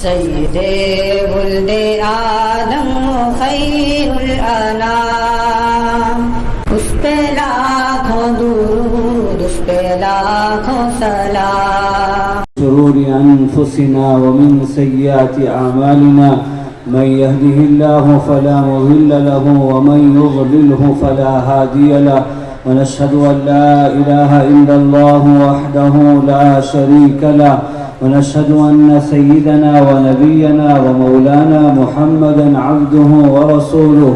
سید ولد آدم خیر الانام، اس پہ لاکھوں درود، اس پہ لاکھوں سلام۔ شرور انفسنا ومن سیئات اعمالنا، من يهده الله فلا مضل له ومن يضلله فلا هادي له، ونشهد ان لا اله الا الله وحده لا شريك له، ونشهد أن سيدنا ونبينا ومولانا محمدا عبده ورسوله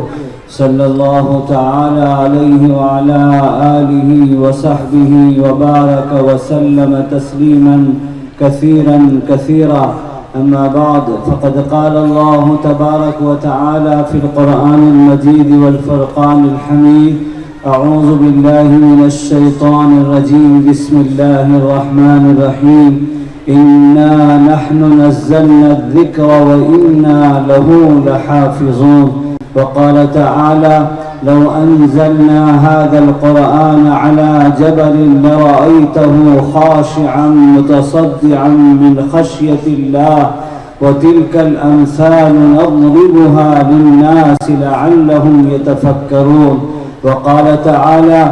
صلى الله تعالى عليه وعلى آله وصحبه وبارك وسلم تسليما كثيرا كثيرا. أما بعد، فقد قال الله تبارك وتعالى في القرآن المجيد والفرقان الحميد: أعوذ بالله من الشيطان الرجيم، بسم الله الرحمن الرحيم، إنا نحن نزلنا الذكر وإنا له لحافظون. وقال تعالى: لو أنزلنا هذا القرآن على جبل لرأيته خاشعا متصدعا من خشية الله، وتلك الأمثال نضربها للناس لعلهم يتفكرون. وقال تعالى: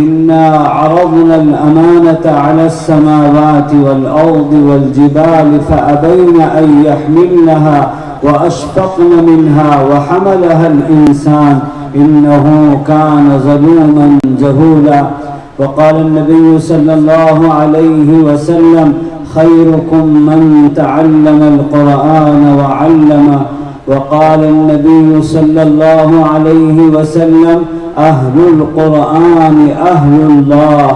إنا عرضنا الأمانة على السماوات والأرض والجبال فأبين أن يحملنها وأشفقن منها وحملها الإنسان إنه كان ظلوما جهولا. وقال النبي صلى الله عليه وسلم: خيركم من تعلم القرآن وعلمه. وقال النبي صلى الله عليه وسلم: أهل القرآن أهل الله،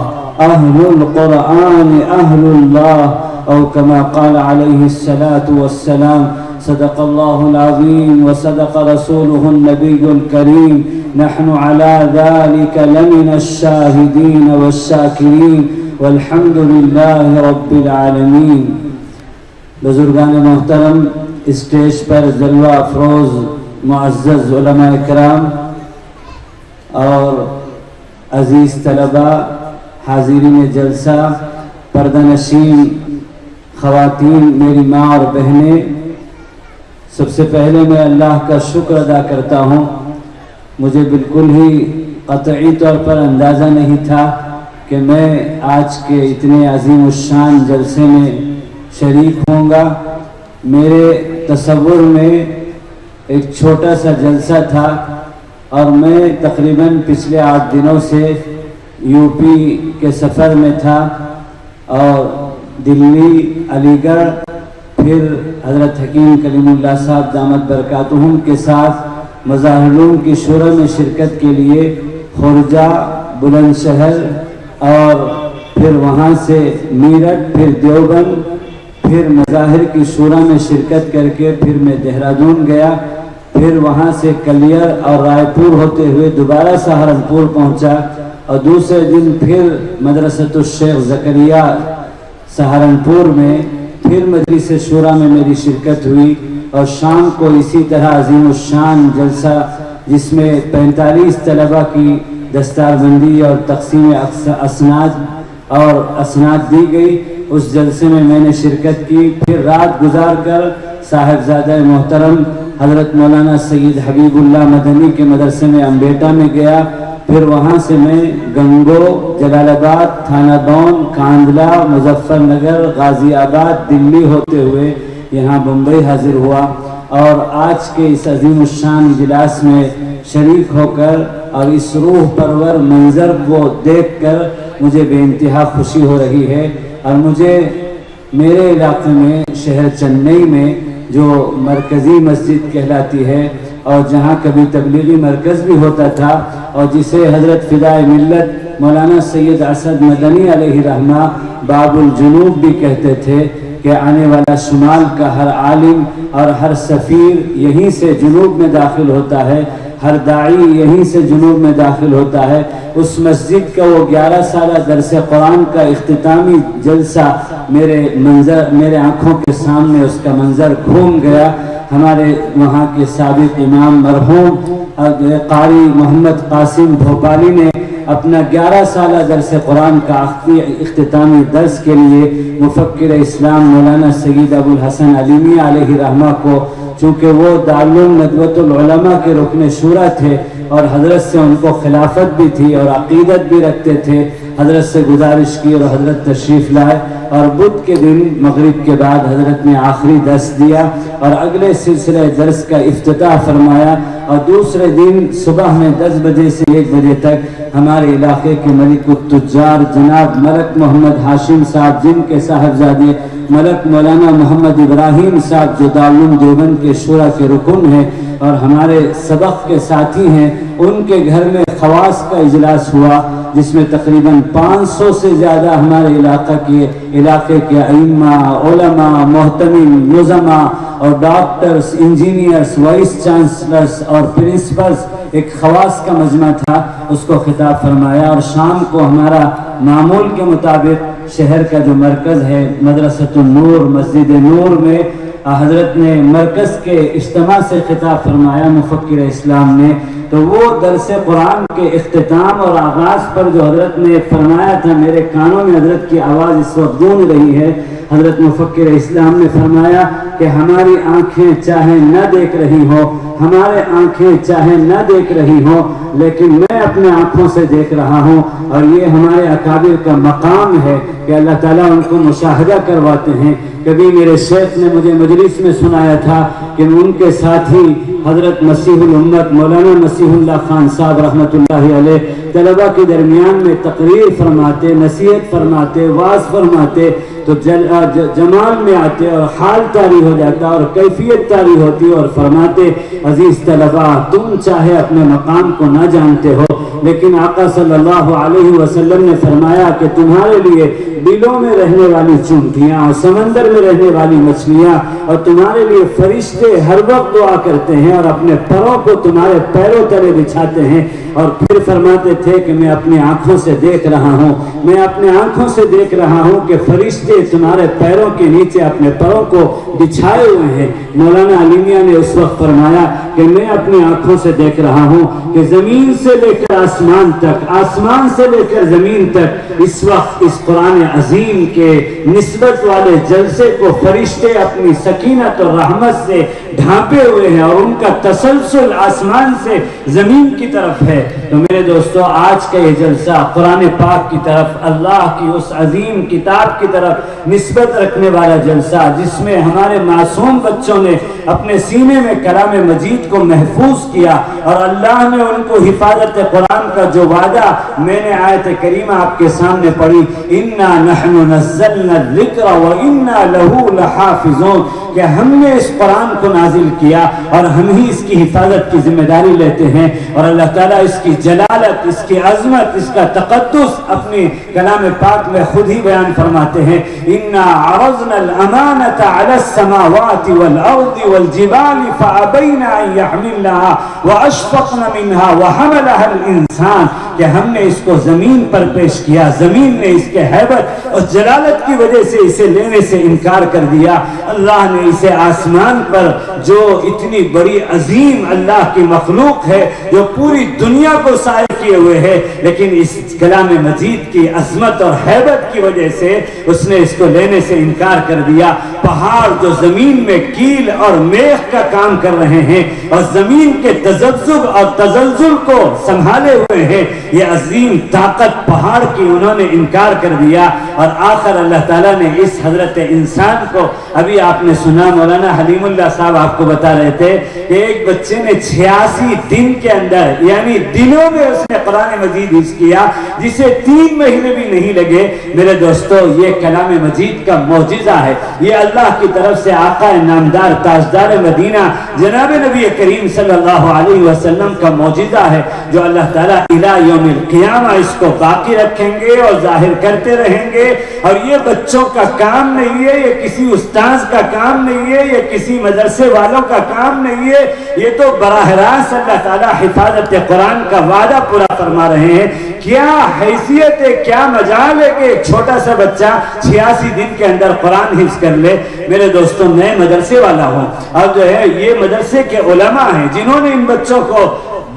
أهل القرآن أهل الله، أو كما قال عليه الصلاة والسلام. صدق الله العظيم وصدق رسوله النبي الكريم، نحن على ذلك لمن الشاهدين والشاكرين، والحمد لله رب العالمين. بزرگان محترم، اسٹیج پر جلوہ افروز معزز علماء کرام اور عزیز طلباء، حاضرین جلسہ، پردہ نشین خواتین، میری ماں اور بہنیں، سب سے پہلے میں اللہ کا شکر ادا کرتا ہوں. مجھے بالکل ہی قطعی طور پر اندازہ نہیں تھا کہ میں آج کے اتنے عظیم الشان جلسے میں شریک ہوں گا. میرے تصور میں ایک چھوٹا سا جلسہ تھا اور میں تقریباً پچھلے 8 دنوں سے یو پی کے سفر میں تھا اور دلی، علی گڑھ، پھر حضرت حکیم کلیم اللہ صاحب دامت برکاتہم کے ساتھ مظاہر العلوم کی شورا میں شرکت کے لیے خورجہ، بلند شہر اور پھر وہاں سے میرٹھ، پھر دیوبند، پھر مظاہر کی شورا میں شرکت کر کے پھر میں دہرادون گیا، پھر وہاں سے کلیر اور رائے پور ہوتے ہوئے دوبارہ سہارنپور پہنچا اور دوسرے دن پھر مدرسۃ الشیخ زکریا سہارنپور میں پھر مجلس شورا میں میری شرکت ہوئی، اور شام کو اسی طرح عظیم الشان جلسہ جس میں 45 طلبہ کی دستار بندی اور تقسیم اسناد دی گئی، اس جلسے میں میں نے شرکت کی. پھر رات گزار کر صاحبزادہ محترم حضرت مولانا سید حبیب اللہ مدنی کے مدرسے میں امبیٹا میں گیا. پھر وہاں سے میں گنگو، جلال آباد، تھانہ بون، کاندلہ، مظفر نگر، غازی آباد، دلی ہوتے ہوئے یہاں بمبئی حاضر ہوا، اور آج کے اس عظیم الشان اجلاس میں شریک ہو کر اور اس روح پرور منظر کو دیکھ کر مجھے بے انتہا خوشی ہو رہی ہے. اور مجھے میرے علاقے میں شہر چنئی میں جو مرکزی مسجد کہلاتی ہے اور جہاں کبھی تبلیغی مرکز بھی ہوتا تھا اور جسے حضرت فدائے ملت مولانا سید اسد مدنی علیہ رحمہ باب الجنوب بھی کہتے تھے کہ آنے والا شمال کا ہر عالم اور ہر سفیر یہیں سے جنوب میں داخل ہوتا ہے، ہر داعی یہیں سے جنوب میں داخل ہوتا ہے. اس مسجد کا وہ 11 سالہ درس قرآن کا اختتامی جلسہ میرے آنکھوں کے سامنے اس کا منظر گھوم گیا. ہمارے وہاں کے سابق امام مرحوم قاری محمد قاسم بھوپالی نے اپنا 11 سالہ درس قرآن کا اختتامی درس کے لیے مفکر اسلام مولانا سید ابو الحسن علیمی علیہ رحمہ کو، چونکہ وہ دارالعلوم ندوۃ العلماء کے رکن شورا تھے اور حضرت سے ان کو خلافت بھی تھی اور عقیدت بھی رکھتے تھے، حضرت سے گزارش کی اور حضرت تشریف لائے اور بدھ کے دن مغرب کے بعد حضرت نے آخری درس دیا اور اگلے سلسلہ درس کا افتتاح فرمایا، اور دوسرے دن صبح میں 10 بجے سے 1 بجے تک ہمارے علاقے کے ملک التجار جناب ملک محمد ہاشم صاحب، جن کے صاحبزادے ملک مولانا محمد ابراہیم صاحب جو دارالعلوم دیوبند کے شورا کے رکن ہیں اور ہمارے سبق کے ساتھی ہیں، ان کے گھر میں خواص کا اجلاس ہوا، جس میں تقریباً 500 سے زیادہ ہمارے علاقے کے ائمہ، علماء، محتمین، نظماء اور ڈاکٹرز، انجینئرز، وائس چانسلرز اور پرنسپلز، ایک خواص کا مجمع تھا، اس کو خطاب فرمایا۔ اور شام کو ہمارا معمول کے مطابق شہر کا جو مرکز ہے مدرسۃ النور، مسجد نور میں حضرت نے مرکز کے اجتماع سے خطاب فرمایا مفکر اسلام نے، تو وہ درس قرآن کے اختتام اور آغاز پر جو حضرت نے فرمایا تھا، میرے کانوں میں حضرت کی آواز اس وقت گونج رہی ہے۔ حضرت مفکر اسلام نے فرمایا کہ ہماری آنکھیں چاہے نہ دیکھ رہی ہو، ہمارے آنکھیں چاہے نہ دیکھ رہی ہو، لیکن میں اپنے آنکھوں سے دیکھ رہا ہوں، اور یہ ہمارے اکابر کا مقام ہے کہ اللہ تعالیٰ ان کو مشاہدہ کرواتے ہیں۔ کبھی میرے شیخ نے مجھے مجلس میں سنایا تھا کہ ان کے ساتھی حضرت مسیح الامت مولانا مسیح اللہ خان صاحب رحمۃ اللہ علیہ طلبہ کے درمیان میں تقریر فرماتے، نصیحت فرماتے، واعظ فرماتے تو جمال میں آتے اور حال طاری ہو جاتا اور کیفیت طاری ہوتی اور فرماتے، عزیز طلبہ، تم چاہے اپنے مقام کو نہ جانتے ہو، لیکن آقا صلی اللہ علیہ وسلم نے فرمایا کہ تمہارے لیے بلوں میں رہنے والی چونٹیاں اور سمندر میں رہنے والی مچھلیاں اور تمہارے لیے فرشتے ہر وقت دعا کرتے ہیں اور اپنے پروں کو تمہارے پیروں تلے بچھاتے ہیں، اور پھر فرماتے تھے کہ میں اپنی آنکھوں سے دیکھ رہا ہوں، میں اپنے آنکھوں سے دیکھ رہا ہوں کہ فرشتے تمہارے پیروں کے نیچے اپنے پروں کو بچھائے ہوئے ہیں۔ مولانا علیمیہ نے اس وقت فرمایا کہ میں اپنی آنکھوں سے دیکھ رہا ہوں کہ زمین سے لے کر آسمان تک، آسمان سے لے کر زمین تک، اس وقت اس قرآن عظیم کے نسبت والے جلسے کو فرشتے اپنی سکینت اور رحمت سے ڈھانپے ہوئے ہیں، اور ان کا تسلسل آسمان سے زمین کی طرف ہے۔ تو میرے دوستو، آج کا یہ جلسہ قرآن پاک کی طرف، اللہ کی اس عظیم کتاب کی طرف نسبت رکھنے والا جلسہ، جس میں ہمارے معصوم بچوں نے اپنے سینے میں کلام مجید کو محفوظ کیا، اور اللہ نے ان کو حفاظت قرآن کا جو وعدہ، میں نے آیت کریمہ آپ کے سامنے پڑھی، اِنَّا نَحْنُ نَزَّلْنَا الذِّكْرَ وَإِنَّا لَهُ لَحَافِظُونَ، کہ ہم نے اس قرآن کو نازل کیا اور ہم ہی اس کی حفاظت کی ذمہ داری لیتے ہیں۔ اور اللہ تعالیٰ اس کی جلالت، اس کی عظمت، اس کا تقدس اپنی کلام پاک میں خود ہی بیان فرماتے ہیں، اِنَّا عَرَضْنَا الْأَمَانَةَ عَلَى السَّمَاوَاتِ وَالْأَرْضِ وَالْجِبَالِ فَأَبَيْنَ أَن يَحْمِلْنَهَا وَأَشْفَقْنَ مِنْهَا وَحَمَلَهَا الْإِنسَانُ، کہ ہم نے اس کو زمین پر پیش کیا، زمین نے اس کے ہیبت اور جلالت کی وجہ سے اسے لینے سے انکار کر دیا، اللہ نے اسے آسمان پر جو اتنی بڑی عظیم اللہ کی مخلوق ہے جو پوری دنیا کو سائے کیے ہوئے ہے، لیکن اس کلام مجید کی عظمت اور ہیبت کی وجہ سے اس نے اس کو لینے سے انکار کر دیا۔ پہاڑ جو زمین میں کیل اور میخ کا کام کر رہے ہیں اور زمین کے تذبذب اور تزلزل کو سنبھالے ہوئے ہیں، یہ عظیم طاقت پہاڑ کی انہوں نے انکار کر دیا، اور آخر اللہ تعالیٰ نے اس حضرت انسان کو، ابھی آپ نے سنا مولانا حلیم اللہ صاحب آپ کو بتا رہے تھے کہ ایک بچے نے 86 دن کے اندر، یعنی دنوں میں اس نے قرآن مجید حفظ کیا، جسے 3 مہینے بھی نہیں لگے۔ میرے دوستو، یہ کلام مجید کا معجزہ ہے، یہ اللہ کی طرف سے آقا نامدار تاجدار مدینہ جناب نبی کریم صلی اللہ علیہ وسلم کا معجزہ ہے، جو اللہ تعالیٰ الی یوم القیامہ اس کو باقی رکھیں گے اور ظاہر کرتے رہیں گے۔ اور یہ بچوں کا کام نہیں ہے، یہ کسی استاذ کا کام نہیں ہے، یہ کسی مدرسے والوں کا کام نہیں ہے، یہ تو براہ راست اللہ تعالیٰ حفاظت قرآن کا وعدہ پورا فرما رہے ہیں۔ کیا حیثیت ہے، کیا مجال ہے کہ ایک چھوٹا سا بچہ 86 دن کے اندر قرآن حفظ کر لے۔ میرے دوستوں، میں مدرسے والا ہوں، اور جو ہے یہ مدرسے کے علماء ہیں جنہوں نے ان بچوں کو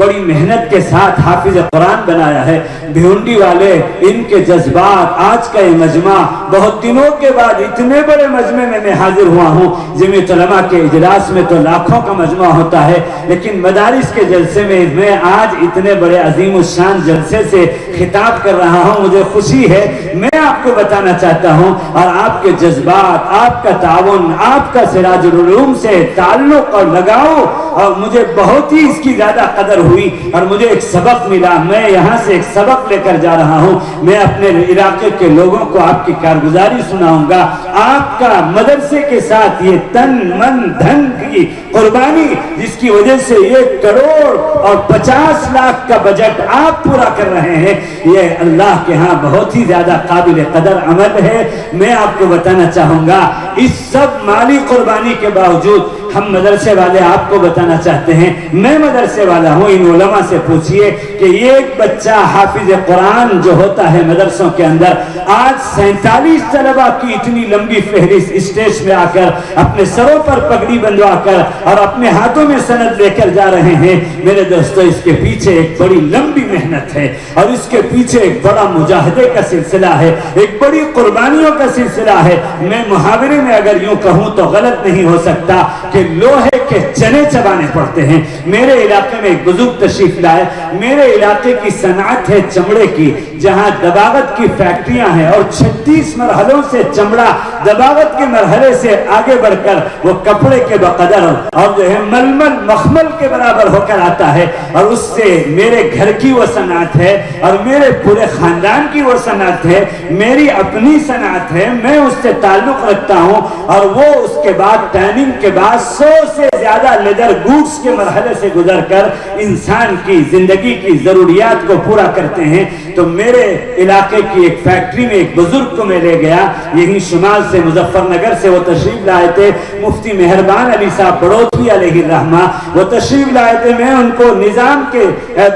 بڑی محنت کے ساتھ حافظ قرآن بنایا ہے۔ بھیونڈی والے ان کے جذبات، آج کا یہ مجمع بہت دنوں کے بعد اتنے بڑے مجمع میں میں حاضر ہوا ہوں۔ جمعیت علماء کے اجلاس میں تو لاکھوں کا مجمع ہوتا ہے، لیکن مدارس کے جلسے میں آج اتنے بڑے عظیم الشان جلسے سے خطاب کر رہا ہوں۔ مجھے خوشی ہے، میں آپ کو بتانا چاہتا ہوں، اور آپ کے جذبات، آپ کا تعاون، آپ کا سراج العلوم سے تعلق اور لگاؤ، اور مجھے بہت ہی اس کی زیادہ قدر ہوئی اور مجھے ایک سبق ملا۔ میں یہاں سے ایک سبق لے کر جا رہا ہوں۔ میں اپنے علاقے کے لوگوں کو آپ کی کارگزاری سناؤں گا، آپ کا مدرسے کے ساتھ یہ تن من دھن کی قربانی، جس کی وجہ سے 1 کروڑ اور 50 لاکھ کا بجٹ آپ پورا کر رہے ہیں، یہ اللہ کے ہاں بہت ہی زیادہ قابل قدر عمل ہے۔ میں آپ کو بتانا چاہوں گا، اس سب مالی قربانی کے باوجود ہم مدرسے والے آپ کو بتانا چاہتے ہیں، میں مدرسے والا ہوں، ان علماء سے پوچھئے کہ ایک بچہ حافظ قرآن جو ہوتا ہے مدرسوں کے اندر، آج 47 طلبہ کی اتنی لمبی فہرست اسٹیج میں آ کر اپنے سروں پر پگڑی بندھوا کر اور اپنے ہاتھوں میں سند لے کر جا رہے ہیں۔ میرے دوستو، اس کے پیچھے ایک بڑی لمبی محنت ہے، اور اس کے پیچھے ایک بڑا مجاہدے کا سلسلہ ہے، ایک بڑی قربانیوں کا سلسلہ ہے۔ میں محاورے میں اگر یوں کہوں تو غلط نہیں ہو سکتا کہ لوہے کے چنے چبانے پڑتے ہیں۔ میرے علاقے میں ایک بزرگ تشریف لائے، میرے علاقے کی صنعت ہے چمڑے کی، جہاں دباغت کی فیکٹریاں ہیں، اور 36 مرحلوں سے چمڑا دباغت کے مرحلے سے آگے بڑھ کر وہ کپڑے کے بقدر اور جو ہے ململ مخمل کے برابر ہو کر آتا ہے، اور اس سے میرے گھر کی وہ صنعت ہے، اور میرے پورے خاندان کی وہ صنعت ہے، میری اپنی صنعت ہے، میں اس سے تعلق رکھتا ہوں، اور وہ اس کے بعد ٹریننگ کے بعد 100 سے زیادہ لیدر گوڈز کے مرحلے سے گزر کر انسان کی زندگی کی ضروریات کو پورا کرتے ہیں۔ تو میرے علاقے کی ایک فیکٹری میں ایک بزرگ کو میں لے گیا، یہی شمال سے مظفر نگر سے وہ تشریف لائے تھے، مفتی مہربان علی صاحب بڑوتری علیہ الرحمہ، وہ تشریف لائے تھے۔ میں ان کو نظام کے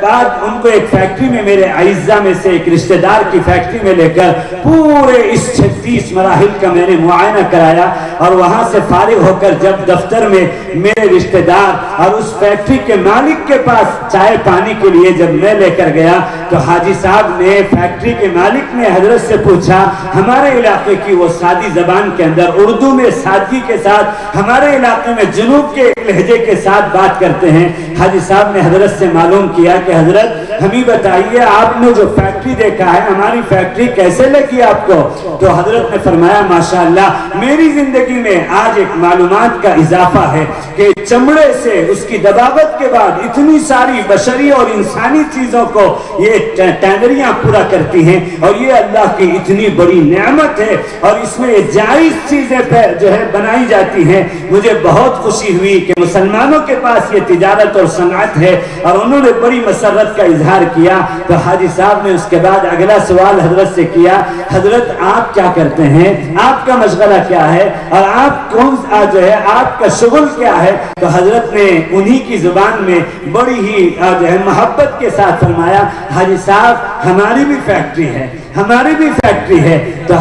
بعد ان کو ایک فیکٹری میں، میرے اعزہ میں سے ایک رشتہ دار کی فیکٹری میں لے کر پورے اس 36 مراحل کا میں نے معائنہ کرایا، اور وہاں سے فارغ ہو کر جب دفتر میں میرے رشتہ دار اور اس فیکٹری کے مالک کے پاس چائے پانی کے لیے جب میں لے کر گیا، تو حاجی صاحب نے، فیکٹری کے مالک نے حضرت سے پوچھا، ہمارے علاقے کی وہ سادی زبان کے اندر اردو میں سادگی کے ساتھ، ہمارے علاقے میں جنوب کے لہجے کے ساتھ بات کرتے ہیں۔ حاجی صاحب نے حضرت سے معلوم کیا کہ حضرت ہمیں بتائیے، آپ نے جو فیکٹری دیکھا ہے، ہماری فیکٹری کیسے لگی آپ کو؟ تو حضرت نے فرمایا، ماشاءاللہ میری زندگی میں آج ایک معلومات کا اضافہ ہے کہ چمڑے سے اس کی دباغت کے بعد اتنی ساری بشری اور انسانی چیزوں کو یہ ٹینڈریاں پورا کرتی ہیں، اور یہ اللہ کی اتنی بڑی نعمت ہے، اور اس میں یہ جائز چیزیں جو ہے بنائی جاتی ہیں۔ مجھے بہت خوشی ہوئی کہ مسلمانوں کے پاس یہ تجارت اور صنعت ہے، اور انہوں نے بڑی مسرت کا اظہار کیا۔ تو حاجی صاحب نے اس کے بعد اگلا سوال حضرت سے کیا، حضرت آپ کیا کرتے ہیں، آپ کا مشغلہ کیا ہے، اور آپ کون جو ہے آپ کا شغل کیا ہے؟ تو حضرت نے انہی کی زبان میں بڑی ہی جو ہے محبت کے ساتھ فرمایا، حاجی صاحب ہماری بھی فیکٹری ہے، ہماری بھی فیکٹری ہے۔ تو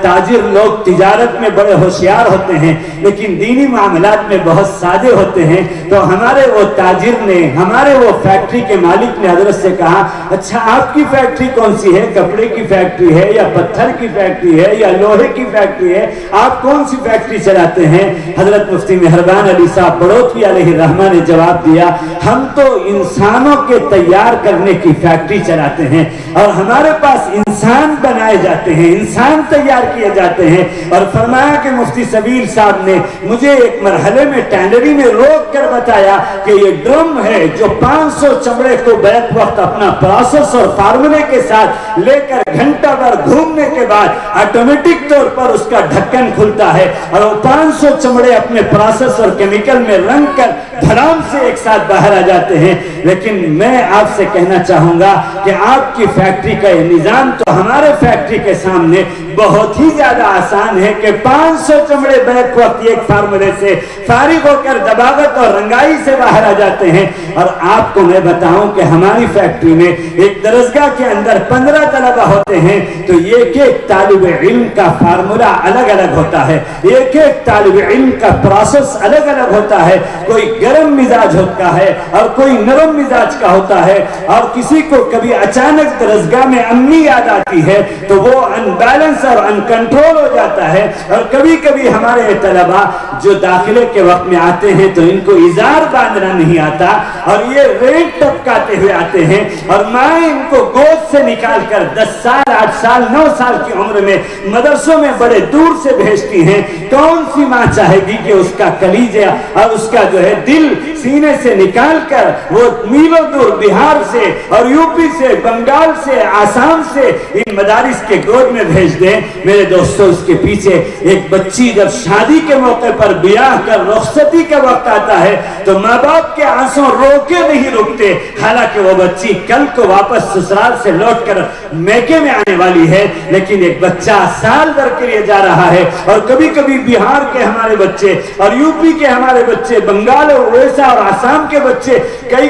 تاجر لوگ تجارت میں بڑے ہوشیار ہوتے ہیں، لیکن دینی معاملات میں بہت سادے ہوتے ہیں۔ تو ہمارے وہ تاجر نے، ہمارے وہ فیکٹری کے مالک نے حضرت سے کہا، اچھا آپ کی فیکٹری کون سی ہے؟ کپڑے کی فیکٹری ہے، یا پتھر کی فیکٹری ہے، یا لوہے کی فیکٹری ہے؟ آپ کون سی فیکٹری چلاتے ہیں؟ حضرت مفتی مہربان علی صاحب بڑوتری علیہ الرحمہ نے جواب دیا، ہم تو انسانوں کے تیار کرنے کی فیکٹری چلاتے ہیں، اور ہمارے پاس انسان بنائے جاتے ہیں، انسان تیار کیے جاتے ہیں۔ اور فرمایا کہ مفتی سبیل صاحب نے مجھے ایک مرحلے میں ٹینڈری میں روک کر بتایا کہ یہ ڈرم ہے جو 500 چمڑے کو بیک وقت اپنا پروسیس اور فارمولے کے ساتھ لے کر گھنٹہ بھر گھومنے کے بعد آٹومیٹک طور پر اس کا ڈھکن کھلتا ہے، اور وہ 500 چمڑے اپنے پروسیس اور کیمیکل میں رنگ کر دھڑام سے ایک ساتھ باہر آ جاتے ہیں۔ لیکن میں آپ سے کہنا چاہوں گا کہ آپ کی فیکٹری کا یہ نظام تو ہمارے فیکٹری کے سامنے بہت ہی زیادہ آسان ہے کہ 500 چمڑے بیک وقت ایک فارمولے سے فارغ ہو کر دباغت اور رنگائی سے باہر آ جاتے ہیں. اور آپ کو میں بتاؤں کہ ہماری فیکٹری میں ایک درسگاہ کے اندر 15 طلبہ ہوتے ہیں تو ایک ایک طالب علم کا فارمولا الگ الگ ہوتا ہے, ایک ایک طالب علم کا پروسیس الگ الگ ہوتا ہے. کوئی گرم مزاج ہوتا ہے اور کوئی نرم مزاج کا ہوتا ہے, اور کسی کو کبھی اچانک درسگاہ میں امی یاد آتی ہے تو وہ ان بیلنس اور ان کنٹرول ہو جاتا ہے. اور کبھی کبھی ہمارے طلبہ جو داخلے کے وقت میں آتے ہیں تو ان کو ازار باندھنا نہیں آتا اور یہ ریٹ ٹپکاتے ہوئے آتے ہیں, اور مائیں ان کو گود سے نکال کر 10 سال 8 سال 9 سال کی عمر میں مدرسوں میں بڑے دور سے بھیجتی ہیں. کون سی ماں چاہے گی کہ اس کا کلیجہ اور اس کا جو ہے دل سینے سے نکال کر وہ میلوں دور بہار سے اور یوپی سے, بنگال سے, آسام سے ان مدارس کے گود میں بھیج دیں؟ میرے دوستوں, اس کے پیچھے ایک بچی جب شادی کے موقع پر بیاہ کر رخصتی کا وقت آتا ہے تو ماں باپ کے آنسوں روکے نہیں رکتے, حالانکہ وہ بچی کل کو واپس سسرال سے لوٹ کر میکے میں آنے والی ہے, لیکن ایک بچہ سال بھر کے لیے جا رہا ہے. اور کبھی کبھی بہار کے ہمارے بچے اور یوپی کے ہمارے بچے, بنگال اور اڑیسہ اور آسام کے بچے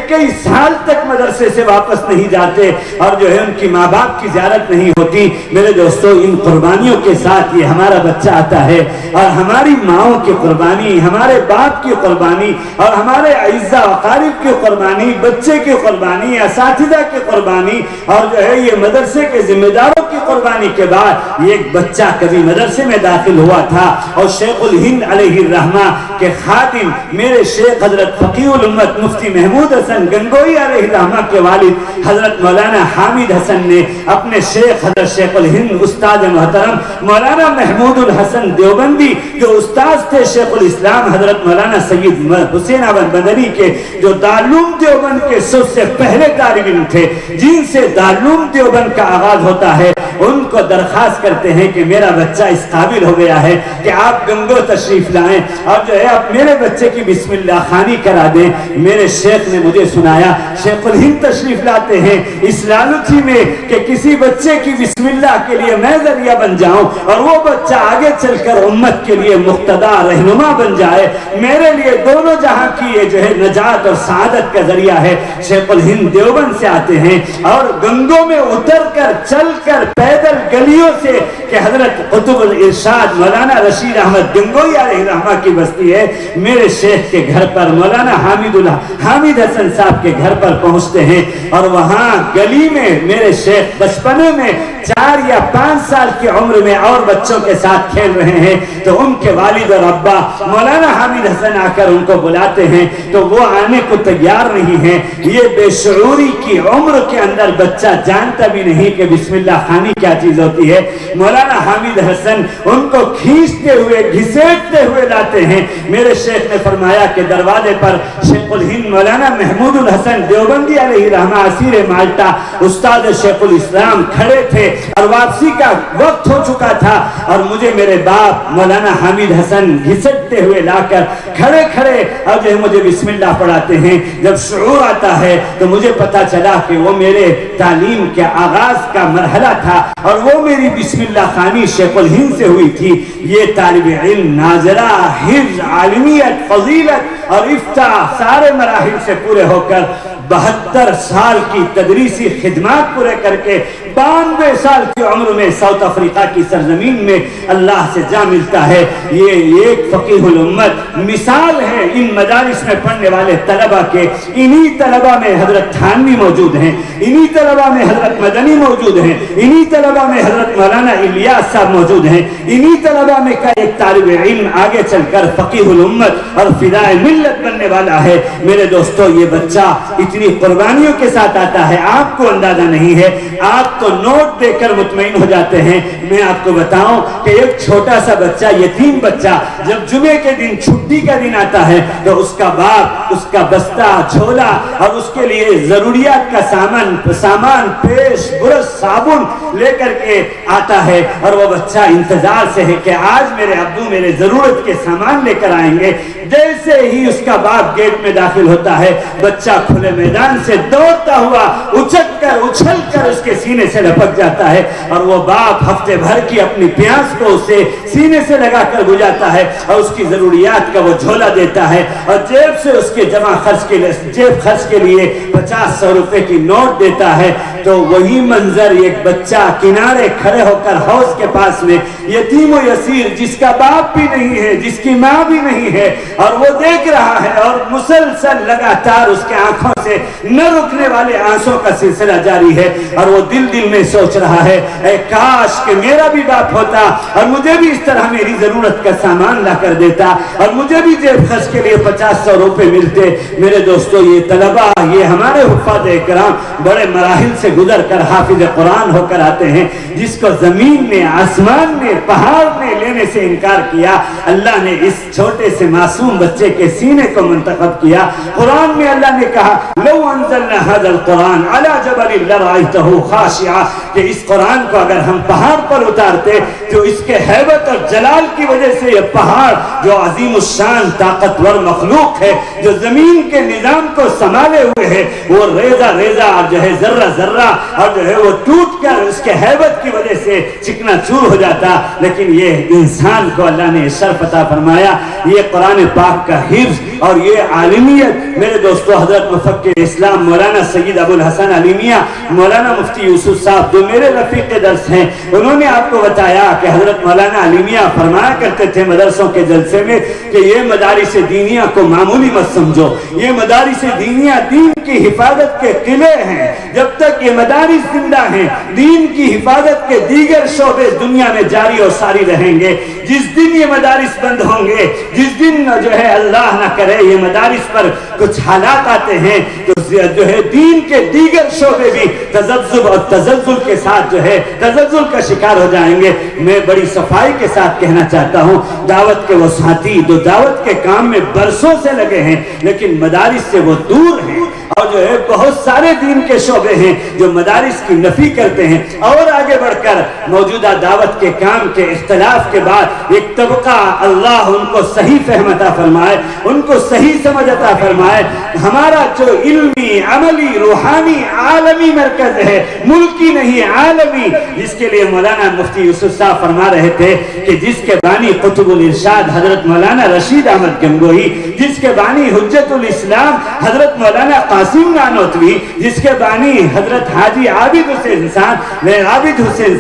کئی سال تک مدرسے سے واپس نہیں جاتے اور جو ہے ان کی ماں باپ کی زیارت نہیں ہوتی. میرے دوستو, ان قربانیوں کے ساتھ یہ ہمارا بچہ آتا ہے, اور ہماری ماؤں کی قربانی, ہمارے باپ کی قربانی, اور ہمارے اعزاء اقارب کی قربانی, بچے کی قربانی, اساتذہ کی قربانی, اور جو ہے یہ مدرسے کے ذمہ داروں کی قربانی کے بعد ایک بچہ کبھی مدرسے میں داخل ہوا تھا اور شیخ الہند علیہ الرحمہ کے خادم میرے شیخ حضرت فقیہ الامت مفتی محمود حسن گنگوئی علیہ الرحمہ کے والد حضرت مولانا حامد حسن نے اپنے شیخ حضرت شیخ الہند استاد محترم مولانا محمود الحسن دیوبندی جو استاد تھے شیخ الاسلام حضرت مولانا سید حسین احمد مدنی کے, جو دارالعلوم دیوبند کے سب سے پہلے طالب علم تھے جن سے دارالعلوم دیوبند کا آغاز ہوتا ہے, ان کو درخواست کرتے ہیں کہ میرا بچہ اس قابل ہو گیا ہے کہ آپ گنگو تشریف لائیں اور جو ہے آپ میرے بچے کی بسم اللہ خوانی کرا دیں. میرے شیخ نے مجھے سنایا, شیخ الہند تشریف لاتے ہیں اس لالچی میں کہ کسی بچے کی بسم اللہ کے لیے میں ذریعہ بن جاؤں اور وہ بچہ آگے چل کر امت کے لیے مقتدا رہنما بن جائے. میرے لیے دونوں جہاں کی یہ جو ہے نجات اور سعادت کا ذریعہ ہے. شیخ الہند دیوبند سے آتے ہیں اور گنگوں میں اتر کر چل کر پیدل گلیوں سے کہ حضرت قطب الارشاد مولانا رشید احمد گنگوئی علیہ رحمہ کی بستی ہے, میرے شیخ کے گھر پر مولانا حامد حسن صاحب کے گھر پر پہنچتے ہیں اور وہاں گلی میں میرے شیخ بچپنے میں 4 یا 5 سال کی عمر میں اور بچوں کے ساتھ کھیل رہے ہیں تو ان کے والد اور ابا مولانا حامد حسن آ کر ان کو بلاتے ہیں تو وہ آنے کو تیار نہیں ہیں. یہ بے شعوری کی عمر کے اندر بچہ جانتا بھی نہیں کہ بسم اللہ خوانی کیا چیز ہوتی ہے. مولانا حامد حسن ان کو کھینچتے ہوئے گھسیٹتے ہوئے لاتے ہیں. میرے شیخ نے فرمایا کہ دروازے پر شیخ الہند مولانا محمود الحسن دیوبندی علیہ رحمہ اسیر مالٹا استاد شیخ الاسلام کھڑے تھے اور واپسی کا وقت ہو چکا تھا, اور مجھے میرے باپ مولانا حامد حسن گھسٹتے ہوئے لا کر کھڑے اور جو ہے مجھے بسم اللہ پڑھاتے ہیں. جب شعور آتا ہے تو مجھے پتا چلا کہ وہ میرے تعلیم کے آغاز کا مرحلہ تھا اور وہ میری بسم اللہ خوانی شیخ الہند سے ہوئی تھی. یہ طالب علم ناظرہ, حفظ, عالمیت, فضیلت اور افتاح سارے مراحل سے پورے ہو کر 72 سال کی تدریسی خدمات پورے کر کے 92 سال کی عمر میں ساؤتھ افریقہ کی سرزمین میں اللہ سے جا ملتا ہے. یہ ایک فقیہ الامت مثال ہے ان مدارس میں پڑھنے والے طلبہ کے. انہی طلبہ میں حضرت تھانوی موجود ہیں, انہی طلبہ میں حضرت مدنی موجود ہیں, انہی طلبہ میں حضرت مولانا الیاس صاحب موجود ہیں, انہی طلبہ میں کا ایک طالب علم آگے چل کر فقیہ الامت اور فدائے ملت بننے والا ہے. میرے دوستو, یہ بچہ اتنی قربانیوں کے ساتھ آتا ہے, آپ کو اندازہ نہیں ہے, آپ تو نوٹ دے کر مطمئن ہو جاتے ہیں. میں آپ کو بتاؤں کہ ایک چھوٹا سا بچہ, یتیم بچہ, جب جمعے کے دن چھٹی کا دن آتا ہے تو اس کا باپ اس کا بستہ, جھولا اور اس کے لیے ضروریات کا سامان پیش, برش, صابن لے کر کے آتا ہے, اور وہ بچہ انتظار سے ہے کہ آج میرے ابو میرے ضرورت کے سامان لے کر آئیں گے. جیسے ہی اس کا باپ گیٹ میں داخل ہوتا ہے بچہ کھلے میدان سے دوڑتا ہوا اچھل کر اس کے سینے سے لپک جاتا ہے اور وہ باپ ہفتے بھر کی اپنی پیاس کو اسے سینے سے لگا کر بجھاتا ہے اور اس کی ضروریات کا وہ جھولا دیتا ہے اور جیب سے اس کے جیب خرچ کے لیے 50-100 روپے کی نوٹ دیتا ہے. تو وہی منظر ایک بچہ کنارے کھڑے ہو کر حوض کے پاس میں یتیم و یسیر جس کا باپ بھی نہیں ہے جس کی ماں بھی نہیں ہے اور وہ دیکھ رہا ہے اور مسلسل لگاتار اس کے آنکھوں سے نہ رکنے والے آنسوں کا سلسلہ جاری ہے اور وہ دل میں سوچ رہا ہے اے کاش کہ میرا بھی باپ ہوتا اور مجھے بھی اس طرح میری ضرورت کا سامان لا کر دیتا اور مجھے بھی جیب خرچ کے لیے 50-100 روپے ملتے. میرے دوستو یہ طلبہ یہ ہمارے حفاظ اکرام بڑے مراحل سے گزر کر حافظ قرآن ہو کر آتے ہیں. جس کو زمین نے آسمان نے پہاڑ نے لینے سے انکار کیا اللہ نے اس چھوٹے سے معصوم بچے کے سینے کو منتخب کیا. قرآن میں اللہ نے کہا لو انزلنا هذا القرآن على جبل لرأيته خاشعا کہ اس قرآن کو اگر ہم پہاڑ پر اتارتے تو اس کے ہیبت اور جلال کی وجہ سے یہ پہاڑ جو عظیم الشان طاقتور مخلوق ہے جو زمین کے نظام کو سنبھالے ہوئے ہے وہ ریزہ ریزہ اور جو ہے ذرہ ذرہ اور جو ہے وہ ٹوٹ کر اس کے ہیبت کی وجہ سے چکنا چور ہو جاتا. لیکن یہ انسان کو اللہ نے شرف عطا فرمایا. یہ قرآن پاک کا حفظ اور یہ عالمیت میرے دوستو حضرت مفکر اسلام مولانا سید ابو الحسن علی میاں مولانا مفتی یوسف صاحب جو میرے رفیق درس ہیں انہوں نے آپ کو بتایا کہ حضرت مولانا علی میاں فرمایا کرتے تھے مدرسوں کے جلسے میں کہ یہ مدارس دینیہ کو معمولی مت سمجھو. یہ مدارس دینیہ دین کی حفاظت کے قلعے ہیں. جب تک یہ مدارس زندہ ہیں دین کی حفاظت کے دیگر شعبے دنیا میں جاری اور ساری رہیں گے. جس دن یہ مدارس بند ہوں گے جس دن جو ہے اللہ نہ کرے یہ مدارس پر کچھ حالات آتے ہیں تو جو ہے دین کے دیگر شعبے بھی تذبذب اور تزلزل کے ساتھ جو ہے تزلزل کا شکار ہو جائیں گے. میں بڑی صفائی کے ساتھ کہنا چاہتا ہوں دعوت کے وہ ساتھی جو دعوت کے کام میں برسوں سے لگے ہیں لیکن مدارس سے وہ دور ہیں اور جو ہے بہت سارے دین کے شعبے ہیں جو مدارس کی نفی کرتے ہیں. اور آگے بڑھ کر موجودہ دعوت کے کام کے اختلاف کے بعد ایک طبقہ اللہ ان کو صحیح فہم عطا فرمائے ان کو صحیح سمجھ عطا فرمائے. ہمارا جو علمی عملی روحانی عالمی مرکز ہے ملکی نہیں عالمی جس کے لیے مولانا مفتی یوسف صاحب فرما رہے تھے کہ جس کے بانی قطب الارشاد حضرت مولانا رشید احمد گنگوہی جس کے بانی حجت الاسلام حضرت مولانا قاسم نانوتوی جس کے بانی حضرت حاجی عابد حسین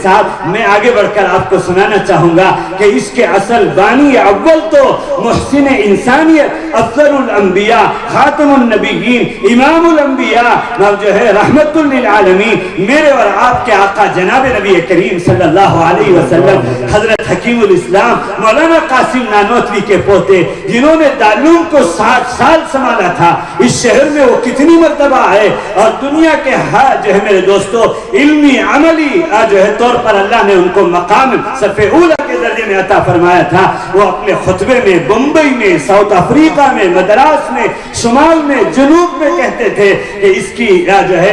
صاحب میں آگے بڑھ کر آپ کو سنانا چاہوں گا کہ اس کے اصل بانی اول تو محسن انسانیت افضل الانبیاء خاتم النبیین امام الانبیاء جو ہے رحمت للعالمین میرے اور آپ کے آقا جناب نبی کریم صلی اللہ علیہ وسلم حضرت حکیم الاسلام مولانا قاسم نانوتوی کے پوتے جنہوں نے دارالعلوم کو 60 سال سنبھالا تھا. اس شہر میں وہ کتنی مرتبہ آئے اور دنیا کے جو ہے میرے دوستو علمی عملی جو ہے طور پر اللہ نے ان کو مقام صف اولا کے درجے میں عطا فرمایا تھا. وہ اپنے خطبے میں بمبئی میں ساؤتھ افریقہ میں مدراس میں شمال میں جنوب میں کہتے تھے کہ اس کی جو ہے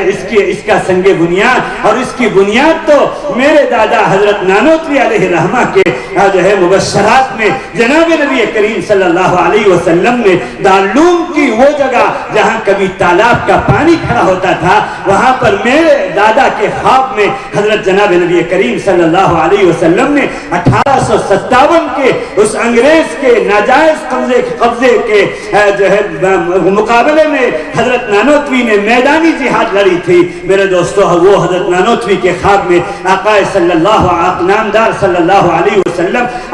اس کا سنگ بنیاد اور اس کی بنیاد تو میرے دادا حضرت نانوتوی علیہ رحمہ کے جو ہے مبشرات میں جناب نبی کریم صلی اللہ علیہ وسلم نے دارالعلوم کی وہ جگہ جہاں کبھی تالاب کا پانی کھڑا ہوتا تھا وہاں پر میرے دادا کے خواب میں حضرت جناب نبی کریم صلی اللہ علیہ وسلم نے 1857 کے اس انگریز کے ناجائز قبضے کے جو ہے مقابلے میں حضرت نانوتوی نے میدانی جہاد لڑی تھی. میرے دوستو وہ حضرت نانوتوی کے خواب میں آقا صلی اللہ نامدار صلی اللہ علیہ وسلم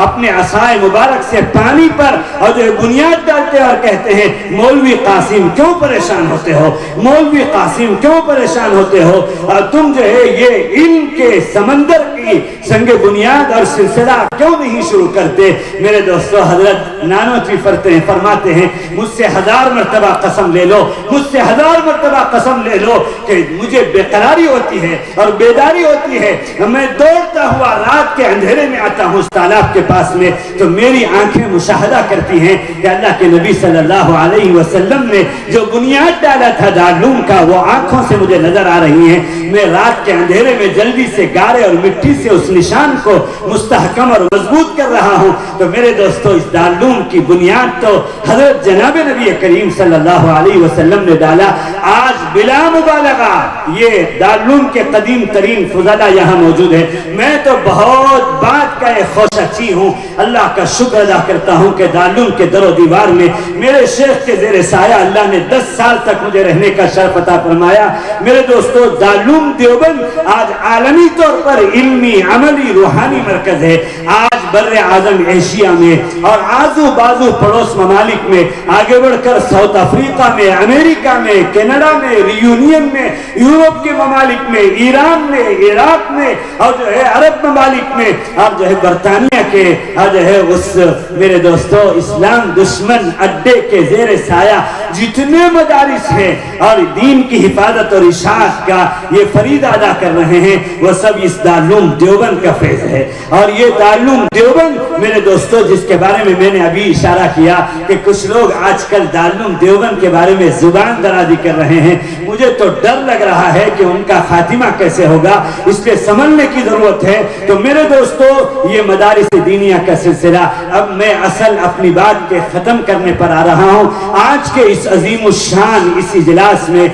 اپنے عصائے مبارک سے پانی پر اور جو بنیاد ڈالتے اور کہتے ہیں مولوی قاسم کیوں پریشان ہوتے ہو مولوی قاسم کیوں پریشان ہوتے ہو اور تم جو ہے یہ علم کے سمندر کی سنگ بنیاد اور سلسلہ کیوں نہیں شروع کرتے. میرے دوستو حضرت نانوتوی فرماتے ہیں مجھ سے 1000 مرتبہ قسم لے لو مجھ سے 1000 مرتبہ قسم لے لو کہ مجھے بے قراری ہوتی ہے اور بیداری ہوتی ہے میں دوڑتا ہوا رات کے اندھیرے میں آتا ہوں اس تالاب کے پاس میں تو میری آنکھیں مشاہدہ کرتی ہیں کہ اللہ کے نبی صلی اللہ علیہ وسلم نے جو بنیاد ڈالا تھا دارالعلوم کا وہ آنکھوں سے مجھے نظر آ رہی ہیں. میں رات کے اندھیرے میں جلدی سے گارے اور مٹی سے اس نشان کو مستحکم اور مضبوط کر رہا ہوں۔ تو میرے دوستو اس دارالعلوم کی بنیاد تو حضرت جناب نبی کریم صلی اللہ علیہ وسلم نے ڈالا۔ آج بلا مبالغہ یہ دارالعلوم کے قدیم ترین فضلہ یہاں موجود ہے۔ میں تو بہت بات کا ایک خوشچی ہوں، اللہ کا شکر ادا کرتا ہوں کہ دارالعلوم کے در و دیوار میں میرے شیخ کے زیر سایہ اللہ نے 10 سال تک مجھے رہنے کا شرف عطا فرمایا۔ میرے دوستو دارالعلوم دیوبند آج عالمی طور پر علمی عملی روحانی مرکز ہے۔ آج بر اعظم ایشیا میں اور آزو بازو پڑوس ممالک میں آگے بڑھ کر ساؤتھ افریقہ میں، امریکہ میں، کینیڈا میں، ریونین میں، یورپ کے ممالک میں، ایران میں، عراق میں اور جو ہے عرب ممالک میں اور جو ہے برطانیہ کے اور جو ہے اس میرے دوستو اسلام دشمن اڈے کے زیر سایہ جتنے مدارس ہیں اور دین کی حفاظت اور اشاعت کا یہ فرید ادا کر رہے ہیں وہ سب اس دارالعلوم دیوبند کا فیض ہے۔ اور یہ دارالعلوم دیوبند میرے دوستو جس کے بارے میں میں نے ابھی اشارہ کیا کہ کچھ لوگ آج کل دارالعلوم دیوبند کے بارے میں زبان درازی کر رہے ہیں، مجھے تو ڈر لگ رہا ہے کہ ان کا خاتمہ کیسے ہوگا، اس لیے سنبھلنے کی ضرورت ہے۔ تو میرے دوستو یہ مدارس دینیہ کا سلسلہ اب میں اصل اپنی بات کے ختم کرنے پر آ رہا ہوں۔ آج کے اس عظیم الشان اس اجلاس میں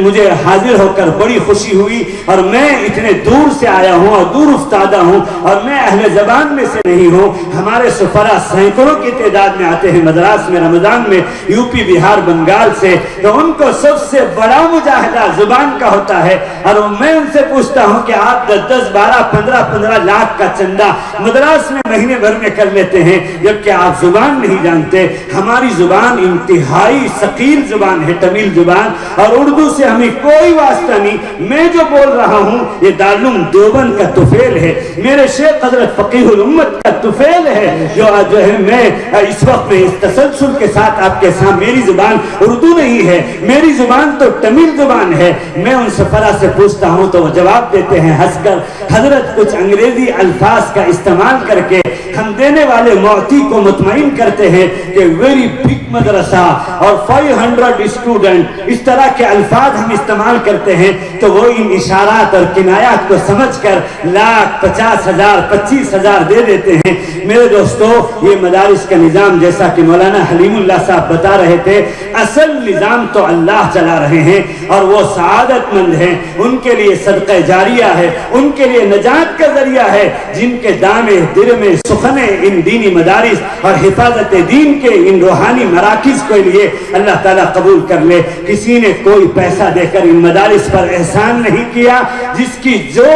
مجھے حاضر ہو کر بڑی خوشی ہوئی اور میں اتنے دور سے آیا ہوں اور دور افتادہ ہوں اور میں اہل زبان میں سے نہیں ہوں۔ ہمارے سفراء سینکڑوں کی تعداد میں آتے ہیں مدراس میں رمضان میں، یو پی بہار بنگال سے، تو ان کو سب سے بڑا مجاہدہ زبان کا ہوتا ہے اور میں ان سے پوچھتا ہوں کہ آپ 10 12 15 لاکھ کا چندہ مدراس میں مہینے بھر میں کر لیتے ہیں جبکہ آپ زبان نہیں جانتے۔ ہماری زبان انتہائی ثقیل زبان ہے، تمل زبان، اور اردو سے ہمیں کوئی واسطہ نہیں۔ میں جو بول رہا ہوں یہ دارالعلوم دیوبند کا طفیل ہے، میرے شیخ حضرت فقیہ الامت کا طفیل ہے جو ہے میں اس وقت میں اس تسلسل کے ساتھ آپ کے سامنے، میری زبان اردو نہیں ہے، میری زبان تو تمل زبان ہے۔ میں ان سفراء سے پوچھتا ہوں تو وہ جواب دیتے ہیں ہنس کر، حضرت کچھ انگریزی الفاظ کا استعمال کر کے ہم دینے والے معطی کو مطمئن کرتے ہیں کہ ویری بگ مدرسہ اور 500 اسٹوڈنٹ، اس طرح کے الفاظ ہم استعمال کرتے ہیں تو وہ ان اشارات اور کنایات کو سمجھ کر لاکھ 50,000 25,000 دے دیتے ہیں۔ میرے دوستو یہ مدارس کا نظام جیسا کہ مولانا حلیم اللہ صاحب بتا رہے تھے، اصل نظام تو اللہ چلا رہے ہیں اور وہ سعادت مند ہیں، ان کے لیے صدقہ جاریہ ہے، ان کے لیے نجات کا ذریعہ ہے جن کے دامے دل میں سخنے ان دینی مدارس اور حفاظت دین کے ان روحانی مراکز کے لیے اللہ تعالیٰ قبول کر لے۔ کسی نے کوئی پیسہ دے کر ان مدارس پر احسان نہیں کیا، جس کی جو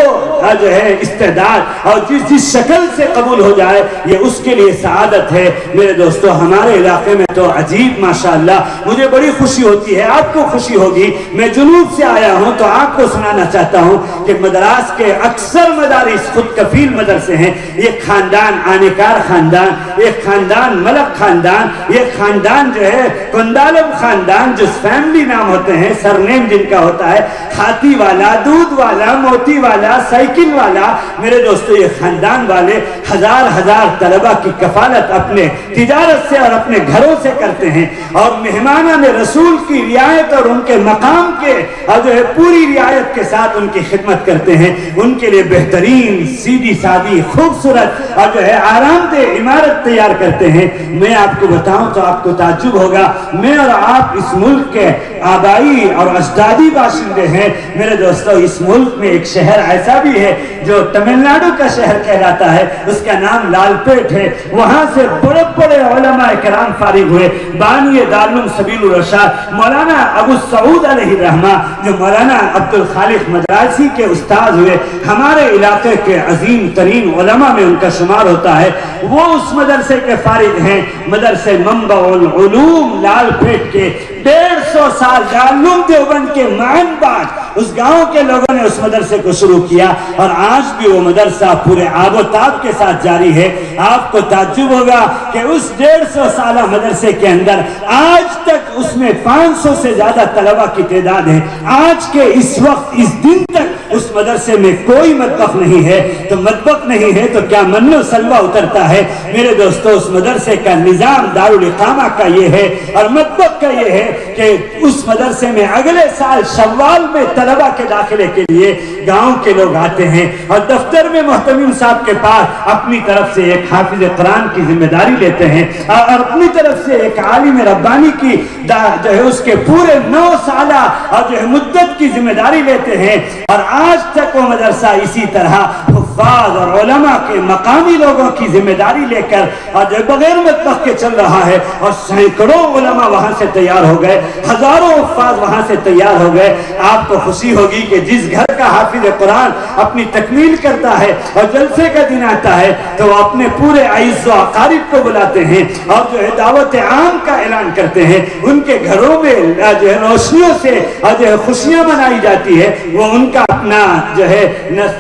ہے استعداد اور جس شکل سے قبول ہو جائے یہ اس کے لیے سعادت ہے۔ میرے دوستو ہمارے علاقے میں تو عجیب ماشاءاللہ مجھے بڑی خوشی ہوتی ہے، آپ کو خوشی ہوگی، میں جنوب سے آیا ہوں تو آپ کو سنانا چاہتا ہوں کہ مدراس کے اکثر مدارس خود کفیل مدرسے ہیں۔ یہ خاندان آنےکار خاندان، یہ خاندان ملک خاندان، یہ خاندان جو ہے کندالم خاندان، جو فیملی نام ہوتے ہیں، سرنیم جن کا ہوتا ہے، ہاتھی والا، دودھ والا، موتی والا، سائیکل والا، میرے دوستو یہ خاندان والے ہزار طلبہ کی کفالت اپنے تجارت سے اور اپنے گھروں سے کرتے ہیں اور مہمانان رسول کی رعایت اور ان کے مقام کے اور جو ہے پوری رعایت کے ساتھ ان کی خدمت کرتے ہیں۔ ان کے لیے بہترین سیدھی سادی خوبصورت اور جو ہے آرام دہ عمارت تیار کرتے ہیں۔ میں آپ کو بتاؤں تو آپ کو تعجب ہوگا، میں اور آپ اس ملک کے آبائی اور اجدادی باشندے ہیں۔ میرے دوستو اس ملک میں ایک شہر ایسا بھی ہے جو تمل ناڈو کا شہر کہلاتا ہے، اس کا نام لال پیٹ ہے، وہاں سے بڑے بڑے علماء کرام فارغ ہوئے۔ بانی دارالعلوم سبیل الرشاد مولانا ابو سعود علیہ الرحمہ جو مولانا عبد الخالق مدراسی کے استاد ہوئے، ہمارے علاقے کے عظیم ترین علماء میں ان کا شمار ہوتا ہے، وہ اس مدرسے کے فارغ ہیں، مدرسے منبع العلوم لال پیٹ کے۔ 150 سال دارالعلوم دیوبند کے معین بعد اس گاؤں کے لوگوں نے اس مدرسے کو شروع کیا اور آج بھی وہ مدرسہ پورے آب و تاب کے ساتھ جاری ہے۔ آپ کو تعجب ہوگا کہ اس 150 سالہ مدرسے کے اندر آج تک اس میں 500 سے زیادہ طلبہ کی تعداد ہے۔ آج کے اس وقت اس دن تک اس مدرسے میں کوئی مطبخ نہیں ہے تو مطبخ نہیں ہے تو کیا من و سلوہ اترتا ہے؟ میرے دوستو اس مدرسے کا نظام دارالاقامہ کا یہ ہے اور مطبخ کا یہ ہے کہ اس مدرسے میں اگلے سال شوال میں طلبہ کے داخلے کے لیے گاؤں کے لوگ آتے ہیں اور دفتر میں محتمم صاحب کے پاس اپنی طرف سے ایک حافظ قرآن کی ذمہ داری لیتے ہیں اور اپنی طرف سے ایک عالم ربانی کی جو ہے اس کے پورے 9 سالہ اور جو ہے مدت کی ذمہ داری لیتے ہیں اور آج تک وہ مدرسہ اسی طرح حفاظ اور علماء کے مقامی لوگوں کی ذمہ داری لے کر اور جو بغیر مطبخ کے چل رہا ہے اور سینکڑوں علماء وہاں سے تیار ہو گئے، ہزاروں حفاظ وہاں سے تیار ہو گئے۔ آپ کو خوشی ہوگی کہ جس گھر کا حافظ قرآن اپنی تکمیل کرتا ہے اور جلسے کا دن آتا ہے تو وہ اپنے پورے اعز و اقارب کو بلاتے ہیں اور جو ہے دعوت عام کا اعلان کرتے ہیں، ان کے گھروں میں جو ہے روشنیوں سے اور جو ہے خوشیاں منائی جاتی ہے۔ وہ ان کا اپنا جو ہے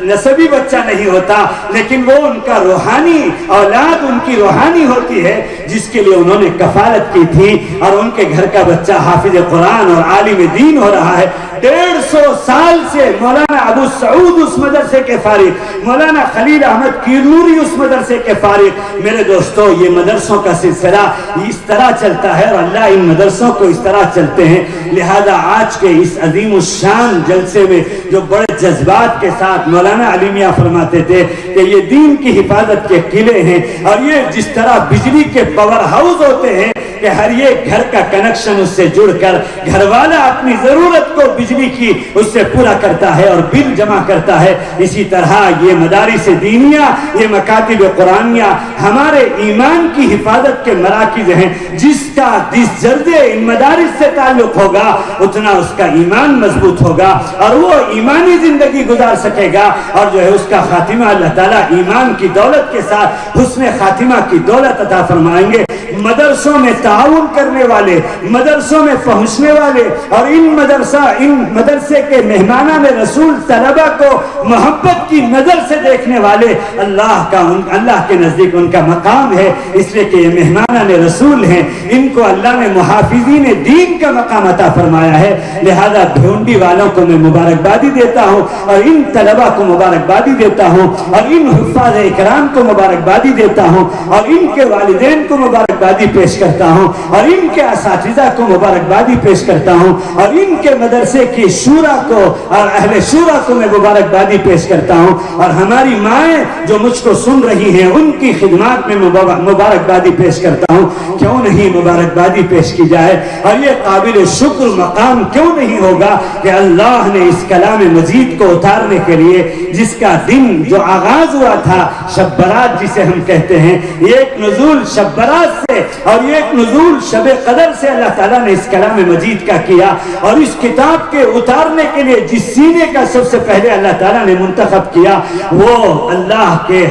نسبی بچہ نہیں ہوتا لیکن وہ ان کا روحانی اولاد ان کی روحانی ہوتی ہے جس کے لیے انہوں نے کفالت کی تھی اور ان کے گھر کا بچہ حافظ قرآن اور عالم دین ہو رہا ہے۔ 150 سال سے مولانا ابو سعود اس مدرسے کے فارغ، مولانا خلیل احمد کیرنوری اس مدرسے کے فارغ۔ میرے دوستو یہ مدرسوں کا سلسلہ اس طرح چلتا ہے اور اللہ ان مدرسوں کو اس طرح چلتے ہیں۔ لہذا آج کے اس عظیم الشان جلسے میں جو بڑے جذبات کے ساتھ مولانا علی میاں فرماتے تھے کہ یہ دین کی حفاظت کے قلعے ہیں اور یہ جس طرح بجلی کے پاور ہاؤس ہوتے ہیں کہ ہر ایک گھر کا کنیکشن اس سے جڑ کر گھر والا اپنی ضرورت کو بجلی کی اس سے پورا کرتا ہے اور بل جمع کرتا ہے، اسی طرح یہ مدارس دینیہ، یہ مکاتب قرآنیہ ہمارے ایمان کی حفاظت کے مراکز ہیں۔ جس کا جس جلدے ان مدارس سے تعلق ہوگا اتنا اس کا ایمان مضبوط ہوگا اور وہ ایمانی زندگی گزار سکے گا اور جو ہے اس کا خاتمہ اللہ تعالیٰ ایمان کی دولت کے ساتھ حسن خاتمہ کی دولت عطا فرمائیں گے۔ مدرسوں میں تعاون کرنے والے، مدرسوں میں پہنچنے والے اور ان مدرسے کے مہمانان رسول طلبہ کو محبت کی نظر سے دیکھنے والے اللہ کے نزدیک ان کا مقام ہے، اس لیے کہ یہ مہمانان رسول ہیں، ان کو اللہ نے محافظین دین کا مقام عطا فرمایا ہے۔ لہذا بھونڈی والوں کو میں مبارکبادی دیتا ہوں اور ان طلبہ کو مبارکبادی دیتا ہوں اور ان حفاظ اکرام کو مبارکبادی دیتا ہوں اور ان کے والدین کو مبارکبادی پیش کرتا ہوں اور ان کے اساتذہ کو مبارکبادی پیش کرتا ہوں اور ان کے مدرسے کی شورا کو اور اہل شورا کو میں مبارکبادی پیش کرتا ہوں اور ہماری مائیں جو مجھ کو سن رہی ہیں ان کی خدمات میں مبارکبادی پیش کرتا ہوں۔ کیوں نہیں مبارکبادی پیش کی جائے اور یہ قابل شکر مقام کیوں نہیں ہوگا کہ اللہ نے اس کلام مجید کو اتارنے کے لیے جس کا دن جو آغاز ہوا تھا شب برات جسے ہم کہتے ہیں، ایک نزول شب برات سے اور ایک نزول شب قدر سے اللہ تعالیٰ نے اس کلام مجید کا کیا اور اس کتاب کے اتارنے کے لیے جس سینے کا سب سے پہلے اللہ تعالیٰ نے منتخب کیا وہ اللہ کے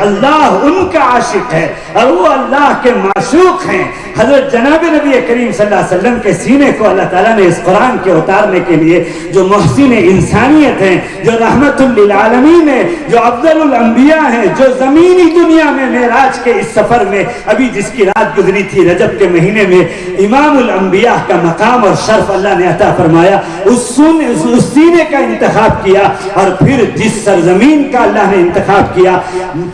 اللہ ان کا عاشق ہے اور وہ اللہ کے معشوق ہیں۔ حضرت جناب نبی کریم صلی اللہ علیہ وسلم کے سینے کو اللہ تعالیٰ نے اس قرآن کے اتارنے کے لیے جو محسن انسانیت ہیں، جو رحمت للعالمین ہیں، جو افضل الانبیاء ہیں، جو زمینی دنیا میں معراج کے اس سفر میں ابھی جس کی رات گزری تھی رجب کے مہینے میں امام الانبیاء کا مقام اور شرف اللہ نے عطا فرمایا، اس سینے کا انتخاب کیا اور پھر جس سرزمین کا اللہ نے انتخاب کیا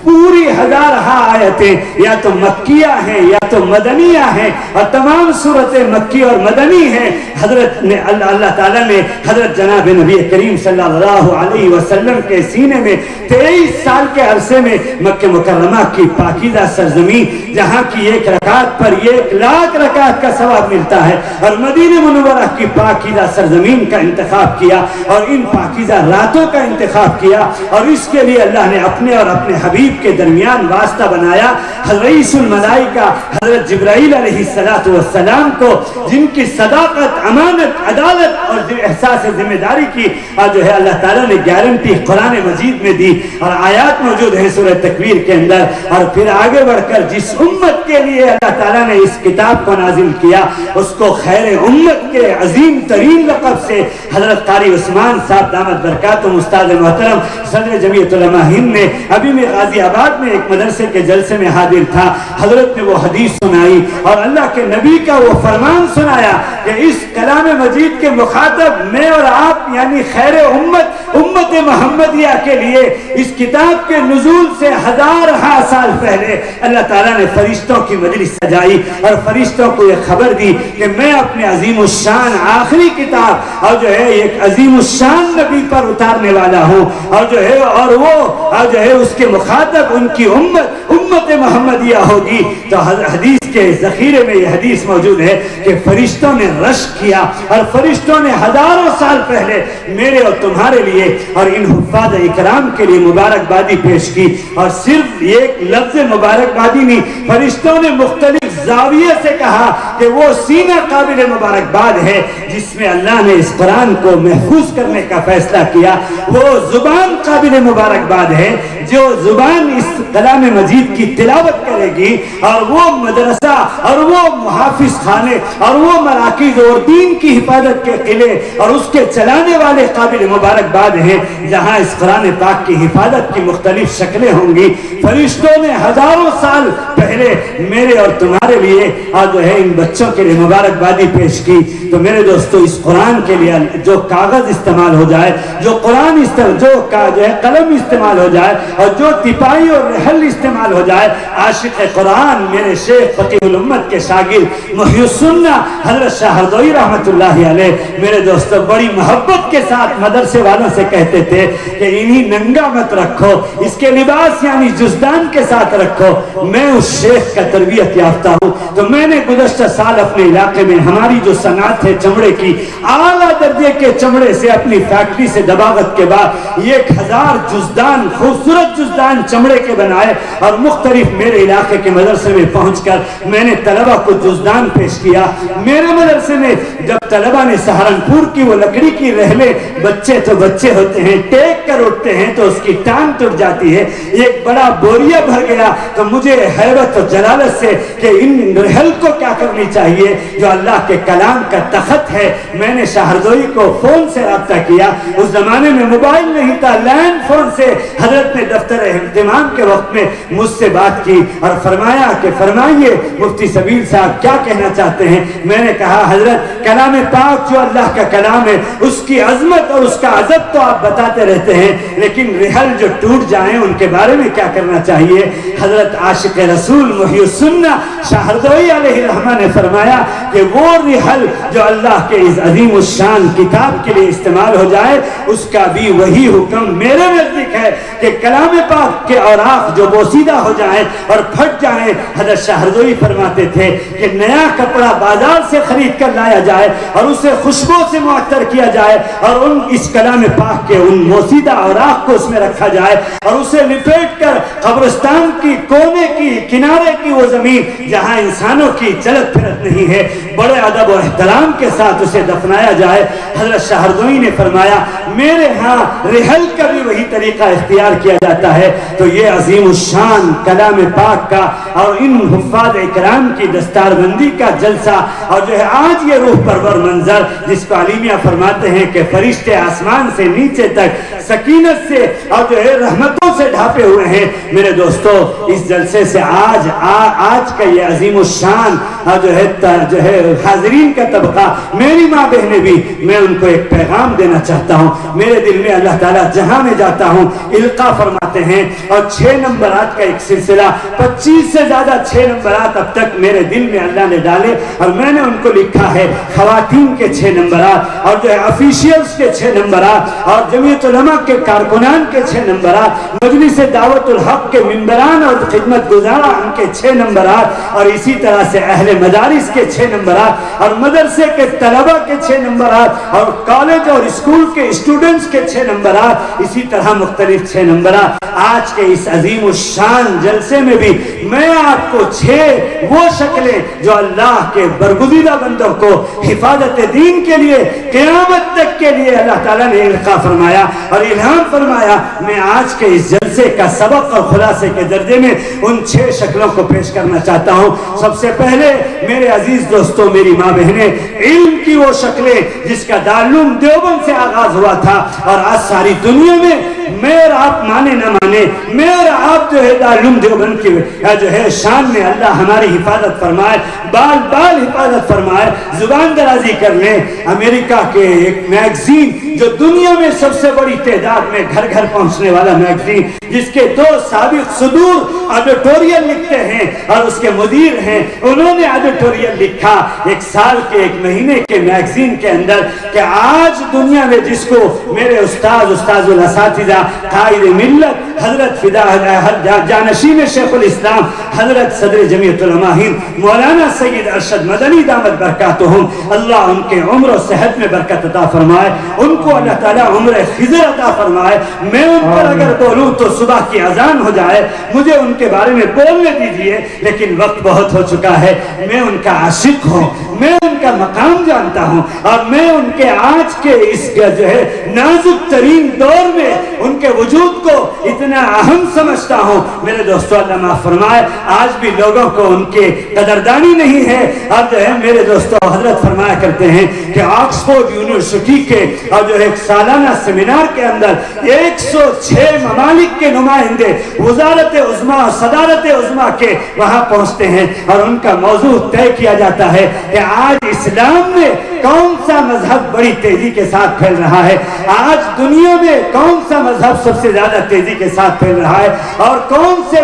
پوری 1000 آیتیں یا تو مکیہ ہیں یا تو مدنیہ ہیں اور تمام صورتیں مکی اور مدنی ہیں۔ حضرت نے اللہ تعالیٰ نے حضرت جناب نبی کریم صلی اللہ علیہ وسلم کے سینے میں 23 سال کے عرصے میں مکہ مکرمہ کی پاکیزہ سرزمین جہاں کی ایک رکعت پر 1,00,000 رکعت کا ثواب ملتا ہے اور مدینہ منورہ کی پاکیزہ سرزمین کا انتخاب کیا اور ان پاکیزہ راتوں کا انتخاب کیا اور اس کے لیے اللہ نے اپنے اور اپنے حبیب کے درمیان واسطہ بنایا رئیس الملائکہ حضرت جبرائیل علیہ السلام کو، جن کی صداقت، امانت، عدالت اور احساس ذمہ داری کی جو ہے اللہ تعالیٰ نے گارنٹی قرآن مجید میں دی اور آیات موجود ہیں سورہ تکویر کے اندر۔ اور پھر آگے بڑھ کر جس امت کے لیے اللہ تعالیٰ نے اس کتاب کو نازل کیا اس کو خیر امت کے عظیم ترین لقب سے حضرت قاری عثمان صاحب دامت برکاتہم استاد محترم صدر جمعیت علماء ہند نے ابھی میں غازی آباد میں ایک مدرسے کے جلسے میں حاضر تھا، حضرت نے وہ حدیث سنائی اور اللہ کے نبی کا وہ فرمان سنایا کہ اس کلام مجید کے مخاطب میں اور آپ یعنی خیر امت امت محمدیہ کے لیے اس کتاب کے نزول سے 1000 سال پہلے اللہ تعالیٰ نے فرشتوں کی مجلس سجائی اور فرشتوں کو یہ خبر دی کہ میں اپنے عظیم الشان آخری کتاب اور جو ہے ایک عظیم الشان نبی پر اتارنے والا ہوں اور جو ہے اور وہ اور جو ہے اس کے مخاطب ان کی امت محمدیہ ہوگی۔ تو حدیث کے ذخیرے میں یہ حدیث موجود ہے کہ فرشتوں نے رشک کیا اور فرشتوں نے 1000 سال پہلے میرے اور تمہارے لیے اور ان حفاظ اکرام کے لیے مبارکبادی پیش کی، اور صرف ایک لفظ مبارکبادی نہیں، فرشتوں نے مختلف زاویے سے کہا کہ وہ سینہ قابل مبارکباد ہے جس میں اللہ نے اس قرآن کو محفوظ کرنے کا فیصلہ کیا، وہ زبان قابل مبارکباد ہے جو زبان اس کلام مجید کی تلاوت کرے گی، اور وہ مدرسہ اور وہ محافظ خانے اور وہ مراکز اور دین کی حفاظت کے قلعے اور اس کے چلانے والے قابل مبارکباد ہیں جہاں اس قرآن پاک کی حفاظت کی مختلف شکلیں ہوں گی۔ فرشتوں نے 1000 سال پہلے میرے اور تمہارے لیے اور جو ہے ان بچوں کے لیے مبارکبادی پیش کی۔ تو میرے دوستو اس قرآن کے لیے جو کاغذ استعمال ہو جائے، جو قرآن جو ہے قلم استعمال ہو جائے اور جو تپائی اور رحل استعمال ہو جائے، عاشق قرآن میرے شیخ فقیہ الامت کے شاگرد محی السنہ حضرت شاہ ہردوئی رحمت اللہ علیہ میرے دوستو بڑی محبت کے ساتھ مدرسے والوں سے کہتے تھے کہ انہی ننگا مت رکھو، اس کے لباس یعنی جزدان کے ساتھ رکھو۔ میں اس شیخ کا تربیت یافتہ ہوں، تو میں نے گزشتہ سال اپنے علاقے میں ہماری جو صنعت ہے چمڑے کی، اعلیٰ درجے کے چمڑے سے اپنی فیکٹری سے دباغت کے بعد 1000 جزدان خوبصورت جزدان چمڑے کے بنائے، اور مختلف میرے علاقے کے مدرسے میں پہنچ کر میں نے طلبہ کو جزدان پیش کیا۔ میرے مدرسے میں جب طلبہ نے سہارنپور کی وہ لکڑی کی رحلیں، بچے تو بچے ہوتے ہیں، ٹیک کر اٹھتے ہیں تو اس کی ٹانگ ٹوٹ جاتی ہے، ایک بڑا بوریا بھر گیا، تو مجھے حیرت و جلالت سے کہ ان رحل کو کیا کرنی چاہیے جو اللہ کے کلام کا تخت ہے، میں نے شاہ ہردوئی کو فون سے رابطہ کیا۔ اس زمانے میں موبائل نہیں تھا، لینڈ فون سے حضرت نے دفتر اہتمام کے وقت میں مجھ سے بات کی اور فرمایا کہ فرمائیے مفتی سبیل صاحب کیا کہنا چاہتے ہیں۔ میں نے کہا حضرت کلام پاک جو اللہ کا کلام ہے اس کی عظمت اور اس کا عظمت تو آپ بتاتے رہتے ہیں، لیکن رحل جو ٹوٹ جائیں ان کے بارے میں کیا کرنا چاہیے۔ حضرت عاشق رسول محی السنہ شاہ ہردوئی علیہ الرحمہ نے فرمایا کہ وہ رحل جو اللہ کے اس عظیم الشان کتاب کے لیے استعمال ہو جائے اس کا بھی وہی حکم میرے نزدیک ہے کہ کلام پاک کے اوراق جو بوسیدہ ہو جائیں اور پھٹ جائیں، حضرت شاہ ہردوئی فرماتے تھے کہ نیا کپڑا بازار سے خرید کر لایا جائے اور اسے خوشبو سے معطر کیا جائے اور اس کلام پاک کے ان بوسیدہ اوراق کو اس میں رکھا جائے اور اسے لپیٹ کر قبرستان کی کونے کی کنارے کی وہ زمین جہاں انسانوں کی چلت پھرت نہیں ہے بڑے ادب و احترام کے ساتھ اسے دفنایا جائے۔ حضرت شاہ ہردوئی نے فرمایا میرے ہاں رحل کا بھی وہی طریقہ اختیار کیا جاتا ہے۔ تو یہ عظیم الشان کلام پاک کا اور ان حفاظ اکرام کی دستار بندی کا جلسہ اور جو ہے آج یہ روح پرور منظر جس کو علیمیہ فرماتے ہیں کہ فرشتے آسمان سے نیچے تک سکینت سے اور جو ہے رحمتوں سے ڈھانپے ہوئے ہیں۔ میرے دوستو اس جلسے سے آج کا یہ عظیم الشان اور جو ہے حاضرین کا طبقہ میری ماں بہنیں بھی میں ان کو ایک پیغام دینا چاہتا ہوں۔ میرے دل میں اللہ تعالیٰ جہاں میں جاتا ہوں القا فرماتے ہیں اور 6 نمبرات کا ایک سلسلہ 25 سے زیادہ 6 نمبرات اب تک میرے دل میں اللہ نے ڈالے اور میں نے ان کو لکھا ہے خواتین کے 6 نمبرات اور جو ہے افیشیلز کے 6 نمبرات اور جمعیت علماء کے کارکنان کے 6 نمبرات مجلس دعوت الحق کے ممبران اور خدمت گزاران کے 6 نمبرات اور اسی طرح سے اہل مدارس کے 6 نمبرات اور مدرسے کے طلبہ کے 6 نمبرات اور کالج اور اسکول کے اسٹوڈنٹس کے 6 نمبرات اسی طرح مختلف 6 نمبرات۔ آج کے اس عظیم الشان جلسے میں بھی میں آپ کو 6 وہ شکلیں جو اللہ کے برگزیدہ بندوں کو حفاظت دین کے لیے قیامت تک کے لیے اللہ تعالیٰ نے القا فرمایا اور الہام فرمایا، میں آج کے اس جلسے کا سبق اور خلاصے کے درجے میں ان 6 شکلوں کو پیش کرنا چاہتا ہوں۔ سب سے پہلے میرے عزیز دوستوں میری ماں بہنیں، علم کی وہ شکلیں جس کا دارالعلوم دیوبند سے آغاز ہوا تھا اور آج ساری دنیا میں میں اور آپ مانے نہ مانے میں اور آپ جو ہے دارالعلوم دیوبند کی جو ہے شان میں اللہ ہماری حفاظت فرمائے، بال حفاظت فرمائے، زبان درازی کر لیں۔ امریکہ کے ایک میگزین جو دنیا میں سب سے بڑی تعداد میں گھر گھر پہنچنے والا میگزین، جس کے 2 سابق صدور ایڈیٹوریل لکھتے ہیں اور اس کے مدیر ہیں، انہوں نے ایڈیٹوریل لکھا 1 سال کے 1 مہینے کے میگزین کے اندر کہ آج دنیا میں جس کو میرے استاذ الاساتذہ قائد ملت حضرت جانشین شیخ الاسلام حضرت صدر جمعیت علماء ہند مولانا سید ارشد مدنی دامت برکاتہم، اللہ ان کے عمر و صحت میں برکت عطا فرمائے، ان کو اللہ تعالیٰ عمر خضر عطا فرمائے۔ میں ان پر اگر بولوں تو صبح کی اذان ہو جائے، مجھے ان کے بارے میں بولنے دیجئے، لیکن وقت بہت ہو چکا ہے۔ میں ان کا عاشق ہوں، میں ان کا مقام جانتا ہوں، اور میں ان کے آج کے اس جو ہے نازک ترین دور میں ان کے وجود کو اتنا اہم سمجھتا ہوں۔ میرے دوستو اللہ معاف فرمائے، آج بھی لوگوں کو ان کے قدردانی نہیں ہے۔ اور جو ہے میرے دوستو حضرت فرمایا کرتے ہیں کہ آکسفورڈ یونیورسٹی کے اور جو ایک سالانہ سیمینار کے اندر 106 ممالک کے نمائندے وزارت عظمیٰ اور صدارت عظمیٰ کے وہاں پہنچتے ہیں، اور ان کا موضوع طے کیا جاتا ہے کہ آج اسلام میں کون سا مذہب بڑی تیزی کے ساتھ پھیل رہا ہے، آج دنیا میں کون سا مذہب سب سے زیادہ تیزی کے ساتھ پھیل رہا ہے، اور کون سے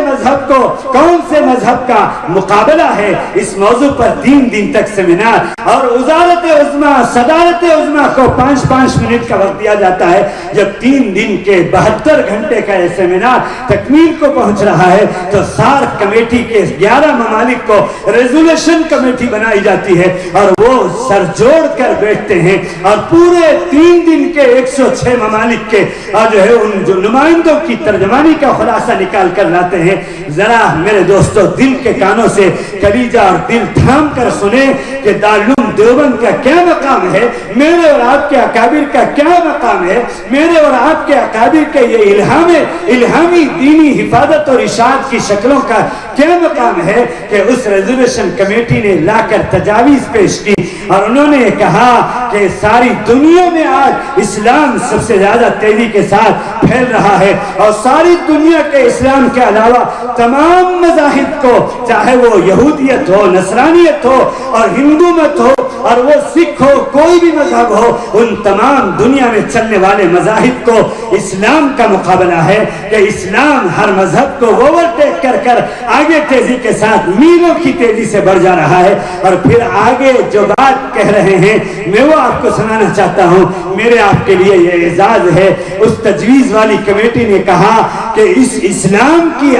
مذہب کا مقابلہ ہے۔ اس موضوع پر 3 دن تک سیمینار، اور وزارت عظمیٰ صدارت عظمیٰ کو 5-5 منٹ کا وقت دیا جاتا ہے۔ جب 3 دن کے 72 گھنٹے کا یہ سیمینار تکمیل کو پہنچ رہا ہے تو سارک کمیٹی کے 11 ممالک کو ریزولوشن کمیٹی بنائی جاتی ہے، اور وہ سر جوڑ کر بیٹھتے ہیں اور پورے 3 دن کے 106 ممالک کے اور جو ہے ان جو نمائندوں کی ترجمانی کا خلاصہ نکال کر لاتے ہیں۔ ذرا میرے دوستو دل کے کانوں سے کلیجہ اور دل تھام کر سنیں کہ دارالعلوم دیوبند کا کیا مقام ہے، میرے اور آپ کے اکابر کا کیا مقام ہے، میرے اور آپ کے اکابر کے یہ الہامی دینی حفاظت اور اشاعت کی شکلوں کا کیا مقام ہے کہ اس ریزولوشن کمیٹی نے لا کر تجاویز پیش کی، اور انہوں نے کہا کہ ساری دنیا میں آج اسلام سب سے زیادہ تیزی کے ساتھ پھیل رہا ہے، اور ساری دنیا کے اسلام کے علاوہ تمام مذاہب کو، چاہے وہ یہودیت ہو، نصرانیت ہو اور ہندو مت ہو اور وہ سکھ ہو، کوئی بھی مذہب ہو، ان تمام دنیا میں چلنے والے مذاہب کو اسلام کا مقابلہ ہے کہ اسلام ہر مذہب کو اوورٹیک کر کر آگے تیزی کے ساتھ میلوں کی تیزی سے بڑھ جا رہا ہے۔ اور پھر آگے جو بات کہہ رہے ہیں میں وہ آپ کو سنانا چاہتا ہوں۔ میرے آپ کے لیے یہ اعزاز ہے، اس تجویز والی کمیٹی نے کہا کہ اس اسلام کی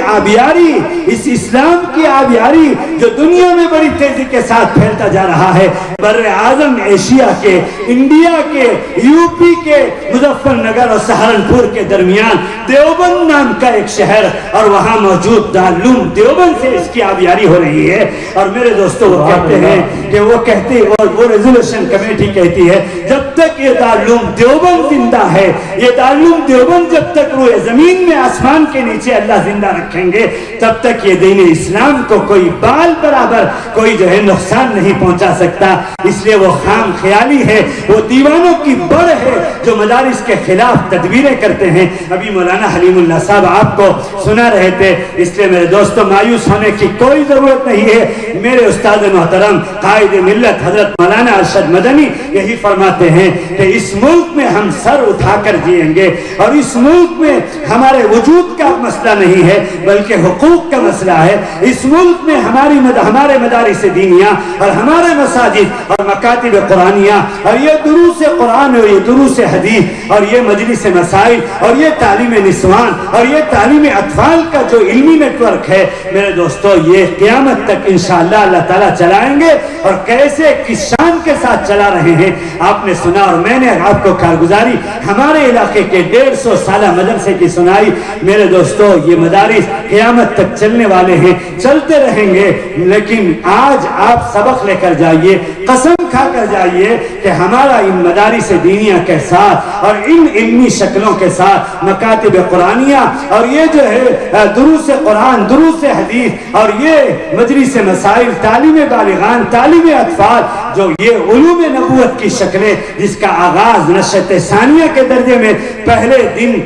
آبیاری جو دنیا میں بڑی تیزی کے ساتھ پھیلتا جا رہا ہے، بر اعظم ایشیا کے، انڈیا کے، یو پی کے مظفر نگر اور سہارنپور کے درمیان دیوبند نام کا ایک شہر اور وہاں موجود دارالعلوم دیوبند سے اس کی آبیاری ہو رہی ہے۔ اور میرے دوستو وہ کہتے ہیں کہ وہ ریزولوشن کمیٹی کہتی ہے جب تک یہ دارالعلوم دیوبند زندہ ہے، یہ دارالعلوم دیوبند جب تک روئے زمین میں آسمان کے نیچے اللہ زندہ رکھیں گے، تب تک یہ دین اسلام کو کوئی بال برابر کوئی جو ہے نقصان نہیں پہنچا سکتا۔ اس لیے وہ خام خیالی ہے، وہ دیوانوں کی بڑھ ہے جو مدارس کے خلاف تدبیریں کرتے ہیں۔ ابھی مولانا حلیم اللہ صاحب آپ کو سنا رہے تھے، اس لیے میرے دوستو مایوس ہونے کی کوئی ضرورت نہیں ہے۔ میرے استاد محترم قائد ملت حضرت مولانا ارشد مدنی یہی فرماتے ہیں کہ اس ملک میں ہم سر اٹھا کر جئیں گے، اور اس ملک میں ہمارے وجود کا مسئلہ نہیں ہے بلکہ حقوق کا مسئلہ ہے۔ اس ملک میں ہمارے مدارس دینیہ اور ہمارے مساجد اور مکاتب قرآنیہ اور یہ دروس قرآن اور یہ دروس حدیث اور یہ مجلس مسائل اور یہ تعلیم نسوان اور یہ تعلیم اطفال کا جو علمی نیٹ ورک ہے، میرے دوستو یہ قیامت تک انشاءاللہ اللہ تعالیٰ چلائیں گے، اور کیسے کس شان کے ساتھ چلا رہے ہیں آپ نے سنا، اور میں نے آپ کو کارگزاری ہمارے علاقے کے 150 سالہ مدرسے کی سنائی۔ میرے دوستو یہ مدارس قیامت تک چلنے والے ہیں، چلتے رہیں گے، لیکن آج آپ سبق لے کر جائیے، قسم کھا کر جائیے کہ ہمارا ان مدارس دینیہ کے ساتھ اور ان علمی شکلوں کے ساتھ مکاتب قرآنیہ اور یہ جو ہے دروس قرآن، دروس حدیث اور یہ مجلس مسائل، تعلیم بالغان، تعلیم اطفال، جو یہ علوم نبوت کی شکلیں جس کا آغاز نشأت ثانیہ کے درجے میں پہلے دن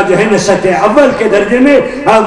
جو ہے نشأت اول کے درجے میں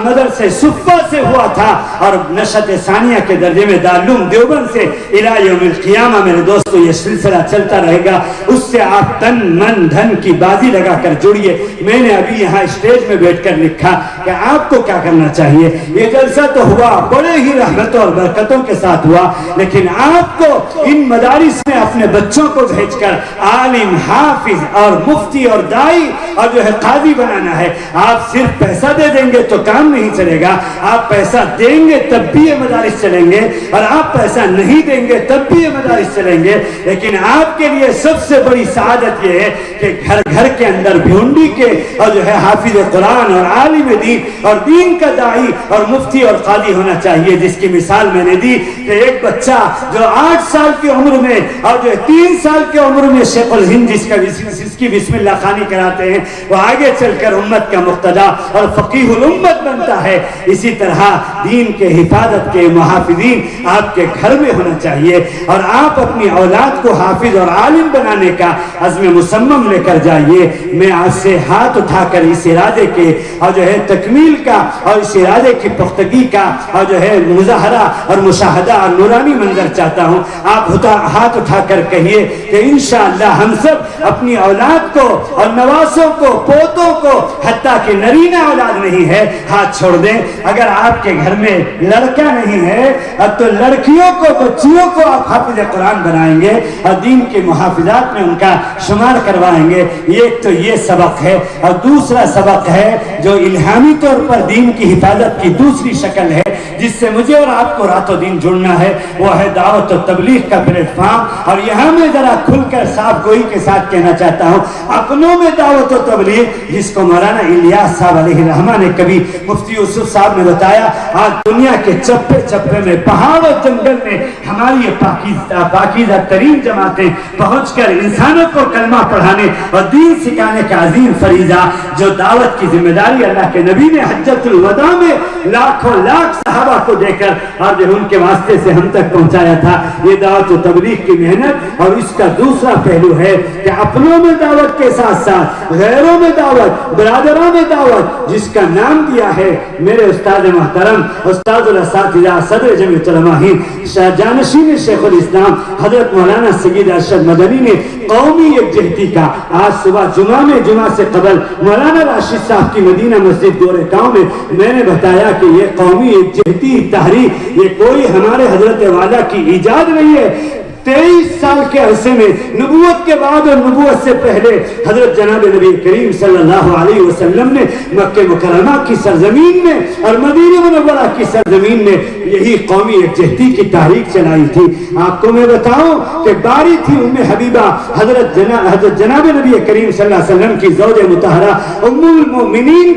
مدرسہ صفہ سے ہوا تھا، اور نشأت ثانیہ کے درجے میں دارالعلوم دیوبند سے الی یوم القیامہ میرے دوست دوستو یہ سلسلہ چلتا رہے گا، اس سے آپ تن من دھن کی بازی لگا کر جڑیے۔ میں نے ابھی یہاں اسٹیج میں بیٹھ کر لکھا کہ آپ کو کیا کرنا چاہیے۔ یہ جلسہ تو ہوا بڑے ہی رحمتوں اور برکتوں کے ساتھ ہوا، لیکن آپ کو ان مدارس میں اپنے بچوں کو بھیج کر عالم، حافظ اور مفتی اور دائی اور جو ہے قاضی بنانا ہے۔ آپ صرف پیسہ دے دیں گے تو کام نہیں چلے گا، آپ پیسہ دیں گے تب بھی یہ مدارس چلیں گے، اور آپ پیسہ نہیں دیں گے تب بھی یہ مدارس چلیں گے۔ لیکن آپ کے لیے سب سے بڑی سعادت یہ ہے کہ گھر گھر کے اندر بھیونڈی کے اور جو ہے حافظ قرآن اور عالم دین اور دین کا دائی اور مفتی اور قاضی ہونا چاہیے، جس کی مثال میں نے دی کہ ایک بچہ جو 8 سال کی عمر میں اور جو 3 سال کی عمر میں شیخ الہند جس کی بسم اللہ خوانی کراتے ہیں، وہ آگے چل کر امت کا مقتدا اور فقیہ الامت بنتا ہے۔ اسی طرح دین کے حفاظت کے محافظین آپ کے گھر میں ہونا چاہیے، اور آپ اپنی اولاد کو حافظ اور عالم بنانے کا عزم مصمم لے کر جائیے۔ میں آپ سے ہاتھ اٹھا کر اس ارادے کے اور جو ہے تکمیل کا اور اس ارادے کی پختگی کا اور جو ہے مظاہرہ اور مشاہدہ اور نورانی منظر چاہتا ہوں۔ آپ ہاتھ اٹھا کر کہیے کہ انشاءاللہ ہم سب اپنی اولاد کو اور نواسوں کو، پوتوں کو، حتیٰ کہ نرینہ اولاد نہیں ہے، ہاتھ چھوڑ دیں۔ اگر آپ کے گھر میں لڑکا نہیں ہے تو لڑکیوں کو، بچیوں کو آپ حافظ قرآن بنائیں گے اور دین کے محافظات میں ان کا شمار کروائیں گے۔ ایک تو یہ سبق ہے، اور دوسرا سبق ہے جو الہامی طور پر دین کی حفاظت کی دوسری شکل ہے، جس سے مجھے اور آپ کو رات و دن جڑنا ہے، وہ ہے دعوت و تبلیغ کا پلیٹ فارم۔ اور یہاں میں ذرا کھل کر صاف گوئی کے ساتھ کہنا چاہتا ہوں، اپنوں میں دعوت و تبلیغ، جس کو مولانا الیاس صاحب علیہ الرحمہ نے کبھی مفتی یوسف صاحب نے بتایا، آج دنیا کے چپے چپے میں، پہاڑ و جنگل میں ہماری یہ پاکیزہ ترین جماعتیں پہنچ کر انسانوں کو کلمہ پڑھانے اور دین سکھانے کا عظیم فریضہ، جو دعوت کی ذمہ داری اللہ کے نبی نے حجۃ الوداع میں لاکھوں لاکھ صحابہ کو دے کر اور جو ان کے واسطے سے ہم تک پہنچایا تھا، یہ دعوت و تبلیغ کی محنت۔ اور اس کا دوسرا پہلو ہے کہ اپنوں میں دعوت کے ساتھ ساتھ غیروں میں دعوت، برادروں میں دعوت، جس کا نام دیا ہے میرے استاد محترم، استاد الاساتذہ، صدر جمعیت علماء ہند، جانشین شیخ الاسلام حضرت مولانا سید ارشد مدنی نے قومی یکجہتی کا آج صبح جمعہ میں، جمعہ سے قبل مولانا راشد صاحب کی مدینہ مسجد گورے گاؤں میں نے بتایا کہ یہ قومی یکجہتی تحریک یہ کوئی ہمارے حضرت والا کی ایجاد نہیں ہے۔ 23 سال کے عرصے میں نبوت کے بعد اور نبوت سے پہلے حضرت جناب نبی کریم صلی اللہ علیہ وسلم نے مکہ مکرمہ کی سرزمین میں اور مدینہ منورہ کی سرزمین میں یہی قومی یکجہتی کی تحریک چلائی تھی۔ آپ کو میں بتاؤں کہ باری تھی ام حبیبہ حضرت جناب نبی کریم صلی اللہ علیہ وسلم کی زوج مطہرہ ام المؤمنین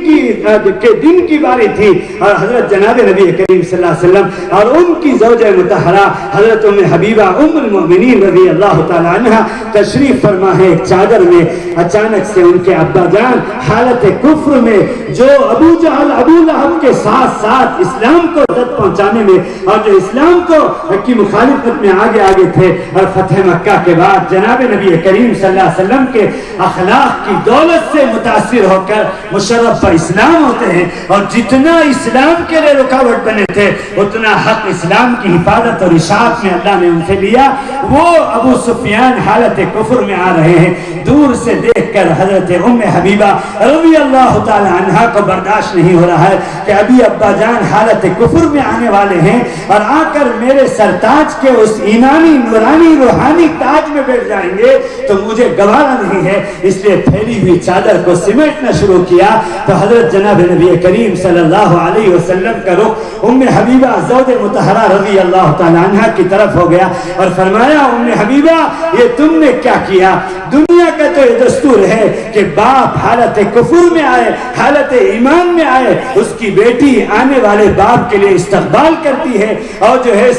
کے دن کی باری تھی، اور حضرت جناب نبی کریم صلی اللہ علیہ وسلم اور ان کی زوج مطہرہ حضرت ام حبیبہ ام المؤمنین رضی اللہ تعالی عنہ تشریف فرما ہے۔ ایک چادر میں اچانک سے ان کے ابا جان حالت کفر میں، جو ابو جہل ابو لہب کے ساتھ ساتھ اسلام کو دت پہنچانے میں اور جو اسلام کو کی مخالفت میں آگے آگے تھے، اور فتح مکہ کے بعد جناب نبی کریم صلی اللہ علیہ وسلم کے اخلاق کی دولت سے متاثر ہو کر مشرف پر اسلام ہوتے ہیں، اور جتنا اسلام کے لیے رکاوٹ بنے تھے اتنا حق اسلام کی حفاظت اور اشاعت میں اللہ نے ان سے لیا۔ وہ ابو سفیان حالت کفر میں آ رہے ہیں، دور سے دیکھ کر حضرت ام حبیبہ رضی اللہ تعالی عنہا کو برداشت نہیں ہو رہا ہے کہ ابھی ابا جان حالت کفر میں آنے والے ہیں اور آ کر میرے سرتاج کے اس ایمانی نورانی روحانی تاج میں بیٹھ جائیں گے تو مجھے گوارا نہیں ہے۔ اس لیے پھیلی ہوئی چادر کو سمیٹنا شروع کیا تو حضرت جناب نبی کریم صلی اللہ علیہ وسلم کا رخ ام حبیبہ زوج مطہرہ رضی اللہ تعالی عنہا کی طرف ہو گیا اور فرمایا، ام حبیبہ یہ تم نے کیا کیا؟ دنیا کا تو یہ دستور ہے کہ باپ حالت کفر میں آئے، حالت ایمان میں آئے، اس کی بیٹی آنے والے باپ کے لیے استقبال کرتی ہے اور جو ہے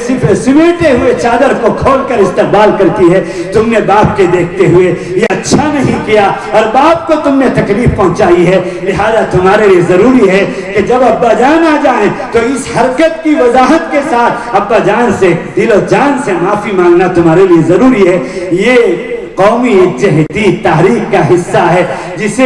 سمیٹے ہوئے چادر کو کھول کر استقبال کرتی ہے۔ تم نے باپ کے دیکھتے ہوئے یہ اچھا نہیں کیا اور باپ کو تم نے تکلیف پہنچائی ہے، لہذا تمہارے لیے ضروری ہے کہ جب ابا جان آ جائیں تو اس حرکت کی وضاحت کے ساتھ ابا جان سے دل و جان سے معافی مانگنا تمہارے لیے ضروری ہے۔ یہ قومی یکجہتی تحریک کا حصہ ہے، جسے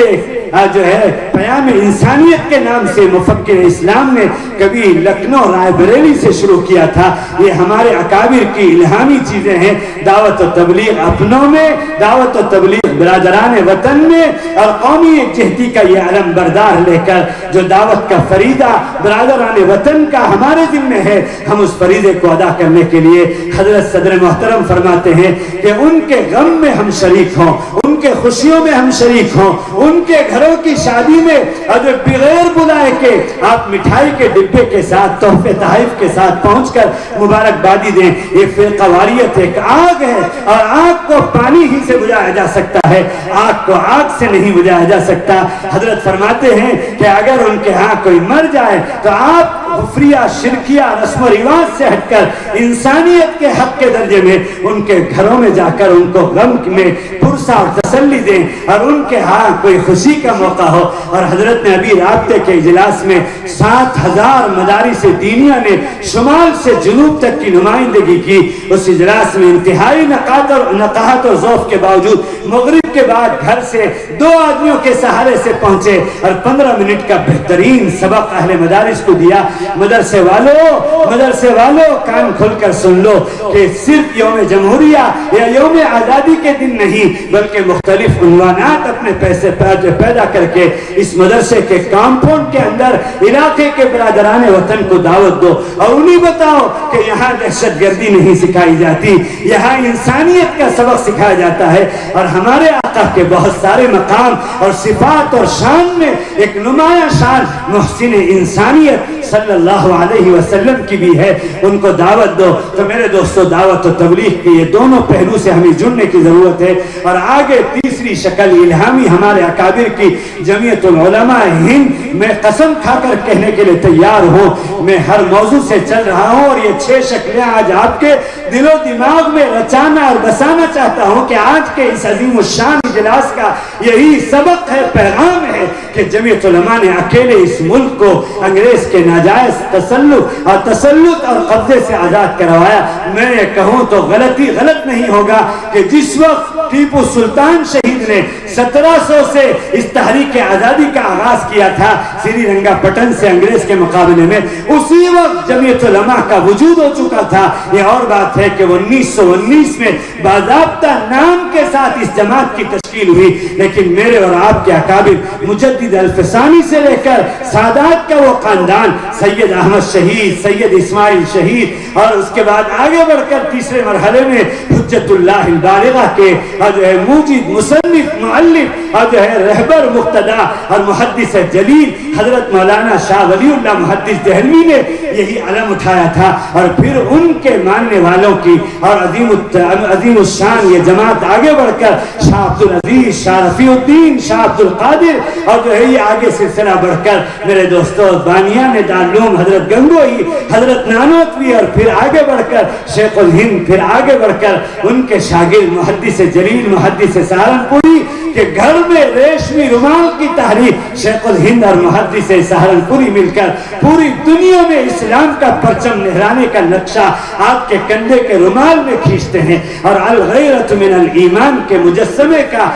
جو ہے پیام انسانیت کے نام سے مفکر اسلام نے کبھی لکھنؤ رائے بریلی سے شروع کیا تھا. یہ ہمارے اکابر کی الہامی چیزیں ہیں. دعوت و تبلیغ اپنوں میں، دعوت و تبلیغ برادران وطن میں، اور قومی یکجہتی کا یہ علم بردار لے کر جو دعوت کا فریضہ برادران وطن کا ہمارے ذمہ ہے، ہم اس فریضے کو ادا کرنے کے لیے حضرت صدر محترم فرماتے ہیں کہ ان کے غم میں ہم شریک ہوں، ان کے خوشیوں میں ہم شریک ہوں، ان کے گھروں کی شادی میں اگر بغیر بلائے کے آپ مٹھائی کے ڈبے کے ساتھ، تحفے تحائف کے ساتھ پہنچ کر مبارکبادی دیں. یہ فرقہ واریت ایک آگ ہے، اور آگ کو پانی ہی سے بجھایا جا سکتا ہے، آگ کو آگ سے نہیں بجھایا جا سکتا. حضرت فرماتے ہیں کہ اگر ان کے ہاں کوئی مر جائے تو آپ کفریہ شرکیہ رسم و رواج سے ہٹ کر انسانیت کے حق کے درجے میں ان کے گھروں میں جا کر ان کو غم میں پرسہ اور تسلی دیں، اور ان کے ہاں کوئی خوشی کا موقع ہو. اور حضرت نے ابھی رابطے کے اجلاس میں 7,000 مدارس دینیہ نے شمال سے جنوب تک کی نمائندگی کی. اس اجلاس میں انتہائی نقاہت اور ذوق کے باوجود مغرب کے بعد گھر سے 2 آدمیوں کے سہارے سے پہنچے اور 15 منٹ کا بہترین سبق اہل مدارس کو دیا. مدرسے والوں کان کھل کر سن لو کہ صرف یوم جمہوریہ یا یوم آزادی کے دن نہیں، بلکہ مختلف عنوانات اپنے پیسے پیدا کر کے اس مدرسے کے کامپاؤنڈ کے اندر علاقے کے برادران وطن کو دعوت دو، اور انہیں بتاؤ کہ یہاں دہشت گردی نہیں سکھائی جاتی، یہاں انسانیت کا سبق سکھایا جاتا ہے. اور ہمارے آقا کے بہت سارے مقام اور صفات اور شان میں ایک نمایاں شان محسن انسانیت صلی اللہ علیہ وسلم کی بھی ہے. ان کو دعوت دو. تو میرے دوستو، دعوت و تبلیغ کے یہ دونوں پہلو سے ہمیں جڑنے کی ضرورت ہے. اور آگے تیسری شکل الہامی ہمارے اکابر کی جمعیت العلماء ہند، میں قسم کھا کر کہنے کے لیے تیار ہوں، میں ہر موضوع سے چل رہا ہوں، اور یہ 6 شکلیں آج آپ کے دل و دماغ میں رچانا اور بسانا چاہتا ہوں کہ آج کے اس عظیم الشان اجلاس کا یہی سبق ہے، پیغام ہے کہ جمعیت علماء نے اکیلے اس ملک کو انگریز کے ناجائز تسلط اور قبضے سے آزاد کروایا. میں یہ کہوں تو غلط نہیں ہوگا کہ جس وقت ٹیپو سلطان شہید نے 1700 سے اس تحریک آزادی کا آغاز کیا تھا سری رنگا پٹن سے انگریز کے مقابلے میں، اسی وقت جمعیت علماء کا وجود ہو چکا تھا. یہ اور بات ہے کہ 1919 میں باضابطہ نام کے ساتھ اس جماعت کی تشکیل ہوئی، لیکن میرے اور آپ کے اکابر مجدد الفسانی سے لے کر سادات کا وہ خاندان، سید احمد شہید، سید اسماعیل شہید، اور اس کے بعد آگے بڑھ کر تیسرے مرحلے میں حجت اللہ البالغہ کے جو ہے موجد، مصنف، مؤلف، اور جو ہے رہبر مقتدا اور محدث جلیل حضرت مولانا شاہ ولی اللہ محدث دہلوی نے یہی علم اٹھایا تھا. اور پھر ان کے ماننے والوں کی اور عظیم الشان یہ جماعت آگے بڑھ کر شاہ عبدالعزیز، شاہ رفیع الدین، شاہ عبدالقادر، اور جو ہے یہ آگے سلسلہ بڑھ کر میرے دوستو بانیان دارالعلوم حضرت گنگوئی، حضرت نانوتوی، اور پھر آگے بڑھ کر شیخ الہند، پھر آگے بڑھ کر ان کے شاگرد محدث جلیل، محدث سہارنپوری کہ گھر میں ریشمی رومال کی تحریک شیخ الہند اور محدث سہارنپوری مل کر پوری دنیا میں اسلام کا پرچم لہرانے کا نقشہ آپ کے کندھے کے رومال میں کھینچتے ہیں، اور الغیرۃ من الایمان کے مجسمے کا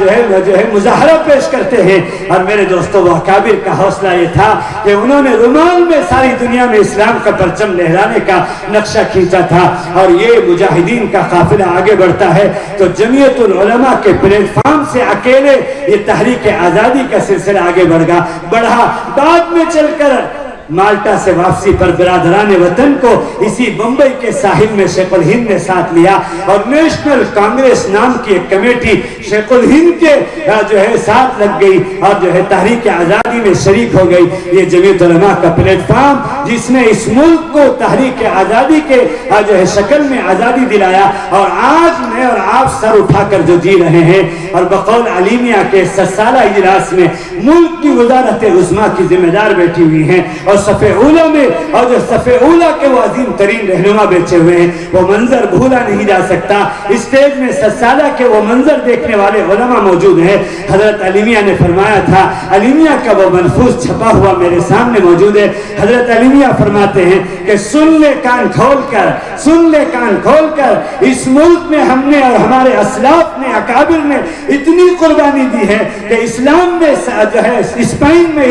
جو ہے مظاہرہ پیش کرتے ہیں. اور میرے دوستو، وہ اکابر کا حوصلہ یہ تھا کہ انہوں نے رومال میں ساری دنیا میں اسلام کا پرچم لہرانے کا نقشہ کھینچا تھا. اور یہ مجاہدین کا قافلہ آگے بڑھتا ہے تو جمعیت العلماء کے پلیٹ فارم سے اکیلے یہ تحریک آزادی کا سلسلہ آگے بڑھا. بعد میں چل کر مالٹا سے واپسی پر برادران وطن کو اسی بمبئی کے ساحل میں شیخ الہند نے ساتھ لیا، اور نیشنل کانگریس نام کی ایک کمیٹی شیخ الہند کے جو ہے ساتھ لگ گئی اور جو ہے تحریک آزادی میں شریک ہو گئی. یہ جمعیت علماء کا پلیٹ فارم جس نے اس ملک کو تحریک آزادی کے جو ہے شکل میں آزادی دلایا، اور آج میں اور آپ سر اٹھا کر جو جی رہے ہیں، اور بقول علیمیہ کے 7 سالہ اجلاس میں ملک کی وزارت عظمیٰ کی ذمہ دار بیٹھی ہوئی ہیں، اور صف اولا میں اور جو صف اولا کے وہ عظیم ترین رہنما بیٹھے ہوئے ہیں، وہ منظر بھولا نہیں جا سکتا۔ اسٹیج میں 7 سالہ کے وہ منظر دیکھنے والے علماء موجود ہیں۔ حضرت علی میاں نے فرمایا تھا، علی میاں کا وہ منفوس چھپا ہوا میرے سامنے موجود ہے۔ حضرت علی میاں فرماتے ہیں کہ سن لے کان کھول کر، سن لے کان کھول کر، اس ملک میں ہم نے اور ہمارے اسلاف نے، اکابر نے اتنی قربانی دی ہے کہ اسلام میں جو ہے اسپین میں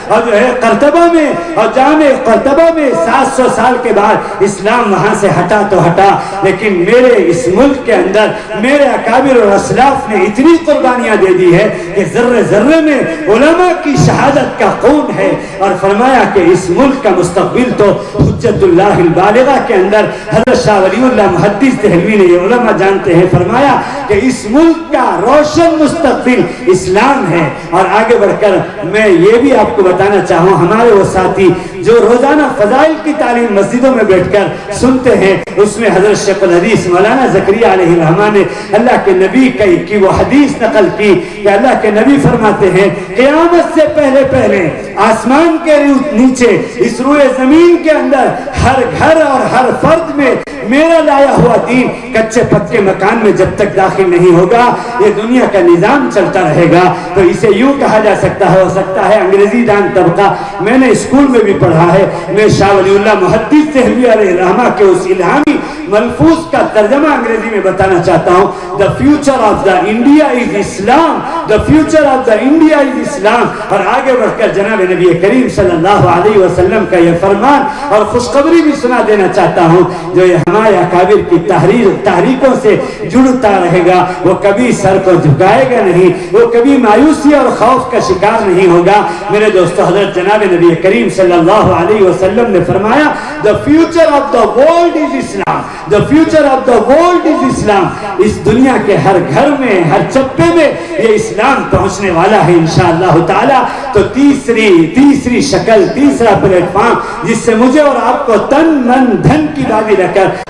اور جو ہے قرطبہ میں اور جامع قرطبہ میں 700 سال کے بعد اسلام وہاں سے ہٹا تو ہٹا، لیکن میرے اس ملک کے اندر میرے اکابر اور اسلاف نے اتنی قربانیاں دے دی ہے کہ ذرے ذرے میں علماء کی شہادت کا خون ہے۔ اور فرمایا کہ اس ملک کا مستقبل تو حجت اللہ البالغہ کے اندر حضرت شاہ ولی اللہ محدث دہلوی نے، یہ علماء جانتے ہیں، فرمایا کہ اس ملک کا روشن مستقبل اسلام ہے۔ اور آگے بڑھ کر میں یہ بھی آپ کو بتانا چاہوں، ہمارے وہ ساتھی جو روزانہ فضائل کی تعلیم مسجدوں میں بیٹھ کر سنتے ہیں، اس میں حضرت شیخ الحدیث مولانا زکریا علیہ الرحمن نے اللہ کے نبی کی وہ حدیث نقل کی کہ اللہ کے نبی فرماتے ہیں قیامت سے پہلے پہلے آسمان کے نیچے اس روئے زمین کے اندر ہر گھر اور ہر فرد میں میرا لایا ہوا دین کچے پکے مکان میں جب تک داخل نہیں ہوگا، یہ دنیا کا نظام چلتا رہے گا۔ تو اسے یوں کہا جا سکتا ہے، ہو سکتا ہے انگریزی دان طبقہ، میں نے اسکول میں بھی پڑھا ہے، میں شاہ ولی اللہ محدث دہلوی علیہ الرحمہ کے اس الہامی ملفوظ کا ترجمہ انگریزی میں بتانا چاہتا ہوں۔ The future of the India is Islam, the future of the India is Islam۔ اور آگے بڑھ کر جناب نبی کریم صلی اللہ علیہ وسلم کا یہ فرمان اور خوشخبری بھی سنا دینا چاہتا ہوں، جو یہ ہمارے اکابر کی تحریکوں سے جڑتا رہے گا، وہ کبھی سر کو جھکائے گا نہیں، وہ کبھی مایوسی اور خوف کا شکار نہیں ہوگا۔ میرے دوستو، حضرت جناب نبی کریم صلی اللہ علیہ وسلم نے فرمایا the future of the world is Islam, the future of the world is Islam۔ اس دنیا کے ہر گھر میں، ہر چپے میں یہ اسلام پہنچنے والا ہے انشاءاللہ تعالی۔ تو تیسری شکل، تیسرا پلیٹ فارم جس سے مجھے اور آپ کو تن من دھن کی بازی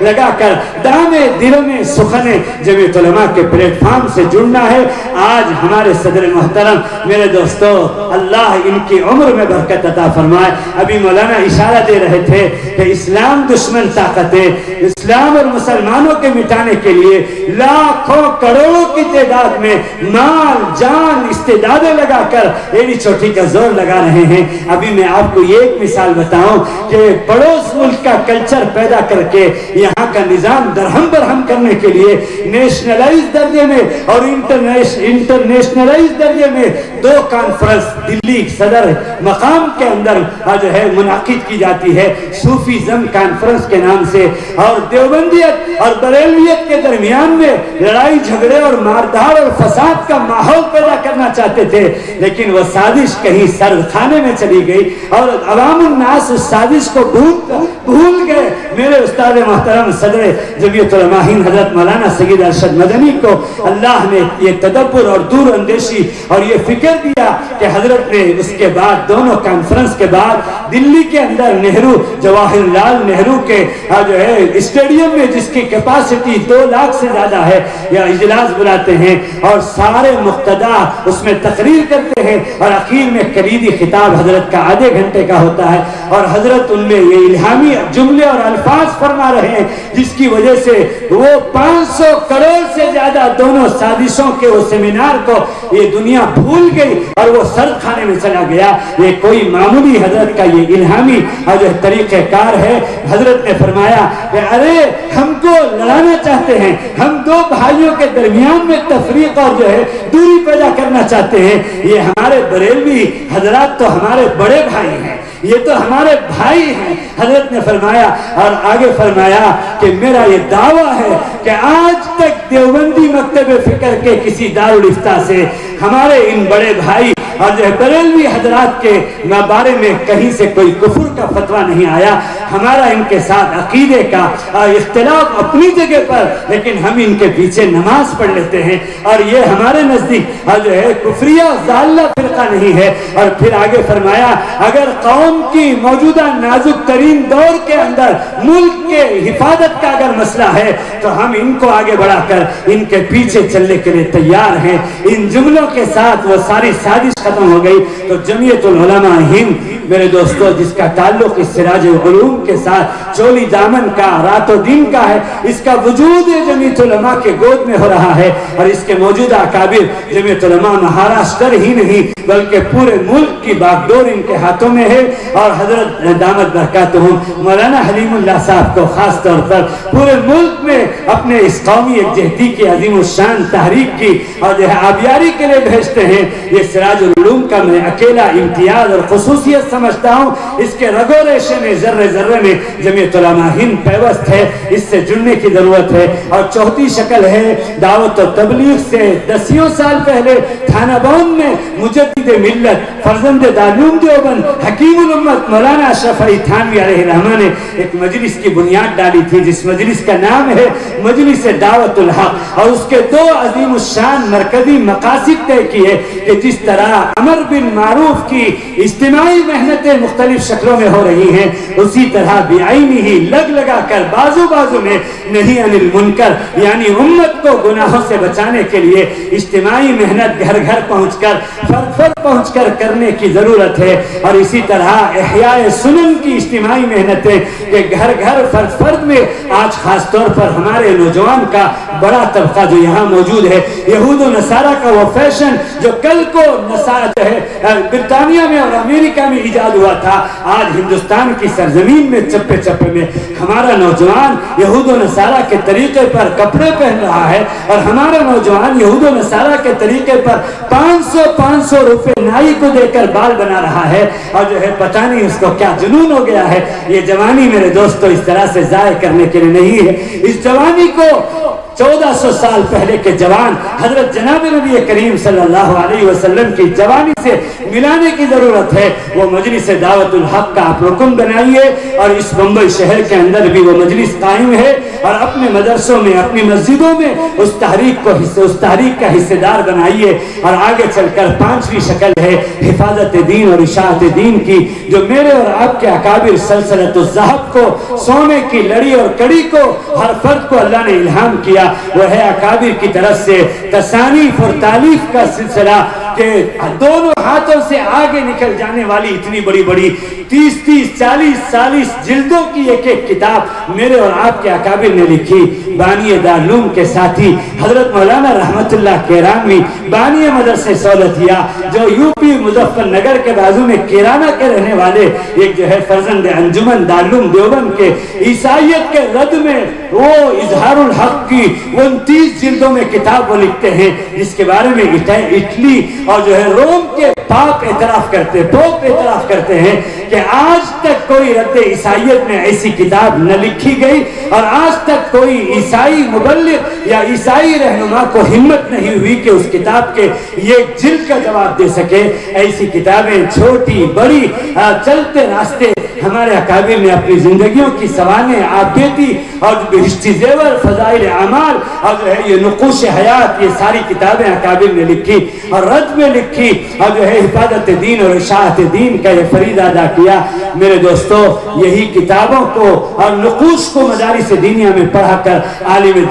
لگا کر دامے دل میں سخنے جمعیت علماء کے پلیٹ فارم سے جڑنا ہے۔ آج ہمارے صدر محترم، میرے دوستو، اللہ ان کی عمر میں برکت عطا فرمائے، ابھی مولانا اشارہ دے رہے تھے کہ اسلام دشمن طاقت ہے، اسلام اور مسلمانوں کے مٹانے کے لیے لاکھوں کروڑوں کی تعداد میں مال جان استعدادیں لگا کر ایڑی چوٹی کا زور لگا رہے ہیں۔ ابھی میں آپ کو یہ ایک مثال بتاؤں کہ پڑوس ملک کا کلچر پیدا کر کے یہاں کا نظام درہم برہم کرنے کے لیے نیشنلائز درجے میں اور انٹرنیشنلائز درجے میں 2 کانفرنس دلی صدر مقام کے اندر جو ہے منعقد کی جاتی ہے، صوفیزم کانفرنس کے نام سے، اور دیوبندیت اور بریلویت کے درمیان میں لڑائی جھگڑے اور ماردھاڑ اور فساد کا ماحول پیدا کرنا چاہتے تھے، لیکن وہ سازش کہیں سرد خانے میں چلی گئی اور عوام الناس اس سازش کو بھول گئے۔ میرے استاد محترم صدر جمعیت علماء ہند حضرت مولانا سید ارشد مدنی کو اللہ نے یہ تدبر اور دور اندیشی اور یہ فکر دیا کہ حضرت نے اس کے بعد دونوں کانفرنس کے بعد دلی کے اندر نہرو جواہر لال نہرو کے جو ہے اسٹیڈیم میں جس کی کیپاسٹی 2 لاکھ سے زیادہ ہے، یا اجلاس بلاتے ہیں اور سارے مقتدا اس میں تقریر کرتے ہیں، اور اخیر میں کلیدی خطاب حضرت کا آدھے گھنٹے کا ہوتا ہے، اور حضرت ان میں یہ الہامی جملے اور الفاظ فرما رہے ہیں جس کی وجہ سے وہ 500 کروڑ سے زیادہ دونوں سازشوں کے وہ سیمینار کو یہ دنیا بھول گئی اور وہ سرد خانے میں چلا گیا۔ یہ کوئی معمولی حضرت کا یہ الہامی جو طریقہ کار ہے۔ حضرت نے فرمایا کہ ارے ہم کو لڑانا چاہتے ہیں، ہم 2 بھائیوں کے درمیان میں تفریق اور جو ہے دوری پیدا کرنا چاہتے ہیں، یہ ہمارے بریلوی حضرات تو ہمارے بڑے بھائی ہیں، یہ تو ہمارے بھائی ہیں۔ حضرت نے فرمایا اور آگے فرمایا کہ میرا یہ دعویٰ ہے کہ آج تک دیوبندی مکتب فکر کے کسی دارالفتہ سے ہمارے ان بڑے بھائی اور جو ہے بریلوی حضرات کے بارے میں کہیں سے کوئی کفر کا فتویٰ نہیں آیا۔ ہمارا ان کے ساتھ عقیدے کا اختلاف اپنی جگہ پر، لیکن ہم ان کے پیچھے نماز پڑھ لیتے ہیں، اور یہ ہمارے نزدیک جو ہے کفریہ ضالہ فرقہ نہیں ہے۔ اور پھر آگے فرمایا اگر قوم کی موجودہ نازک ترین دور کے اندر ملک کے حفاظت کا اگر مسئلہ ہے تو ہم ان کو آگے بڑھا کر ان کے پیچھے چلنے کے لیے تیار ہیں۔ ان جملوں کے ساتھ وہ ساری سازش ختم ہو گئی۔ تو جمعیت العلماء ہند میرے دوستو، جس کا تعلق اس سراج العلوم کے ساتھ چولی دامن کا، رات و دن کا ہے، اس کا وجود جمعیت علماء کے گود میں ہو رہا ہے، اور اس کے موجودہ اکابر جمعیت علماء مہاراشٹر ہی نہیں بلکہ پورے ملک کی باغڈور ان کے ہاتھوں میں ہے۔ اور حضرت دامت برکاتہم مولانا حلیم اللہ صاحب کو خاص طور پر پورے ملک میں اپنے اس قومی یکجہتی کی عظیم الشان تحریک کی اور جو ہے آبیاری کے لیے بھیجتے ہیں۔ یہ سراج العلوم کا میں اکیلا امتیاز اور خصوصیت سمجھتا ہوں، اس کے رگ و ریشے میں ذرے ذرے میں جمعیت علماء ہند پیوست ہے، اس سے جڑنے کی ضرورت ہے۔ اور چوتھی شکل ہے دعوت و تبلیغ سے 10 سال پہلے تھانہ باؤن میں مجدد ملت فرزند دارالعلوم دیوبند حکیم الامت مولانا اشرف علی تھانوی علیہ الرحمہ نے ایک مجلس کی بنیاد ڈالی تھی، جس مجلس کا نام ہے مجلس دعوت الحق، اور اس کے 2 عظیم الشان مرکزی مقاصد طے کیے کہ جس طرح امر بالمعروف کی اجتماعی محنتیں مختلف شکلوں میں ہو رہی ہیں، اسی طرح بعینی ہی لگ لگا کر بازو بازو میں نہیں عن المنکر یعنی امت کو گناہوں سے بچانے کے لیے اجتماعی محنت گھر گھر پہنچ کر فرد فرد پہنچ کر کرنے کی ضرورت ہے۔ اور اسی طرح احیاء سنن کی اجتماعی محنتیں کہ گھر گھر فرد فرد میں آج خاص طور پر ہمارے نوجوان کا بڑا طبقہ جو یہاں موجود ہے، یہود و نصارہ کا وہ فیشن جو کل کو برطانیہ میں اور امریکہ میں ایجاد ہوا تھا، آج ہندوستان کی سرزمین میں چپے چپے میں ہمارا نوجوان یہود و نصارہ کے طریقے پر کپڑے پہن رہا ہے، اور ہمارا نوجوان یہود و نصارہ کے طریقے پر 500 روپے نائی کو دے کر بال بنا رہا ہے، اور جو ہے پتہ نہیں اس کو کیا جنون ہو گیا ہے۔ یہ جوانی میرے دوستو اس طرح سے ضائع کرنے کے لیے نہیں ہے۔ اس جوانی کو 1400 سال پہلے کے جوان حضرت جناب نبی کریم صلی اللہ علیہ وسلم کی جوانی سے ملانے کی ضرورت ہے۔ وہ مجلس دعوت الحق کا آپ رکن بنائیے، اور اس بمبئی شہر کے اندر بھی وہ مجلس قائم ہے، اور اپنے مدرسوں میں اپنی مسجدوں میں اس تحریک کا حصے دار بنائیے۔ اور آگے چل کر 5ویں شکل ہے حفاظت دین اور اشاعت دین کی، جو میرے اور آپ کے اکابر سلسلۃ الذہب کو، سونے کی لڑی اور کڑی کو ہر فرد کو اللہ نے الہام کیا، وہ ہے اکابر کی طرف سے تصانیف اور تالیف کا سلسلہ کہ دونوں ہاتھوں سے آگے نکل جانے والی اتنی بڑی بڑی 30 40 جلدوں کی ایک ایک کتاب میرے اور آپ کے اکابر نے لکھی۔ بانی دارالعلوم کے ساتھی حضرت مولانا رحمت اللہ کیرانوی بانی مدرسہ سولتیہ، جو یوپی مظفر نگر کے بازو میں کیرانہ کے رہنے والے، ایک جو ہے فرزند انجمن دارالعلوم دیوبند کے، عیسائیت کے رد میں وہ اظہار الحق کی 29 جلدوں میں کتاب وہ لکھتے ہیں، جس کے بارے میں اٹلی اور جو ہے روم کے پاپ اعتراف کرتے ہیں کہ آج تک کوئی رد عیسائیت میں ایسی کتاب نہ لکھی گئی، اور آج تک کوئی عیسائی مبلغ یا عیسائی رہنما کو ہمت نہیں ہوئی کہ اس کتاب کے یہ جلد کا جواب دے سکے۔ ایسی کتابیں چھوٹی بڑی چلتے راستے ہمارے اکابر نے اپنی زندگیوں کی سوانح آپ دیتی، اور بہشتی زیور، فضائل اعمال اور جو ہے یہ نقوش حیات، یہ ساری کتابیں اکابر نے لکھی اور رد میں لکھی، اور جو ہے حفاظت دین اور اشاعت دین کا یہ فریضہ ادا کیا۔ میرے دوستو، یہی کتابوں کو اور نقوش کو مدارس دینیا میں پڑھا کر عالم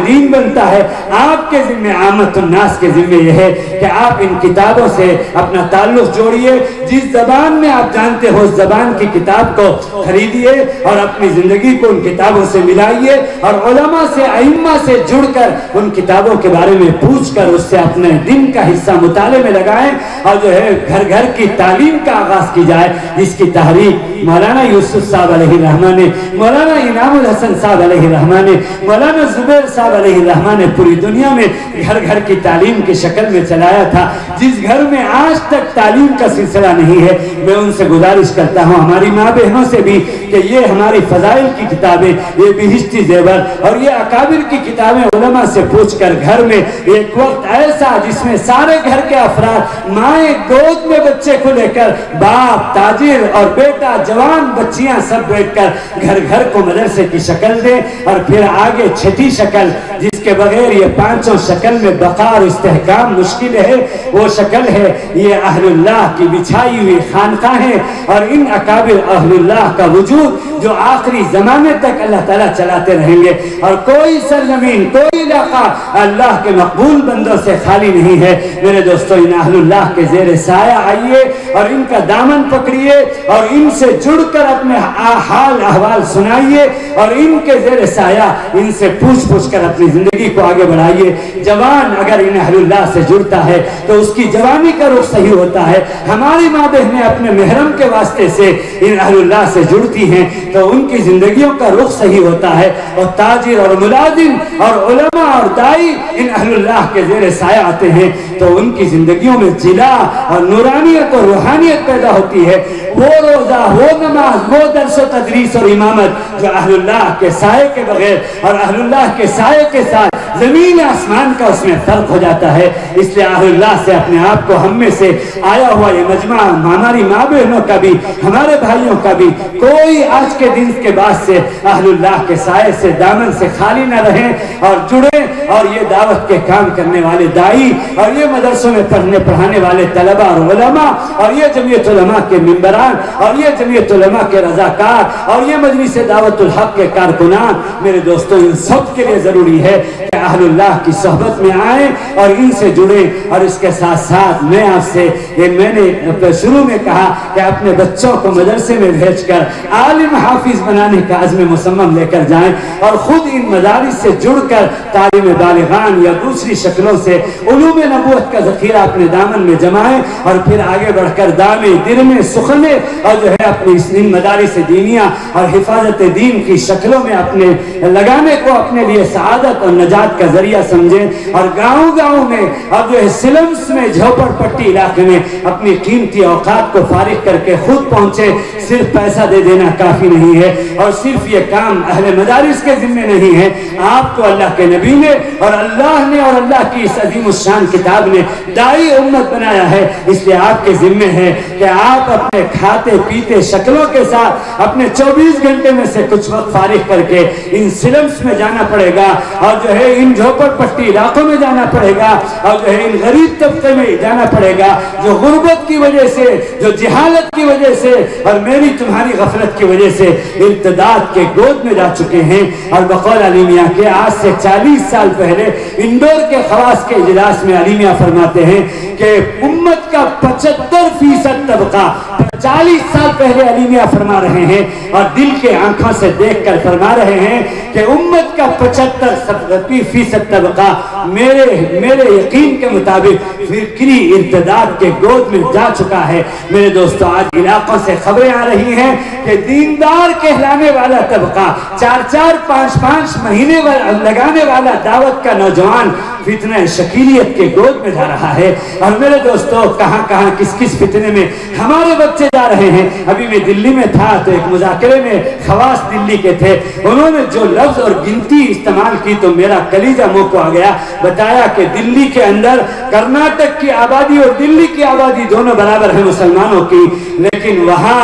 دین بنتا ہے۔ آپ کے ذمہ، عامت الناس کے ذمہ یہ ہے کہ آپ ان کتابوں سے اپنا تعلق جوڑیے، جس زبان میں آپ جانتے ہو اس زبان کی کتاب کو خریدیے اور اپنی زندگی کو ان کتابوں سے ملائیے، اور علماء سے، ائمہ سے جڑ کر ان کتابوں کے بارے میں پوچھ کر اس سے اپنے دن کا حصہ مطالعے میں لگائیں، اور جو ہے گھر گھر کی تعلیم کا آغاز کی جائے، جس کی تحریک مولانا یوسف صاحب علیہ الرحمہ نے، مولانا انعام الحسن صاحب علیہ الرحمہ نے، مولانا زبیر صاحب علیہ الرحمہ نے پوری دنیا میں گھر گھر کی تعلیم کی شکل میں چلایا تھا۔ جس گھر میں آج تک تعلیم کا سلسلہ نہیں ہے، میں ان سے گزارش کرتا ہوں ہماری ہماری ماں بہنوں سے بھی کہ یہ ہماری فضائل کی کتابیں، یہ بہشتی زیور اور یہ اکابر کی کتابیں علماء سے پوچھ کر گھر میں ایک وقت ایسا جس میں سارے گھر کے افراد، مائیں گود میں بچے کو لے کر، باپ تاجر اور بیٹا جوان بچیاں سب بیٹھ کر گھر گھر کو مدرسے کی شکل دیں، اور پھر آگے چھٹی شکل جس کے بغیر یہ پانچوں شکل میں بقا اور استحکام مشکل ہے، وہ شکل ہے یہ اہل اللہ کی بچھائی ہوئی خانقاہیں اور ان اکابر اہل اللہ کا وجود جو آخری زمانے تک اللہ تعالیٰ چلاتے رہیں گے، اور کوئی سرزمین کوئی علاقہ اللہ کے مقبول بندوں سے خالی نہیں ہے۔ میرے دوستو، ان اہل اللہ کے زیر سایہ آئیے اور ان کا دامن پکڑیے اور ان سے جڑ کر اپنے حال احوال سنائیے اور ان کے زیر سایہ ان سے پوچھ کر اپنی زندگی کو آگے بڑھائیے۔ جوان اگر ان اہل اللہ سے جڑتا ہے تو اس کی جوانی کا رخ صحیح ہوتا ہے۔ ہماری ماں بہنیں اپنے محرم کے واسطے سے ان اہل اللہ سے جڑتی ہیں تو ان کی زندگیوں کا رخ صحیح ہوتا ہے، اور تاجر اور ملازم اور علماء اور دائی ان اہل اللہ کے زیر سایہ آتے ہیں تو ان کی زندگیوں میں جلا اور نورانیت اور روحانیت پیدا ہوتی ہے۔ وہ روزہ، وہ نماز، وہ درس و تدریس اور امامت جو اہل اللہ کے سائے کے بغیر اور اہل اللہ کے سائے کے ساتھ زمین آسمان کا اس میں فرق ہو جاتا ہے۔ اس لیے اہل اللہ سے اپنے آپ کو ہم میں سے آیا ہوا یہ مجمع، ہماری ماں بہنوں کا بھی، ہمارے بھائیوں کا بھی، کوئی آج کے دن کے بعد سے اہل اللہ کے سائے سے دامن سے خالی نہ رہیں اور جڑیں، اور یہ دعوت کے کام کرنے والے دائی اور یہ مدرسوں میں پڑھنے پڑھانے والے طلبہ اور علماء اور یہ جمعیت علماء کے ممبران اور یہ جمعیت علماء کے رضاکار اور یہ مجلس دعوت الحق کے کارکنان، میرے دوستوں، ان سب کے لیے ضروری ہے کہ اہل اللہ کی صحبت میں آئیں اور ان سے جڑیں۔ اور اس کے ساتھ ساتھ میں آپ سے میں نے شروع میں کہا کہ اپنے بچوں کو مدرسے میں بھیج کر عالم حافظ بنانے کا عزم مصمم لے کر جائیں اور خود ان مدارس سے جڑ کر تعلیم بالغان یا دوسری شکلوں سے علوم نبوت کا ذخیرہ اپنے دامن میں جمائیں، اور پھر آگے بڑھ کر دامے درمے سخنے اور جو ہے اپنی ان مدارس دینیہ اور حفاظت دین کی شکلوں میں اپنے لگانے کو اپنے لیے سعادت اور نجات کا ذریعہ سمجھیں، اور گاؤں گاؤں میں اور جو ہے سلمز میں جھوپڑ پٹی علاقے میں اپنی قیمتی اوقات کو فارغ کر کے خود پہنچے۔ صرف پیسہ دے دینا کافی نہیں ہے، اور صرف یہ کام اہل مدارس کے ذمہ نہیں ہے، آپ کو اللہ کے نبی نے اور اللہ نے اور اللہ کی اس عظیم الشان کتاب نے دائی امت بنایا ہے۔ اس لیے آپ کے ذمہ ہے کہ آپ اپنے کھاتے پیتے شکلوں کے ساتھ اپنے 24 گھنٹے میں سے کچھ وقت فارغ کر کے ان سلمز میں جانا پڑے گا، اور جو ہے ان جھوپڑ پٹی علاقوں میں جانا پڑے گا، اور جو ہے ان غریب طبقے میں جانا پڑے گا جو غربت کی وجہ سے، جو جہالت کی وجہ سے اور میری تمہاری غفلت کی وجہ سے ارتداد کے گود میں جا چکے ہیں۔ اور بقول علی میاں کے آج سے 40 سال پہلے انڈور کے خواص کے اجلاس میں علی میاں فرماتے ہیں کہ امت کا 75% طبقہ 40 سال پہلے علی میاں فرما رہے ہیں اور دل کے آنکھوں سے دیکھ کر فرما رہے ہیں کہ امت کا 75% طبقہ میرے یقین کے مطابق فکری ارتداد کے گود میں جا چکا ہے۔ میرے دوستو، آج علاقوں سے خبریں آ رہی ہیں کہ دیندار کہلانے والا طبقہ 4 5 مہینے لگانے والا دعوت کا نوجوان فتنہ شکیلیت کے گود میں جا رہا ہے۔ اور میرے دوستو، کہاں کہاں کس فتنے میں ہمارے بچے جا رہے ہیں۔ ابھی میں دلی میں تھا تو ایک مذاکرے میں خواص دلی کے تھے، انہوں نے جو لفظ اور گنتی استعمال کی تو میرا کلیجہ منہ کو آ گیا۔ بتایا کہ دلی کے اندر کرناٹک کی آبادی اور دلی کی آبادی دونوں برابر ہیں مسلمانوں کی، لیکن وہاں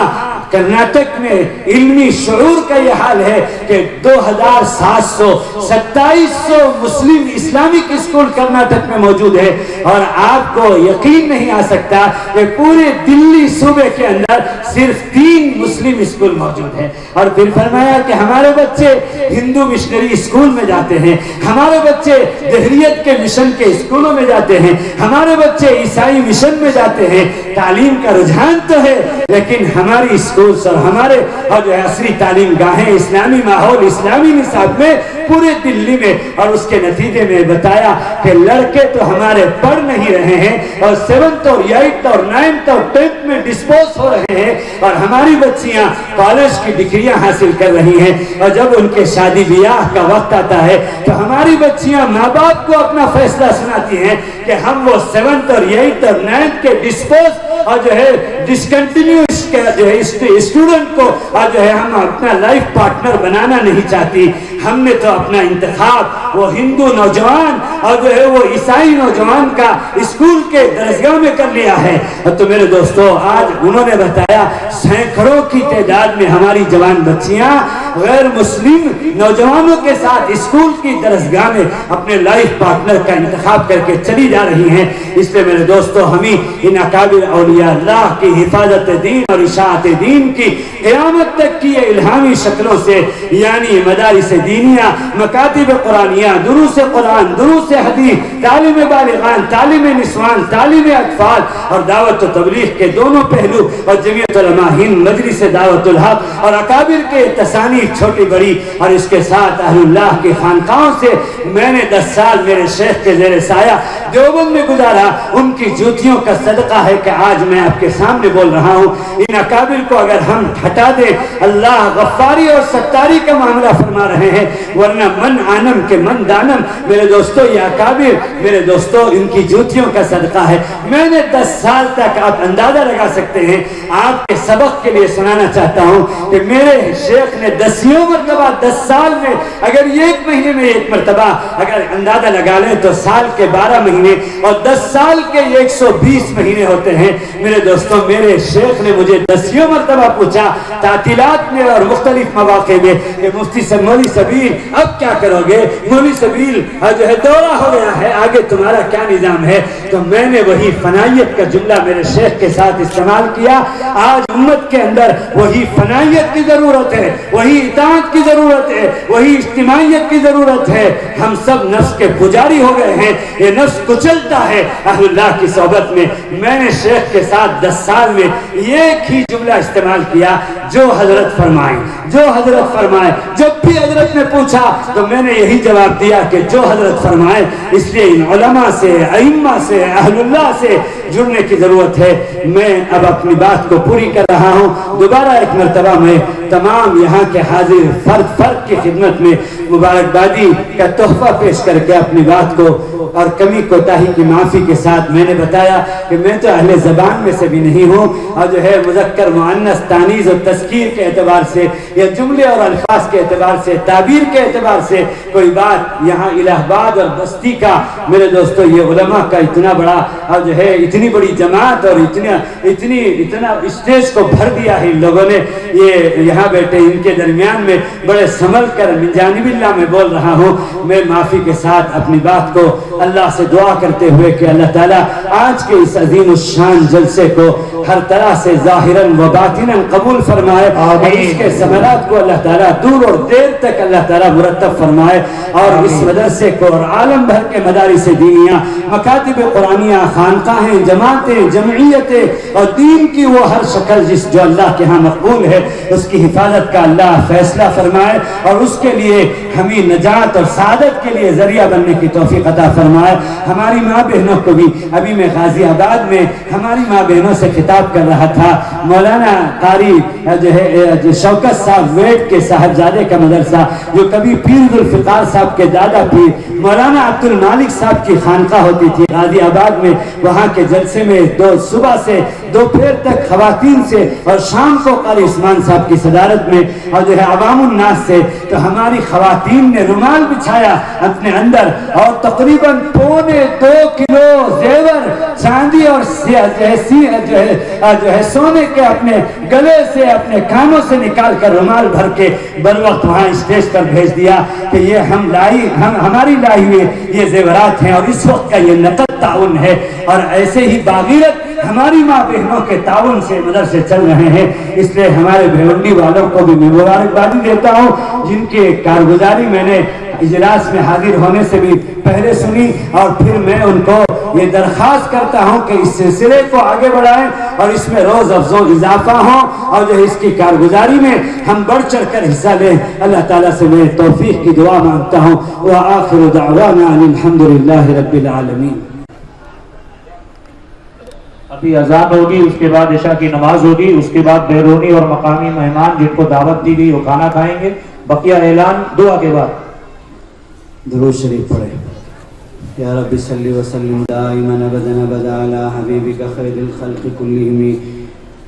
کرناٹک میں علمی شعور کا یہ حال ہے کہ 2700 2700 مسلم اسلامک اسکول کرناٹک میں موجود ہے، اور آپ کو یقین نہیں آ سکتا کہ پورے دلی صوبے کے اندر صرف 3 مسلم اسکول موجود ہیں۔ اور پھر فرمایا کہ ہمارے بچے ہندو مشنری اسکول میں جاتے ہیں، ہمارے بچے دہریت کے مشن کے اسکولوں میں جاتے ہیں، ہمارے بچے عیسائی مشن میں جاتے ہیں۔ تعلیم کا رجحان تو ہے، لیکن ہماری اسکولز اور ہمارے اور جو عصری تعلیم گاہیں اسلامی ماحول اسلامی نصاب میں پورے دلی میں، اور اس کے نتیجے میں بتایا کہ لڑکے تو ہمارے پڑھ نہیں رہے ہیں اور 7th اور 8th اور 9th اور 10th میں ڈسپوز ہو رہے ہیں، اور ہماری بچیاں کالج کی ڈگریاں حاصل کر رہی ہیں، اور جب ان کے شادی بیاہ کا وقت آتا ہے تو ہماری بچیاں ماں باپ کو اپنا فیصلہ سناتی ہیں کہ ہم وہ 7th اور 8th اور 9th کے ڈسپوز اور جو ہے ڈسکنٹینیو کے جو ہے اسٹوڈنٹ کو جو ہے ہم اپنا لائف پارٹنر بنانا نہیں چاہتی. ہم نے تو اپنا انتخاب وہ ہندو نوجوان اور جو ہے وہ عیسائی نوجوان کا اسکول کے درسگاہ میں کر لیا ہے. تو میرے دوستو آج انہوں نے بتایا سینکڑوں کی تعداد میں ہماری جوان بچیاں غیر مسلم نوجوانوں کے ساتھ اسکول کی درسگاہ میں اپنے لائف پارٹنر کا انتخاب کر کے چلی جا رہی ہیں. اس لیے میرے دوستو ہمیں ان اکابر اولیاء اللہ کی حفاظت دین اور اشاعت دین کی قیامت تک کی الہامی شکلوں سے یعنی مدارس دینیہ، مکاتب قرآنیہ، دروس قرآن، دروس حدیث، تعلیم بالغان، تعلیم نسوان، تعلیم اطفال اور دعوت و تبلیغ کے دونوں پہلو اور جمعیت علماء ہند، مجلس دعوت الحق اور اکابر کے تصانیف چھوٹی بڑی اور اس کے ساتھ اہل اللہ کی خانقاہوں سے میں نے 10 سال میرے شیخ کے زیر سایہ دیوبند میں گزارا. ان کی جوتیوں کا صدقہ ہے کہ آج میں آپ کے سامنے بول رہا ہوں. ان اکابر کو اگر ہم ہٹا دیں اللہ غفاری اور ستاری کا معاملہ فرما رہے ہیں، ورنہ من آنم کے من دانم. میرے دوستو یہ اکابر میرے دوستو ان کی جوتیوں کا صدقہ ہے. میں نے 10 سال تک آپ اندازہ لگا سکتے ہیں. آپ کے سبق کے لیے سنانا چاہتا ہوں کہ میرے شیخ نے 10 مرتبہ 10 سال میں اگر ایک مہینے میں ایک مرتبہ اگر اندازہ لگا لیں تو سال کے 12 مہینے اور 10 سال کے 120 مہینے ہوتے ہیں. میرے دوستوں میرے شیخ نے مجھے 10 مرتبہ پوچھا تعطیلات میں اور مختلف مواقع میں کہ مفتی سے مولوی سبیل اب کیا کرو گے؟ مولوی سبیل جو ہے دورہ ہو گیا ہے، آگے تمہارا کیا نظام ہے؟ تو میں نے وہی فنائیت کا جملہ میرے شیخ کے ساتھ استعمال کیا. آج امت کے اندر وہی فنائیت کی ضرورت ہے، وہی اطاعت کی ضرورت ہے، وہی اجتماعیت کی ضرورت ہے. ہم سب نفس کے پجاری ہو گئے ہیں، یہ نفس کچلتا ہے اہل اللہ کی صحبت میں. میں نے شیخ کے ساتھ 10 سال میں ایک ہی جملہ استعمال کیا، جو حضرت فرمائیں، جو حضرت فرمائے. جب بھی حضرت نے پوچھا تو میں نے یہی جواب دیا کہ جو حضرت فرمائے. اس لیے ان علماء سے، ائمہ سے، اہل اللہ سے جڑنے کی ضرورت ہے. میں اب اپنی بات کو پوری کر رہا ہوں. دوبارہ ایک مرتبہ میں تمام یہاں کے حاضر فرد کی خدمت میں مبارکبادی کا تحفہ پیش کر کے اپنی بات کو اور کمی کوتاہی کی معافی کے ساتھ میں نے بتایا کہ میں تو اہل زبان میں سے بھی نہیں ہوں اور جو ہے مذکر مؤنث تانیث اور تذکیر کے اعتبار سے یا جملے اور الفاظ کے اعتبار سے تعبیر کے اعتبار سے کوئی بات یہاں الہ آباد اور بستی کا میرے دوستو یہ علماء کا اتنا بڑا اور جو ہے اتنی بڑی جماعت اور اتنا اسٹیج کو بھر دیا ہے ان لوگوں نے. یہ یہاں بیٹھے ان کے درمیان میں بڑے سنبھل کر من جانب اللہ میں بول رہا ہوں. میں معافی کے ساتھ اپنی بات کو اللہ سے دعا کرتے ہوئے کہ اللہ تعالیٰ آج کے اس عظیم الشان جلسے کو ہر طرح سے ظاہراً و باطناً قبول فرمائے اور اس کے ثمرات کو اللہ تعالیٰ دور اور دیر تک اللہ تعالیٰ مرتب فرمائے اور اس مدرسے کو اور عالم بھر کے مدارس دینیہ، مکاتب قرآنیہ، خانقاہیں، جماعتیں، جمعیتیں اور دین کی وہ ہر شکل جو اللہ کے ہاں مقبول ہے اس کی حفاظت کا اللہ فیصلہ فرمائے اور اس کے لیے ہمیں نجات اور سعادت کے لیے ذریعہ بننے کی توفیق عطا فرمائے. ہماری ماں بہنوں کو بھی ابھی میں غازی آباد میں ہماری ماں بہنوں سے خطاب کر رہا تھا. مولانا قاری جو ہے شوکت صاحب ویٹ کے صاحبزادے کا مدرسہ جو کبھی پیر ذوالفقار صاحب کے دادا پیر مولانا عبد المالک صاحب کی خانقاہ ہوتی تھی غازی آباد میں. وہاں کے جلسے میں صبح سے دوپہر تک خواتین سے اور شام کو قاری عثمان صاحب کی صدارت میں اور جو ہے عوام الناس سے تو ہماری خواتین نے رومال بچھایا اپنے اندر اور تقریباً 2.25 کلو زیور چاندی اور جو ہے سونے کے اپنے گلے سے اپنے کانوں سے نکال کر رومال بھر کے بر وقت وہاں اسٹیج پر بھیج دیا کہ یہ ہماری لائی ہوئی یہ زیورات ہیں اور اس وقت کا یہ نقد تعاون ہے. اور ایسے ہی باغیرت ہماری ماں بہنوں کے تعاون سے مدرسے چل رہے ہیں. اس لیے ہمارے بھیونڈی والوں کو بھی میں مبارکبادی دیتا ہوں جن کے کارگزاری میں نے اجلاس میں حاضر ہونے سے بھی پہلے سنی اور پھر میں ان کو یہ درخواست کرتا ہوں کہ اس سلسلے کو آگے بڑھائیں اور اس میں روز افزوں اضافہ ہوں اور جو اس کی کارگزاری میں ہم بڑھ چڑھ کر حصہ لیں. اللہ تعالیٰ سے میں توفیق کی دعا مانگتا ہوں. وآخر دعوانا الحمدللہ رب العالمین. ابھی اذان ہوگی، اس کے بعد عشاء کی نماز ہوگی، اس کے بعد بیرونی اور مقامی مہمان جن کو دعوت دی گئی وہ کھانا کھائیں گے. بقیہ اعلان دعا کے بعد. درود شریف پڑھیں. یا رب صلی وسلم دائما ابدا ابدا علی حبیبک خیر الخلق کلہم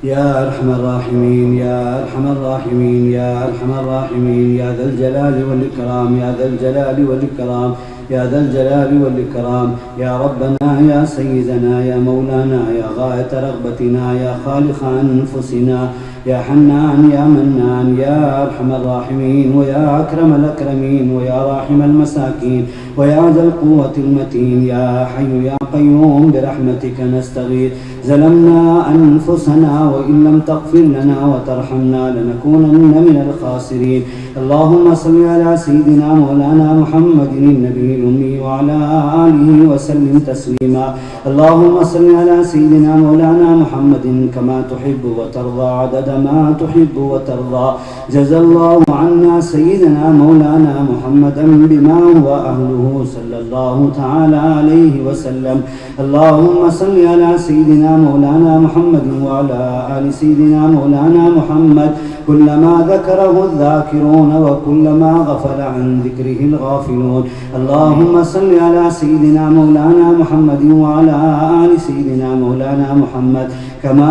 يا أرحم الراحمين يا أرحم الراحمين يا أرحم الراحمين يا ذا الجلال والإكرام يا ذا الجلال والإكرام يا ذا الجلال والإكرام يا ربنا يا سيدنا يا مولانا يا غاية رغبتنا يا خالق أنفسنا يا حنان يا منان يا أرحم الراحمين ويا أكرم الأكرمين ويا راحم المساكين ويا ذا القوة المتين يا حي يا قيوم برحمتك نستغيث ظلمنا أنفسنا وإن لم تغفر لنا وترحمنا لنكونن من الخاسرين اللهم صل على سيدنا مولانا محمد النبي الأمي وعلى آله وسلم تسليما اللهم صل على سيدنا مولانا محمد كما تحب وترضى عدد ما تحب وترضى جزا الله عنا سيدنا مولانا محمدا بما هو أهله صلى الله تعالى عليه وسلم اللهم صل على سيدنا مولانا محمد وعلى آل سيدنا مولانا محمد كلما ذكره الذاكرون وكلما غفل عن ذكره الغافلون اللهم صل على سيدنا مولانا محمد وعلى آل سيدنا مولانا محمد كما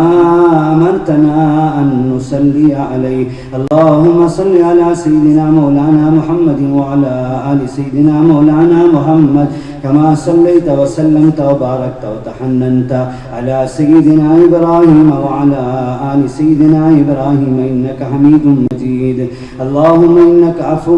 أمرتنا أن نصلي عليه اللهم صل على سيدنا مولانا محمد وعلى آل سيدنا مولانا محمد كما صليت وسلمت وباركت وتحننت على سيدنا إبراهيم وعلى آل سيدنا إبراهيم إنك حميد مجيد اللهم إنك عفو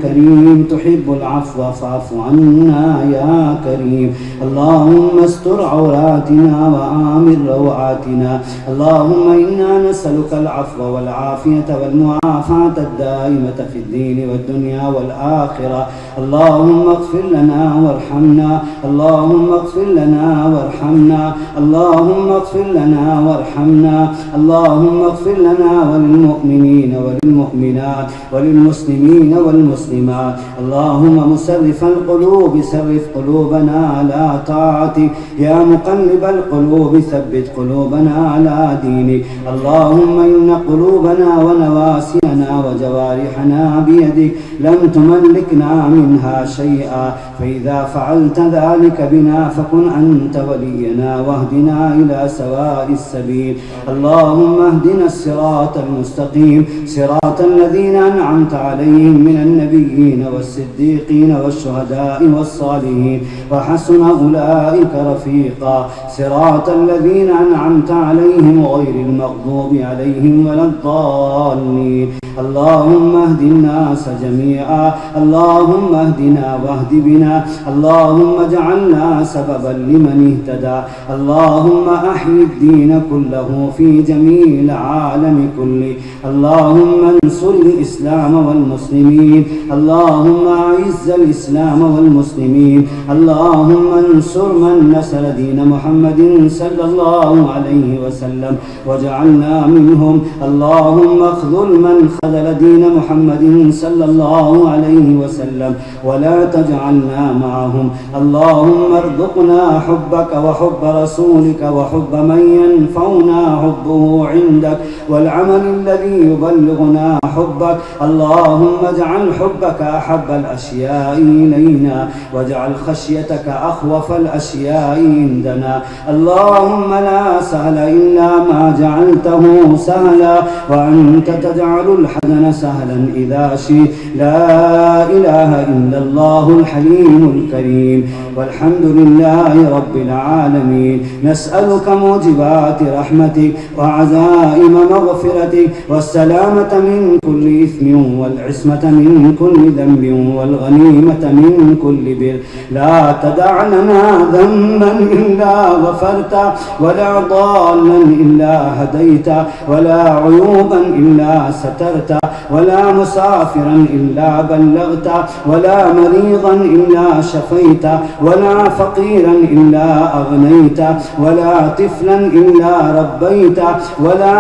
كريم تحب العفو فاعف عنا يا كريم اللهم استر عوراتنا وآمن روعاتنا اللهم إنا نسألك العفو والعافية والمعافاة الدائمة في الدين والدنيا والآخرة اللهم اغفر لنا وارحمنا اللهم اغفر لنا وارحمنا اللهم اغفر لنا وارحمنا اللهم اغفر لنا وللمؤمنين وللمؤمنات وللمسلمين والمسلمات اللهم مسرف القلوب سرف قلوبنا على طاعتك يا مقلب القلوب ثبت قلوبنا على دينك اللهم إن قلوبنا ونواسينا وجوارحنا بيدك لم تملكنا منها شيئا فإذا فعلت ذلك بنا فكن أنت ولينا واهدنا إلى سواء السبيل اللهم اهدنا الصراط المستقيم صراط الذين أنعمت عليهم من النبيين والصديقين والشهداء والصالحين وحسن أولئك رفيقا صراط الذين أنعمت عليهم غير المغضوب عليهم ولا الضالين اللهم اهد الناس جميعا اللهم اهدنا واهد بنا اللهم اجعلنا سببا لمن اهتدى اللهم احيي الدين كله في جميع العالم كله اللهم انصر الإسلام والمسلمين اللهم اعز الإسلام والمسلمين اللهم انصر من نصر دين محمد صلى الله عليه وسلم واجعلنا منهم اللهم اخذل من خذل دين محمد صلى الله عليه وسلم ولا تجعلنا معهم اللهم ارزقنا حبك وحب رسولك وحب من ينفعنا حبه عندك والعمل الذي يبلغنا حبك اللهم اجعل حبك أحب الأشياء إلينا واجعل خشيتك أخوف الأشياء عندنا اللهم لا سهل إلا ما جعلته سهلا وأنت تجعل الحزن سهلا إذا شئت لا إله إلا الله الحليم الكريم والحمد لله رب العالمين نسألك موجبات رحمتك وعزائم مغفرتك والسلامة من كل إثم والعصمة من كل ذنب والغنيمة من كل بر لا تدع لنا ذنبا إلا غفرت ولا ضالا إلا هديت ولا عيوبا إلا سترت ولا مسافرا إلا بلغت ولا مريضا إلا شفيت ولا فقيرا إلا أغنيت ولا طفلا إلا ربيت ولا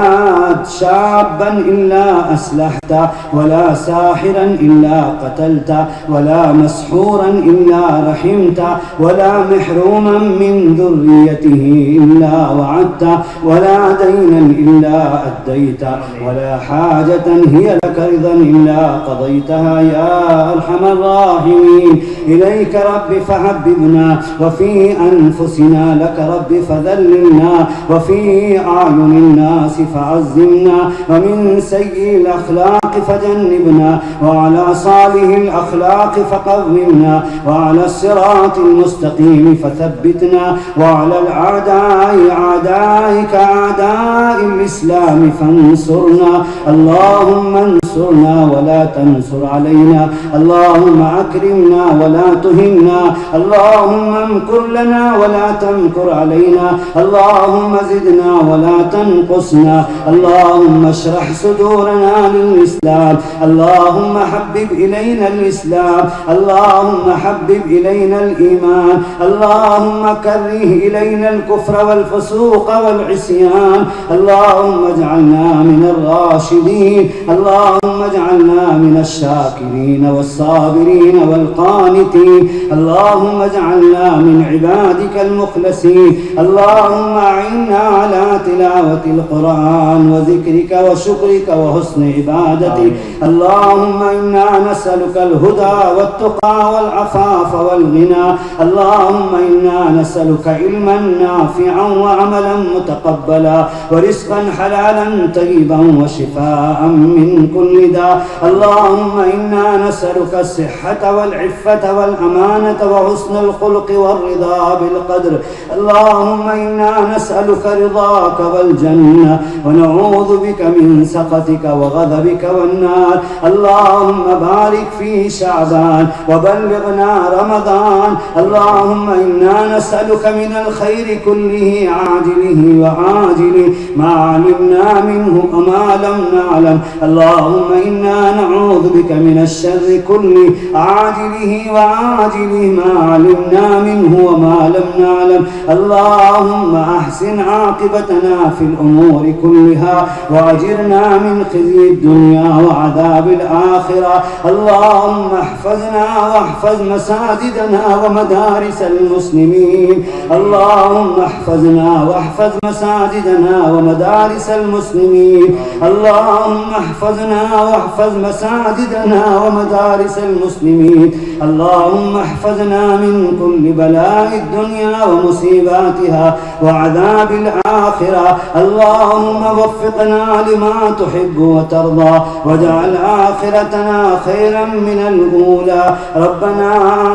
شابا إلا أصلحت ولا ساحرا إلا قتلت ولا مسحورا إلا رحمت ولا محروما من ذريته إلا وعدت ولا دينا إلا أديت ولا حاجة هي لك رضا إلا قضيتها يا أرحم الراحمين. إليك رب فحببنا، وفي أنفسنا لك رب فذللنا، وفي أعين الناس فعزمنا، ومن سيء الأخلاق فجنبنا، وعلى صالح الأخلاق فقومنا، وعلى الصراط المستقيم فثبتنا، وعلى الأعداء أعدائك أعداء الإسلام فانصرنا. اللهم انصرنا ولا تنصر علينا، اللهم أكرمنا ولا تهنا، اللهم امكر لنا ولا تمكر علينا، اللهم زدنا ولا تنقصنا، اللهم اشرح صدورنا للإسلام، اللهم حبب إلينا الإسلام، اللهم حبب إلينا الإيمان، اللهم كره إلينا الكفر والفسوق والعصيان، اللهم اجعلنا من الراشدين، اللهم اجعلنا من الشاكرين والصابرين والقانتين، اللهم اجعلنا من عبادك المخلصين، اللهم أعنا على تلاوة القرآن وذكرك وشكرك وحسن عبادتك. اللهم إنا نسألك الهدى والتقى والعفاف والغنى، اللهم إنا نسألك علما نافعا وعملا متقبلا ورزقا حلالا طيبا وشفاء من كل داء. اللهم إنا نسألك الصحة والعفة والأمانة وحسن الخلق والرضا بالقدر. اللهم إنا نسألك رضاك والجنة ونعوذ بك من سخطك وغضبك والنار. اللهم بارك في شعبان وبلغنا رمضان. اللهم إنا نسألك من الخير كله عاجله وعاجله ما علمنا منه وما لم نعلم. اللهم إنا نعوذ بك من الشر كله عاجله وعاجله ما علمنا منه وما لم نعلم. اللهم أحسن عاقبتنا في الأمور كلها وأجرنا من خزي الدنيا وعذاب الآخرة. اللهم احفظنا واحفظ مساجدنا ومدارس المسلمين. اللهم احفظنا واحفظ مساجدنا ومدارس المسلمين. اللهم احفظنا واحفظ مساجدنا ومدارس المسلمين. اللهم احفظنا من كل بلاء الدنيا ومصيباتها وعذاب الآخرة. اللهم وفقنا لما تحب وترضى واجعل آخرتنا خيرا من الأولى. ربنا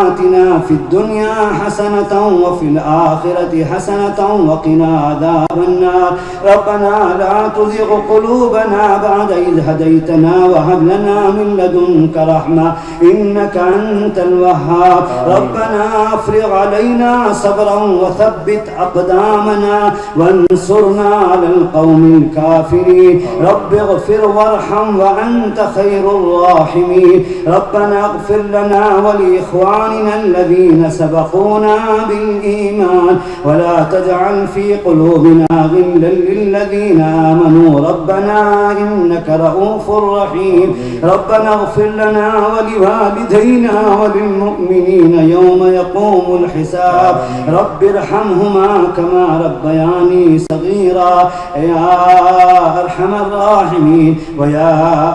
آتنا في الدنيا حسنة وفي الآخرة حسنة وقنا عذاب النار. ربنا لا تزغ قلوبنا بعد إذ هديتنا وهب لنا من لدنك رحمة إنك أنت الوهاب. ربنا أفرغ علينا صبرا وثبت أقدامنا وانصرنا على القوم الكافرين. رب اغفر وارحم وأنت خير الراحمين. ربنا اغفر لنا ولإخواننا الذين سبقونا بالإيمان ولا تجعل في قلوبنا غلا للذين آمنوا ربنا إنك رؤوف رحيم. ربنا اغفر لنا ولوالدينا وللمؤمنين يوم يقوم الحساب. رب ارحمهما كما ربياني صغيرا يا أرحم الراحمين ويا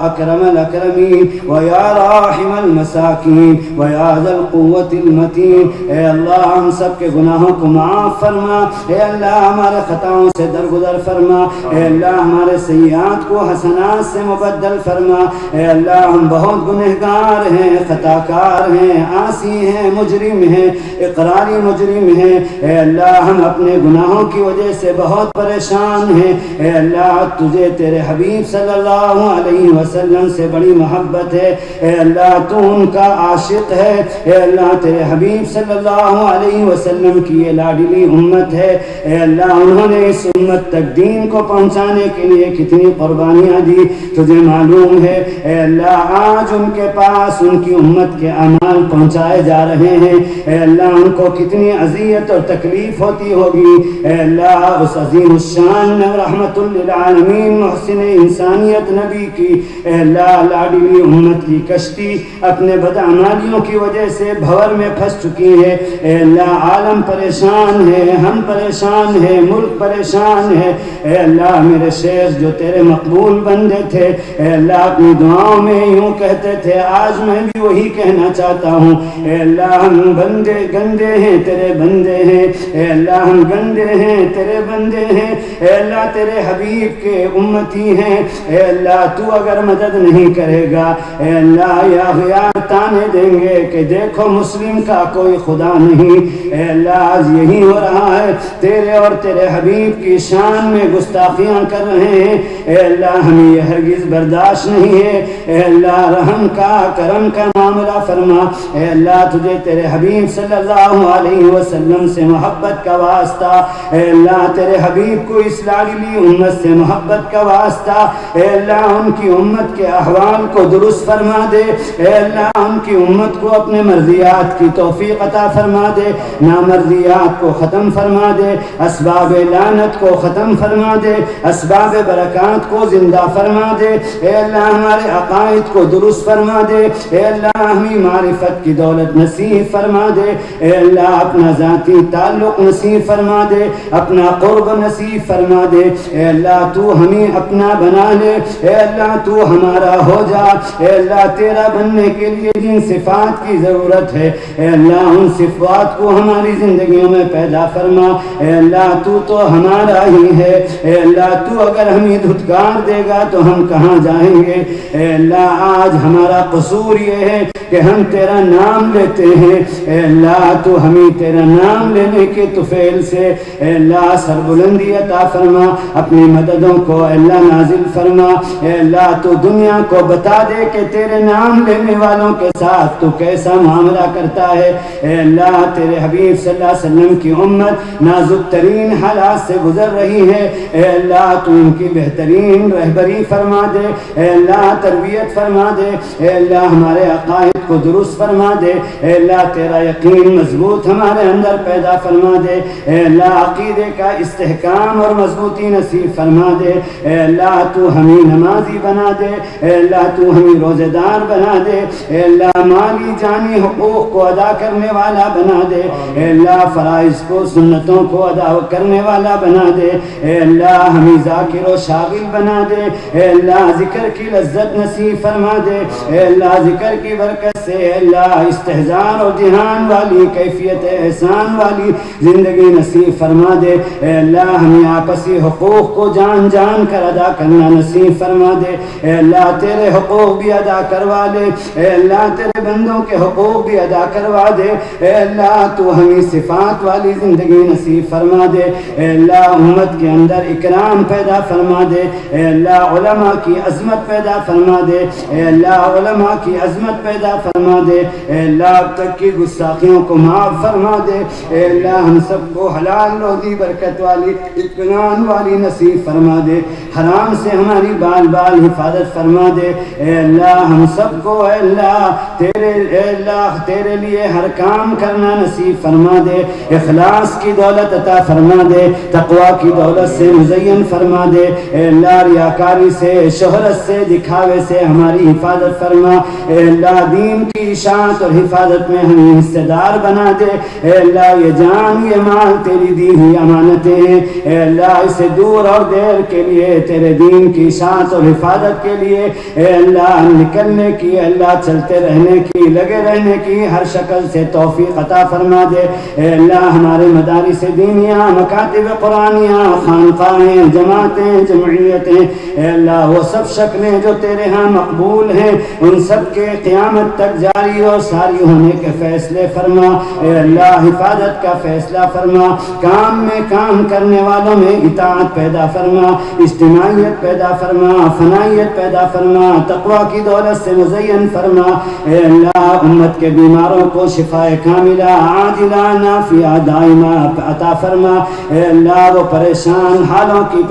أكرم الأكرمين ويا راحم المساكين ويا ذا القوة المتين. اے اللہ ہم سب کے گناہوں کو معاف فرما. اے اللہ ہمارے خطاؤں سے درگزر فرما. اے اللہ ہمارے سیئات کو حسنات سے مبدل فرما. اے اللہ ہم بہت گنہگار ہیں، خطاکار ہیں، عاصی ہیں، مجرم ہیں، اقراری مجرم ہیں. اے اللہ ہم اپنے گناہوں کی وجہ سے بہت پریشان ہیں. اے اللہ تجھے تیرے حبیب صلی اللہ علیہ وسلم سے بڑی محبت ہے. اے اللہ تو ان کا عاشق ہے. اے اللہ تیرے حبیب صلی اللہ علیہ وسلم کی یہ لاڈلی امت ہے. اے اللہ انہوں نے اس امت تک دین کو پہنچانے کے لیے کتنی قربانیاں دی تجھے معلوم ہے. اے اللہ آج ان کے پاس ان کی امت کے اعمال پہنچائے جا رہے ہیں. اے اللہ ان کو کتنی اذیت اور تکلیف ہوتی ہوگی. اے اللہ اس عظیم الشان رحمت للعالمین محسن انسانیت نبی کی اے اللہ لاڈلی امت کی کشتی اپنے بدعمالیوں کی وجہ سے بھور میں پھنس چکی ہے. اے اللہ عالم پریشان ہے، ہم پریشان ہیں، ملک پریشان ہے. اے اللہ میرے شیخ جو تیرے مقبول بندے تھے، اے اللہ اللہ اپنی دعاؤں میں یوں کہتے تھے، آج میں بھی وہی کہنا چاہتا ہوں، اے اللہ ہم بندے گندے ہیں، تیرے بندے ہیں، اے اللہ ہم گندے ہیں، تیرے بندے ہیں، اے اللہ تیرے حبیب کے امتی ہیں، اے اللہ تو اگر مدد نہیں کرے گا، اے اللہ یا غیار تانے دیں گے کہ دیکھو مسلم کا کوئی خدا نہیں۔ اے اللہ آج یہی ہو رہا ہے، تیرے اور تیرے حبیب کی شان میں گستاخیاں کر رہے ہیں، اے اللہ ہمیں یہ ہرگز برداشت نہیں ہے، اے اللہ رحم کا کرم کا معاملہ فرما، اے اللہ تجھے تیرے حبیب صلی اللہ علیہ وسلم سے محبت کا واسطہ، اے اللہ تیرے حبیب کو اس لاڈلی امت سے محبت کا واسطہ، اے اللہ ان کی امت کے احوال کو درست فرما دے، اے اللہ ان کی امت کو اپنے مرضیات کی توفیق عطا فرما دے، نامرضیات کو ختم فرما دے، اسباب لعنت کو ختم فرما دے، اسباب برکات کو زندہ فرما دے، اے اللہ ہمارے عقائد کو درست فرما دے، اے اللہ ہمیں معرفت کی دولت نصیب فرما دے، اے اللہ اپنا ذاتی تعلق نصیب فرما دے، اپنا قرب نصیب فرما دے، اے اللہ تو ہمیں اپنا بنا لے، اے اللہ تو ہمارا ہو جا، اے اللہ تیرا بننے کے لیے جن صفات کی ضرورت ہے، اے اللہ ان صفات کو ہماری زندگیوں میں پیدا فرما، اے اللہ تو ہمارا ہی ہے، اے اللہ تو اگر ہمیں دھتکار دے گا تو ہم کہاں جائیں گے، اے اللہ آج ہمارا قصور یہ ہے کہ ہم تیرا نام لیتے ہیں، اے اللہ تو ہمیں تیرا نام لینے کے طفیل سے اے اللہ سربلندی عطا فرما، اپنی مددوں کو اے اللہ نازل فرما، اے اللہ تو دنیا کو بتا دے کہ تیرے نام لینے والوں کے ساتھ تو کیسا معاملہ کرتا ہے، اے اللہ تیرے حبیب صلی اللہ علیہ وسلم کی امت نازک ترین حالات سے گزر رہی ہے، اے اللہ تو ان کی بہترین رہبری فرما دے، اے اللہ تربیت فرما دے، اے اللہ ہمارے عقائد کو درست فرما دے، اے اللہ تیرا یقین مضبوط ہمارے اندر پیدا فرما دے، اے اللہ عقیدے کا استحکام اور مضبوطی نصیب فرما دے، اے اللہ تو ہمیں نمازی بنا دے، اے اللہ تو ہمیں روزے دار بنا دے، اے اللہ مالی جانی حقوق کو ادا کرنے والا بنا دے، اے اللہ فرائض کو سنتوں کو ادا کرنے والا بنا دے، اے اللہ ہمیں ذاکر و شاغل بنا دے، اے اللہ ذکر کی لذت نصیب فرما دے، اے اللہ ذکر کی برکت سے اے اللہ استحضار اور دھیان والی کیفیت احسان والی زندگی نصیب فرما دے، اے اللہ ہمیں آپسی حقوق کو جان جان کر ادا کرنا نصیب فرما دے، اے اللہ تیرے حقوق بھی ادا کروا دے، اے اللہ تیرے بندوں کے حقوق بھی ادا کروا دے، اے اللہ تو ہمیں صفات والی زندگی نصیب فرما دے، اے اللہ امت کے اندر اکرام پیدا فرما دے، اے اللہ علماء کی عظمت پیدا فرما دے، اے اللہ علماء کی عظمت پیدا فرما دے، اے اللہ اب تک کی گستاخیوں کو معاف فرما دے، اے اللہ ہم سب کو حلال روزی برکت والی اطمینان والی نصیب فرما دے، حرام سے ہماری بال بال حفاظت فرما دے، اے اللہ ہم سب کو اے اللہ تیرے لیے ہر کام کرنا نصیب فرما دے، اخلاص کی دولت عطا فرما دے، تقوی کی دولت سے مزین فرما دے، اے اللہ ریاکاری سے شہرت سے دکھاوے سے ہماری حفاظت فرما، اے اللہ دین کی اشاعت اور حفاظت میں ہمیں حصے دار بنا دے، اے اللہ یہ جان یہ مال تیری دی ہوئی امانتیں ہیں، اے اللہ اسے دور اور دیر کے لیے تیرے دین کی اشاعت اور حفاظت کے لیے اے اللہ نکلنے کی، اے اللہ چلتے رہنے کی، لگے رہنے کی ہر شکل سے توفیق عطا فرما دے، اے اللہ ہمارے مدارس دینیاں، مکاتب قرآنیاں، خانقاہیں، جماعتیں، جمعیتیں، اے اللہ وہ سب شکلیں جو تیرے ہاں مقبول ہیں ان سب کے قیامت تک جاری اور ساری ہونے کے فیصلے فرما، اے اللہ حفاظت کا فیصلہ فرما، کام میں کام کرنے والوں میں اطاعت پیدا فرما، اجتماعیت پیدا فرما، فنائیت پیدا فرما، تقوی کی دولت سے مزین فرما، اے اللہ امت کے بیماروں کو شفاء کاملہ عاجلہ نافعہ دائمہ عطا فرما، اے اللہ وہ پریشان حالوں کی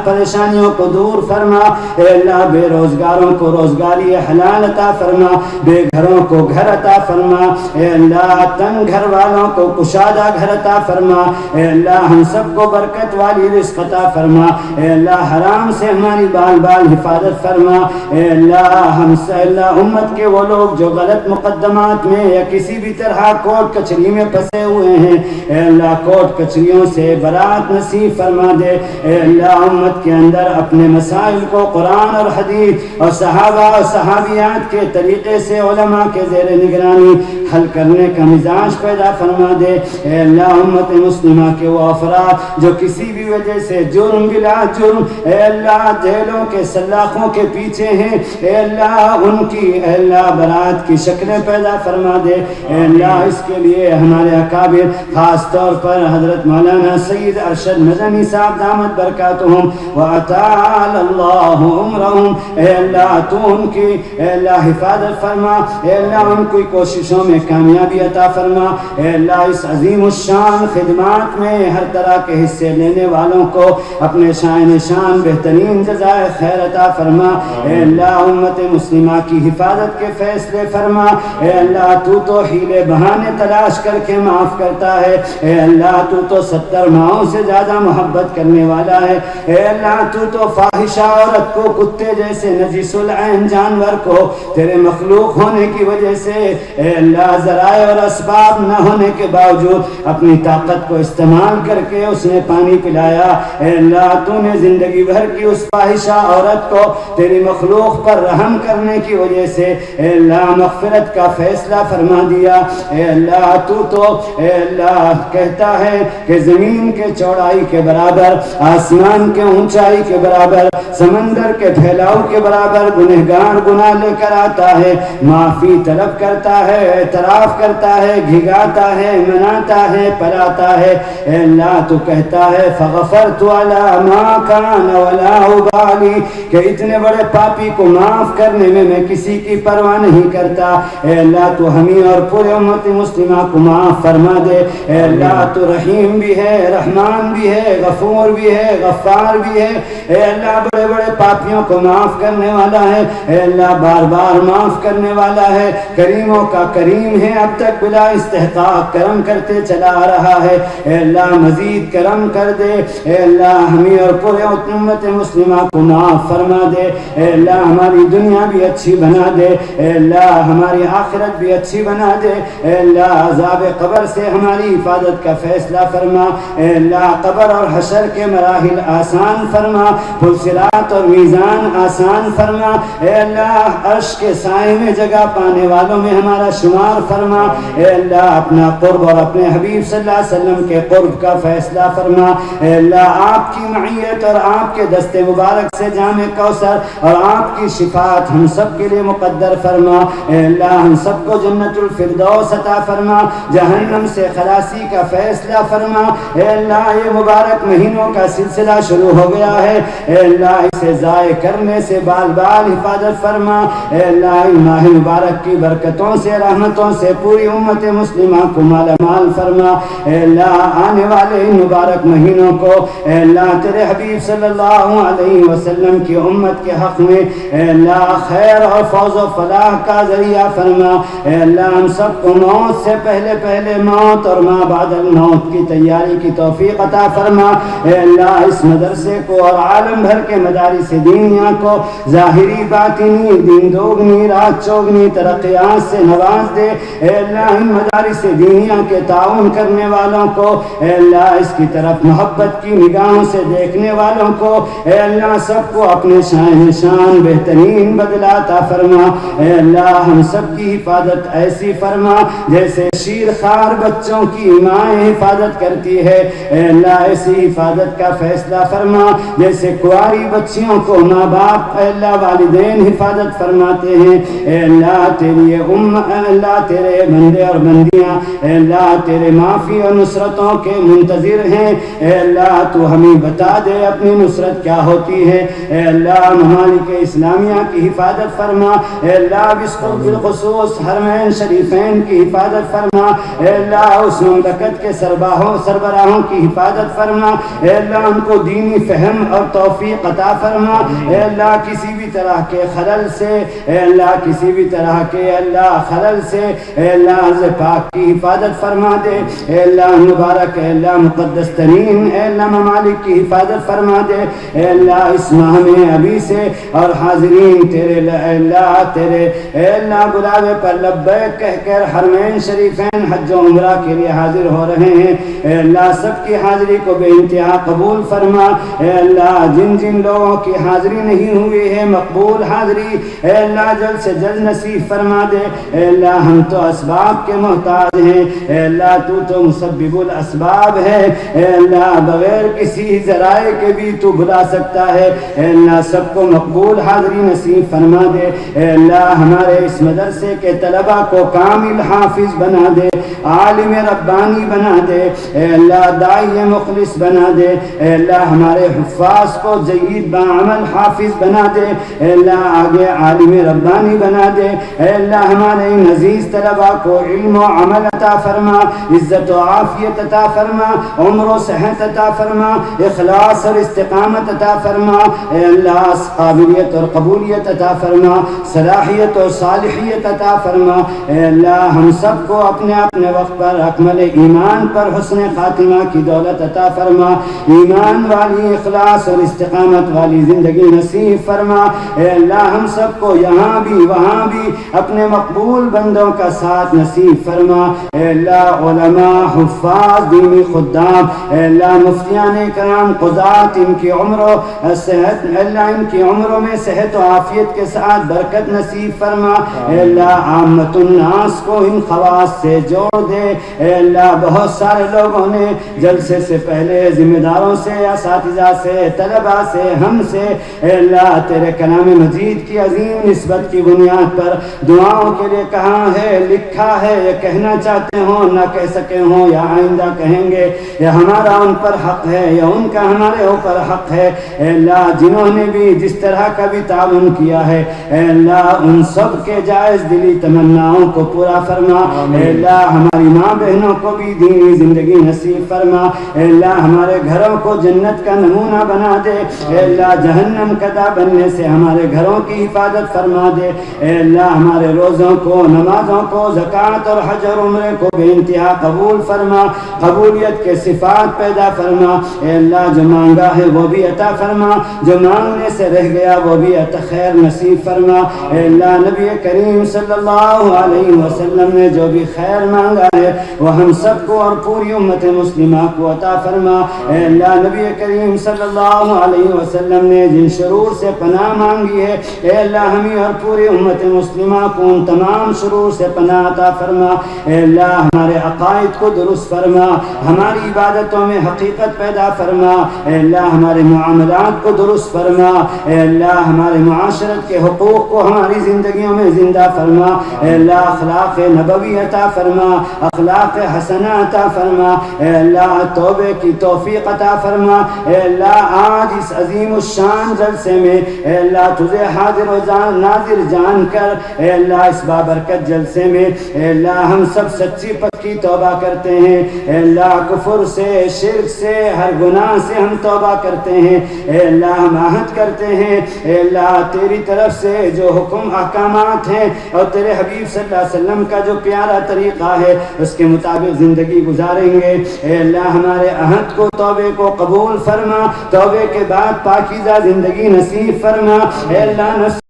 پریشانیوں کو دور فرما، اے اللہ بے روزگاروں کو روزگاری حلال عطا فرما، بے گھروں کو گھر عطا فرما، اے اللہ تنگ گھر والوں کو کشادہ گھر عطا فرما، اے اللہ ہم سب کو برکت والی رزق عطا فرما، اے اللہ حرام سے ہماری بال بال حفاظت فرما، اے اللہ ہم سے اللہ امت کے وہ لوگ جو غلط مقدمات میں یا کسی بھی طرح کوٹ کچہری میں پھنسے ہوئے ہیں، اے اللہ کوٹ کچہریوں سے برات نصیب فرما دے، اے اللہ امت کے اندر اپنے مسائل کو قرآن اور حدیث اور صحابہ اور صحابیات کے طریقے سے علماء کے زیر نگرانی حل کرنے کا مزاج پیدا فرما دے۔ اے اللہ امت مسلمہ کے وہ افراد جو کسی بھی وجہ سے جرم بلا جرم اے اللہ جیلوں کے سلاخوں کے پیچھے ہیں، اے اللہ ان کی اے اللہ برات کی شکلیں پیدا فرما دے۔ اے اللہ اس کے لیے ہمارے اکابر خاص طور پر حضرت مولانا سید ارشد مدنی صاحب دامت برکاتہم وَأَطَالَ اللَّهُ عُمْرَهُمْ، اے اللہ تو ان کی اے اللہ حفاظت فرما، اے اللہ ان کی کوششوں میں کامیابی عطا فرما، اے اللہ اس عظیم الشان خدمات میں ہر طرح کے حصے لینے والوں کو اپنے شان شان بہترین جزائے خیر عطا فرما۔ اے اللہ امت مسلمہ کی حفاظت کے فیصلے فرما، اے اللہ تو حیلے بہانے تلاش کر کے معاف کرتا ہے، اے اللہ تو 70 ماہوں سے زیادہ محبت کرنے والا ہے، اے اللہ تو فاحشہ عورت کو کتے جیسے نجس العین جانور کو تیرے مخلوق ہونے کی وجہ سے اے اللہ ذرائع اور اسباب نہ ہونے کے باوجود اپنی طاقت کو استعمال کر کے اس نے پانی پلایا، اے اللہ تو نے زندگی بھر کی اس فاحشہ عورت کو تیری مخلوق پر رحم کرنے کی وجہ سے اے اللہ مغفرت کا فیصلہ فرما دیا۔ اے اللہ تو اے اللہ کہتا ہے کہ زمین کے چوڑائی کے برابر، آسمان کے اونچائی کے برابر، سمندر کے پھیلاؤ کے برابر گنہگار گناہ لے کر آتا ہے، معافی طلب کرتا ہے، اعتراف کرتا ہے، گھگاتا ہے، مناتا ہے، پلاتا ہے۔ اے اللہ تو کہتا ہے فغفرت علی ما کان ولا ابالی، کہ اتنے بڑے پاپی کو معاف کرنے میں کسی کی پرواہ نہیں کرتا۔ اے اللہ تو ہمیں اور پورے امت مسلمہ کو معاف فرما دے۔ اے اللہ تو رحیم بھی ہے، رحمان بھی ہے، غفور بھی ہے، غفار بھی ہے۔ اے اللہ بڑے بڑے پاپیوں کو معاف کرنے والا ہے، اے اللہ بار بار معاف کرنے والا ہے، کریموں کا کریم ہے، اب تک بلا استحقاق کرم کرتے چلا آ رہا ہے۔ اے اللہ مزید کرم کر دے، اے اللہ ہمیں اور پورے امت مسلمہ کو معاف فرما دے۔ اے اللہ ہماری دنیا بھی اچھی بنا دے، اے اللہ ہماری آخرت بھی اچھی بنا دے۔ اے اللہ عذاب قبر سے ہماری حفاظت کا فیصلہ فرما، اے اللہ قبر اور حشر کے مراحل آسان فرما، پل صراط اور میزان آسان فرما، اے اللہ عرش کے سائے میں جگہ پانے والوں میں ہمارا شمار فرما۔ اے اللہ اپنا قرب اور اپنے حبیب صلی اللہ علیہ وسلم کے قرب کا فیصلہ فرما۔ اے اللہ آپ کی معیت اور آپ کے دست مبارک سے جام کوثر اور آپ کی شفاعت ہم سب کے لیے مقدر فرما۔ اے اللہ ہم سب کو جنت الفردوس عطا فرما، جہنم سے خلاصی کا فیصلہ فرما۔ اے اللہ یہ مبارک مہینوں کا سلسلہ شروع ہو گیا ہے، اے اللہ اسے ضائع کرنے سے بال بال حفاظت فرما۔ اے اللہ ان ماہ مبارک کی برکتوں سے رحمتوں سے پوری امت مسلمہ کو مالا مال فرما۔ اے اللہ آنے والے ان مبارک مہینوں کو اے اللہ تیرے حبیب صلی اللہ علیہ وسلم کی امت کے حق میں اے اللہ خیر اور فوز و فلاح کا ذریعہ فرما۔ اے اللہ ہم سب کو موت سے پہلے موت اور ما بعد الموت کی تیاری کی توفیق عطا فرما۔ اے اللہ اس مدرسے کو اور عالم بھر کے مدارس دینیا کو ظاہری باطنی دین دوگنی رات چوگنی ترقیات سے نواز دے۔ اے اللہ ان مدارس دینیا کے تعاون کرنے والوں کو اے اللہ اس کی طرف محبت کی نگاہوں سے دیکھنے والوں کو اے اللہ سب کو اپنے شان بہترین بدلہ عطا فرما۔ اے اللہ ہم سب کی حفاظت ایسی فرما جیسے شیر خوار بچوں کی مائیں حفاظت کرتی ہے، اے اللہ ایسی حفاظت کا فیصلہ فرما جیسے کنواری بچیوں کو ماں باپ اے اللہ والدین حفاظت فرماتے ہیں۔ اے اللہ تیری اے اللہ تیرے بندے اور بندیاں اے اللہ تیرے معافی اور نصرتوں کے منتظر ہیں۔ اے اللہ تو ہمیں بتا دے اپنی نصرت کیا ہوتی ہے۔ اے اللہ ممالک اسلامیہ کی حفاظت فرما، اے اللہ بالخصوص حرمین شریفین کی حفاظت فرما، اے اللہ اس مملکت کے سربراہوں کی حفاظت فرما، اے اللہ ان کو دینی فہم اور توفیق عطا فرما۔ اے اللہ کسی بھی طرح کے خلل سے اے اللہ کسی بھی طرح کے اللہ خلل سے سے اے اللہ عرض پاک کی حفاظت فرما دے اے اللہ مبارک اے اللہ مقدس ترین اے اللہ ممالک کی حفاظت فرما دے اے اللہ اس ماہ میں ابھی سے اور حاضرین تیرے اے اللہ تیرے اے اللہ بلاوے پر لبیک کہہ کر حرمین شریفین حج و عمرہ کے لیے حاضر ہو رہے ہیں اے اللہ سب کی حاضری کو بے انتہا قبول فرما اے اللہ جن جن لوگوں کی حاضری نہیں ہوئی ہے مقبول حاضری اے اللہ جلد سے جلد نصیب فرما دے اے اللہ ہم تو اسباب کے محتاج ہیں اے اللہ تو مسبب الاسباب ہے اے اللہ بغیر کسی ذرائع کے بھی تو بلا سکتا ہے اے اللہ سب کو مقبول حاضری نصیب فرما دے اے اللہ ہمارے اس مدرسے کے طلبہ کو کامل حافظ بنا دے عالم ربانی بنا دے اے اللہ داعی مخلص بنا دے اے اللہ ہمارے حفاظ کو جید بعمل حافظ بنا دے اے اللہ آگے عالم ربانی بنا دے اے اللہ ہمارے ان عزیز طلبہ کو علم و عمل عطا فرما عزت و عافیت عطا فرما عمر و صحت عطا فرما اخلاص اور استقامت عطا فرما اے اللہ قابلیت اور قبولیت عطا فرما صلاحیت اور صالحیت عطا فرما اے اللہ ہم سب کو اپنے اپنے وقت پر اکمل ایمان پر حسن خاتمہ کی دولت عطا فرما ایمان والی اخلاص اور استقامت والی زندگی نصیب فرما اے اللہ ہم سب کو یہاں بھی وہاں بھی اپنے مقبول بندوں کا ساتھ نصیب فرما اے اللہ علماء حفاظ دینی خدام اے اللہ مفتیان کرام قضات ان کی عمر و صحت اللہ ان کی عمروں میں صحت و عافیت کے ساتھ برکت نصیب فرما اے اللہ عامت الناس کو ان خواص سے جوڑ دے اے اللہ بہت سارے لوگوں نے جلسے سے پہلے ذمہ داروں سے اساتذہ سے طلباء سے ہم سے اے اللہ تیرے کلام مجید کی عظیم نسبت کی بنیاد پر دعاؤں کے لیے کہا ہے لکھا ہے یہ کہنا چاہتے ہوں نہ کہہ سکے ہوں یا آئندہ کہیں گے یا ہمارا ان پر حق ہے یا ان کا ہمارے اوپر حق ہے اے اللہ جنہوں نے بھی جس طرح کا بھی تعاون کیا ہے اے اللہ ان سب کے جائز دلی تمناؤں کو پورا فرما اے اللہ ہماری ماں بہنوں کو بھی دینی زندگی نصیب فرما اے اللہ ہمارے گھروں کو جنت کا نمونہ بنا دے اے اللہ جہنم کا بننے سے ہمارے گھروں کی حفاظت فرما دے اے اللہ ہمارے روزوں کو نمازوں کو زکوٰۃ اور حج اور عمرے کو بے انتہا قبول فرما قبولیت کے صفات پیدا فرما اے اللہ جو مانگا ہے وہ بھی عطا فرما جو مانگنے سے رہ گیا وہ بھی عطا خیر نصیب فرما اے اللہ نبی کریم صلی اللہ علیہ وسلم نے جو بھی خیر مانگا ہے وہ ہم سب کو اور پوری امت مسلمہ کو عطا فرما اے اللہ نبی کریم صلی اللہ علیہ وسلم نے جن شرور سے پناہ مانگی ہے اے اللہ ہمیں اور پوری امت مسلمہ کو ان تمام شرور سے پناہ عطا فرما اے اللہ ہمارے عقائد کو درست فرما ہماری عبادتوں میں حقیقت پیدا فرما اے اللہ ہمارے معاملات کو درست فرما اے اللہ ہمارے معاشرت کے حقوق کو ہماری زندگیوں میں زندہ فرما اے اللہ اخلاق نبوی عطا فرما اخلاق حسنہ عطا فرما اے اللہ توبے کی توفیق عطا فرما اے اللہ آج اس عظیم الشان جلسے میں اے اللہ تجھے حاضر و ناظر جان کر اے اللہ اس بابرکت جلسے میں اے اللہ ہم سب سچی پکی توبہ کرتے ہیں اے اللہ کفر سے شرک سے ہر گناہ سے ہم توبہ کرتے ہیں اے اللہ ہم عہد کرتے ہیں اے اللہ تیری طرف سے جو حکم احکامات ہیں اور تیرے حبیب صلی اللہ علیہ وسلم کا جو پیارا طریقہ ہے اس کے مطابق زندگی گزاریں گے اے اللہ ہمارے عہد کو توبے کو قبول فرما توبے کے بعد پاکیزہ زندگی نصیب فرما اے اللہ